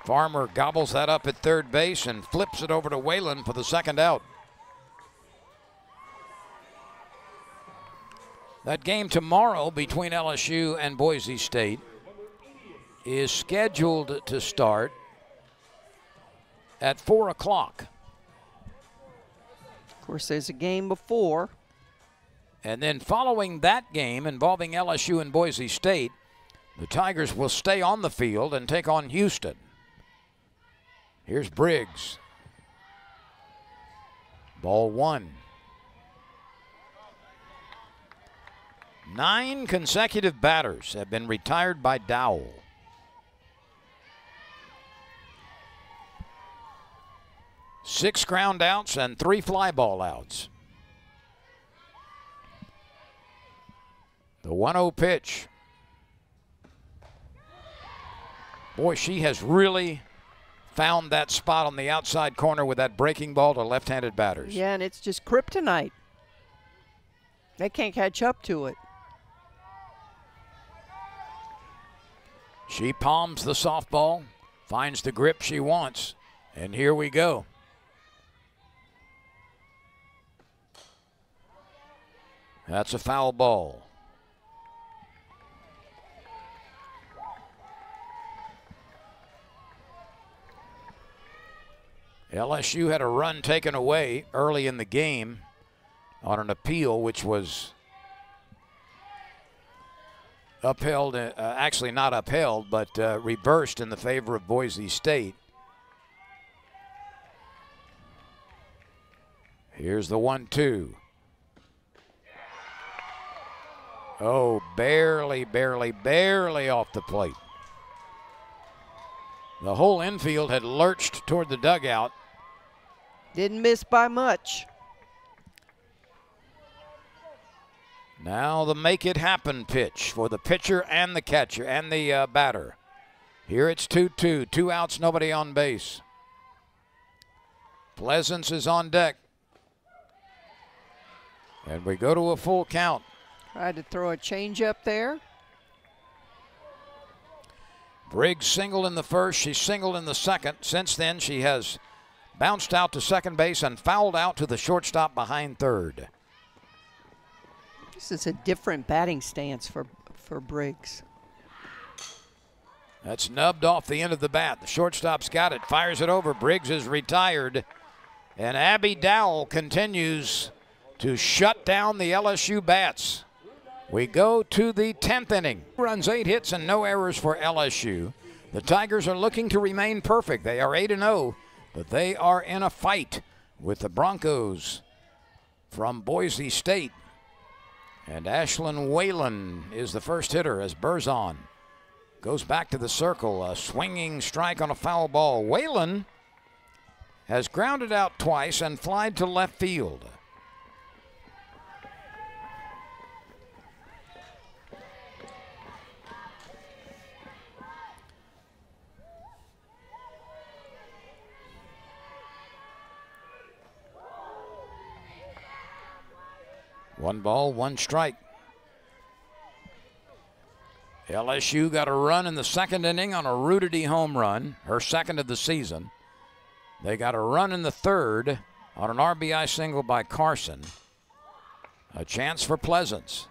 Speaker 2: Farmer gobbles that up at third base and flips it over to Whalen for the 2nd out. That game tomorrow between LSU and Boise State is scheduled to start at 4 o'clock.
Speaker 1: Of course, there's a game before.
Speaker 2: And then following that game involving LSU and Boise State, the Tigers will stay on the field and take on Houston. Here's Briggs. Ball 1. 9 consecutive batters have been retired by Dowell. Six ground outs and 3 fly ball outs. The 1-0 pitch. Boy, she has really found that spot on the outside corner with that breaking ball to left-handed batters.
Speaker 1: Yeah, and it's just kryptonite. They can't catch up to it.
Speaker 2: She palms the softball, finds the grip she wants, and here we go. That's a foul ball. LSU had a run taken away early in the game on an appeal, which was upheld, actually not upheld, but reversed in the favor of Boise State. Here's the 1-2. Oh, barely off the plate. The whole infield had lurched toward the dugout.
Speaker 1: Didn't miss by much.
Speaker 2: Now the make it happen pitch for the pitcher and the catcher and the batter. Here it's 2-2, 2 outs, nobody on base. Pleasance is on deck. And we go to a full count.
Speaker 1: Tried to throw a changeup there.
Speaker 2: Briggs singled in the first, she singled in the second. Since then, she has bounced out to second base and fouled out to the shortstop behind third.
Speaker 1: This is a different batting stance for Briggs.
Speaker 2: That's nubbed off the end of the bat. The shortstop's got it, fires it over. Briggs is retired. And Abby Dowell continues to shut down the LSU bats. We go to the 10th inning. Runs, 8 hits and no errors for LSU. The Tigers are looking to remain perfect. They are 8-0, but they are in a fight with the Broncos from Boise State. And Ashlyn Whalen is the first hitter as Berzon goes back to the circle. A swinging strike on a foul ball. Whalen has grounded out twice and flied to left field. One ball, one strike. LSU got a run in the second inning on a Rudity home run, her second of the season. They got a run in the third on an RBI single by Carson. A chance for Pleasance.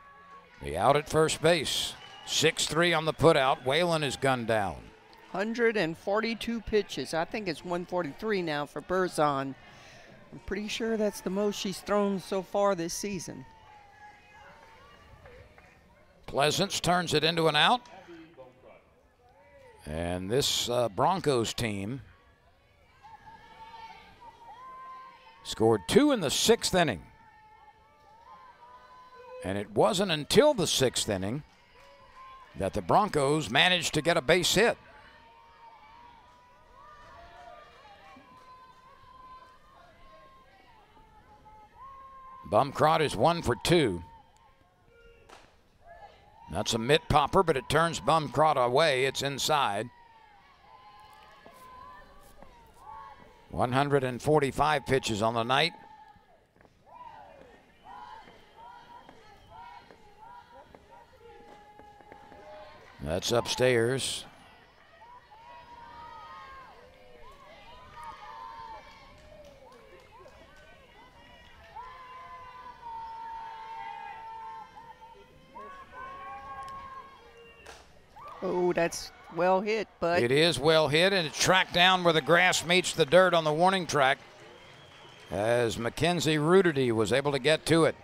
Speaker 2: The out at first base. 6-3 on the putout. Whalen is gunned down.
Speaker 1: 142 pitches. I think it's 143 now for Berzon. I'm pretty sure that's the most she's thrown so far this season.
Speaker 2: Pleasance turns it into an out. And this Broncos team scored 2 in the 6th inning. And it wasn't until the 6th inning that the Broncos managed to get a base hit. Bumcrot is 1 for 2. That's a mitt popper, but it turns Bumcrot away. It's inside. 145 pitches on the night. That's upstairs.
Speaker 1: Oh, that's well hit, but
Speaker 2: it is well hit, and it's tracked down where the grass meets the dirt on the warning track as Mackenzie Rudity was able to get to it.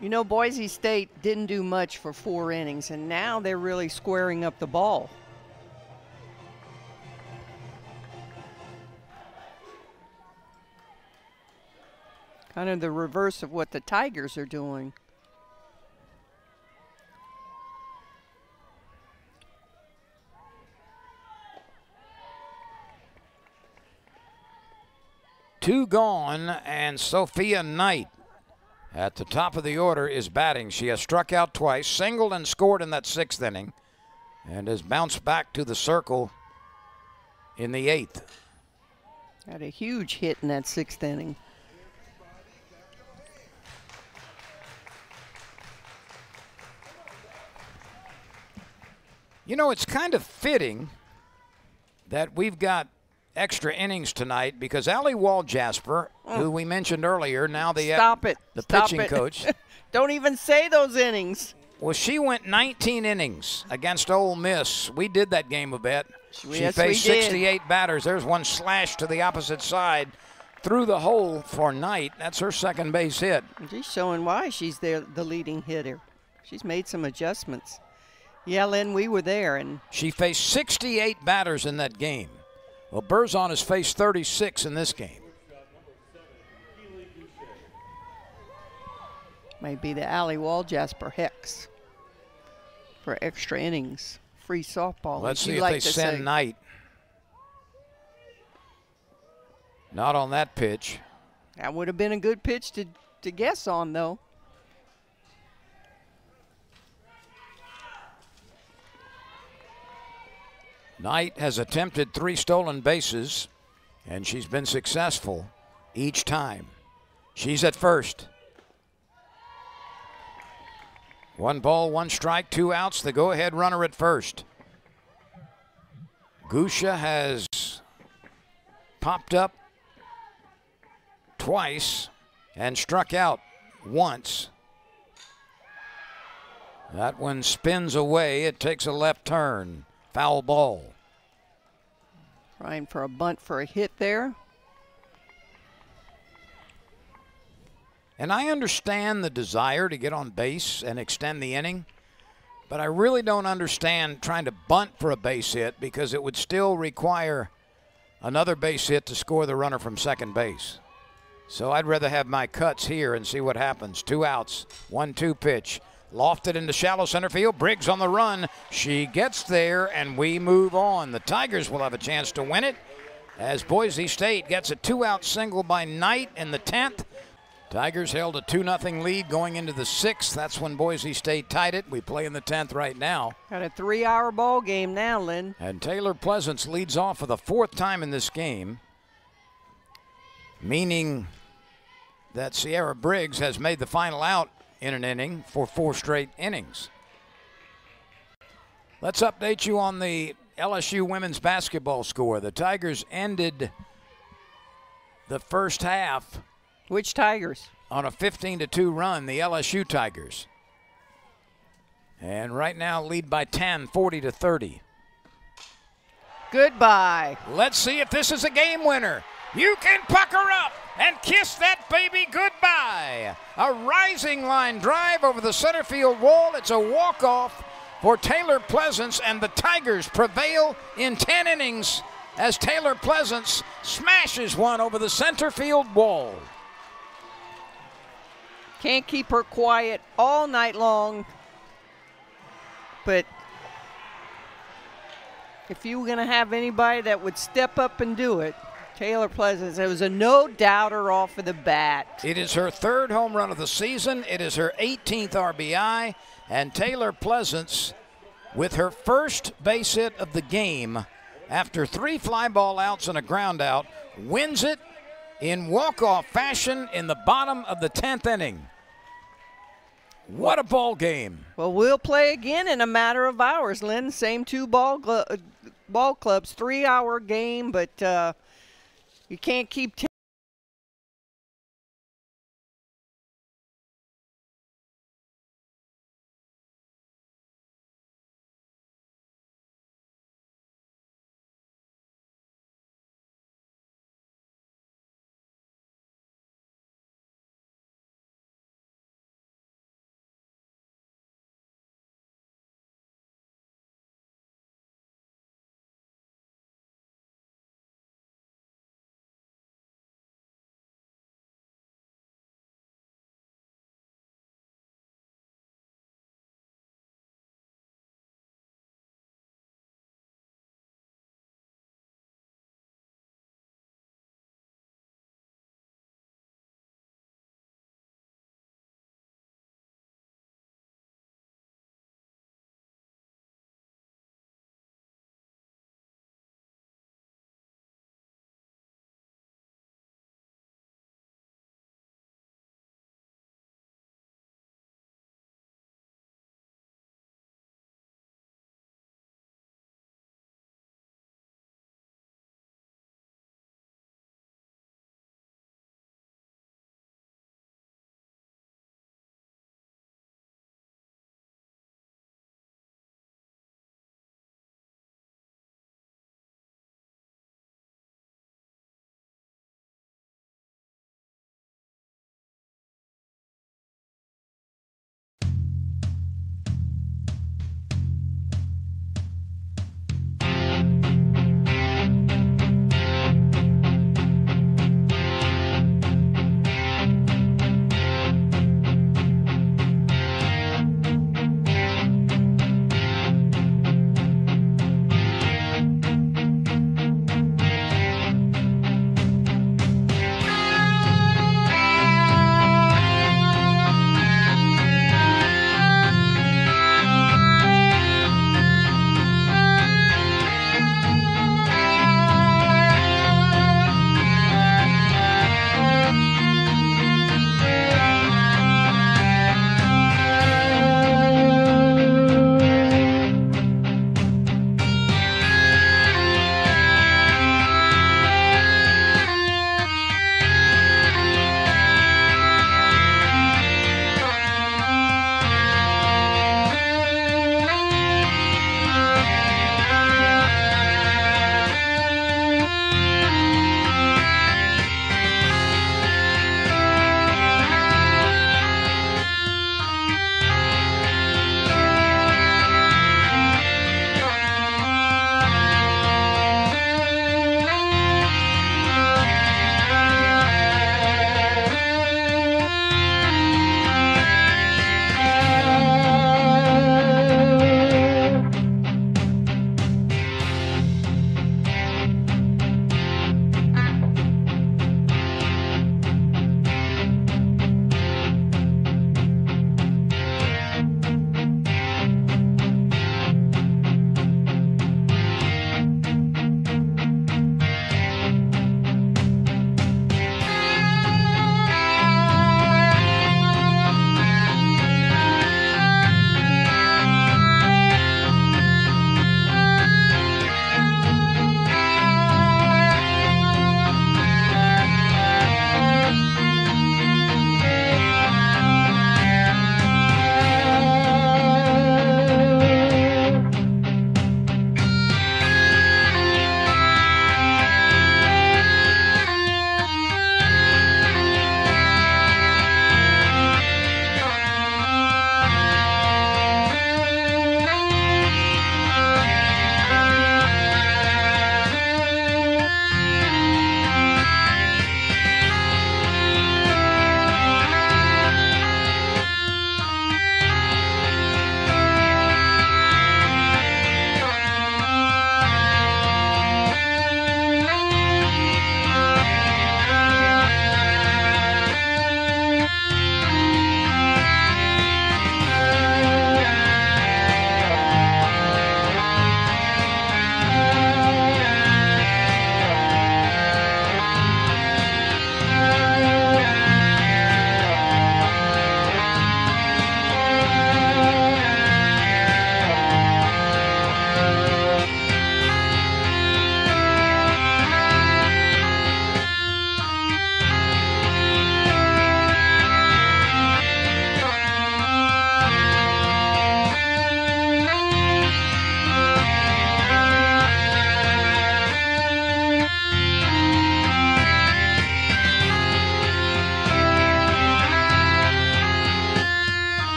Speaker 1: You know, Boise State didn't do much for 4 innings, and now they're really squaring up the ball. Kind of the reverse of what the Tigers are doing.
Speaker 2: Two gone, and Sophia Knight at the top of the order is batting. She has struck out twice, singled and scored in that 6th inning, and has bounced back to the circle in the 8th.
Speaker 1: Had a huge hit in that 6th inning.
Speaker 2: You know, it's kind of fitting that we've got extra innings tonight because Allie Wall-Jasper, who we mentioned earlier, now the pitching coach.
Speaker 1: Don't even say those innings.
Speaker 2: Well, she went 19 innings against Ole Miss. We did that game a bit. She faced 68 batters. There's one slash to the opposite side through the hole for Knight. That's her second base hit.
Speaker 1: She's showing why she's the leading hitter. She's made some adjustments. Yeah, Lynn, we were there. And
Speaker 2: she faced 68 batters in that game. Well, Berzon has faced 36 in this game.
Speaker 1: Might be the Allie Wall-Jasper Hex for extra innings. Free softball.
Speaker 2: Let's see if they send Knight. Not on that pitch.
Speaker 1: That would have been a good pitch to guess on, though.
Speaker 2: Knight has attempted 3 stolen bases, and she's been successful each time. She's at first. 1 ball, 1 strike, 2 outs. The go-ahead runner at first. Gusha has popped up twice and struck out once. That one spins away. It takes a left turn. Foul ball.
Speaker 1: Trying for a bunt for a hit there.
Speaker 2: And I understand the desire to get on base and extend the inning, but I really don't understand trying to bunt for a base hit because it would still require another base hit to score the runner from second base. So I'd rather have my cuts here and see what happens. 2 outs, 1-2 pitch. Lofted into shallow center field. Briggs on the run. She gets there, and we move on. The Tigers will have a chance to win it as Boise State gets a 2-out single by Knight in the 10th. Tigers held a 2-0 lead going into the 6th. That's when Boise State tied it. We play in the 10th right now.
Speaker 1: Got a 3-hour ball game now, Lynn.
Speaker 2: And Taylor Pleasance leads off for the 4th time in this game, meaning that Sierra Briggs has made the final out in an inning for 4 straight innings. Let's update you on the LSU women's basketball score. The Tigers ended the first half.
Speaker 1: Which Tigers?
Speaker 2: On a 15-2 run, the LSU Tigers. And right now lead by 10, 40-30.
Speaker 1: Goodbye.
Speaker 2: Let's see if this is a game winner. You can pucker up and kiss that baby goodbye. A rising line drive over the center field wall. It's a walk-off for Taylor Pleasance, and the Tigers prevail in 10 innings as Taylor Pleasance smashes one over the center field wall.
Speaker 1: Can't keep her quiet all night long, but if you were going to have anybody that would step up and do it, Taylor Pleasance. It was a no-doubter off of the bat.
Speaker 2: It is her 3rd home run of the season. It is her 18th RBI. And Taylor Pleasance, with her first base hit of the game, after 3 fly ball outs and a ground out, wins it in walk-off fashion in the bottom of the 10th inning. What a ball game.
Speaker 1: Well, we'll play again in a matter of hours, Lynn. Same 2 ball clubs, 3-hour game, but you can't keep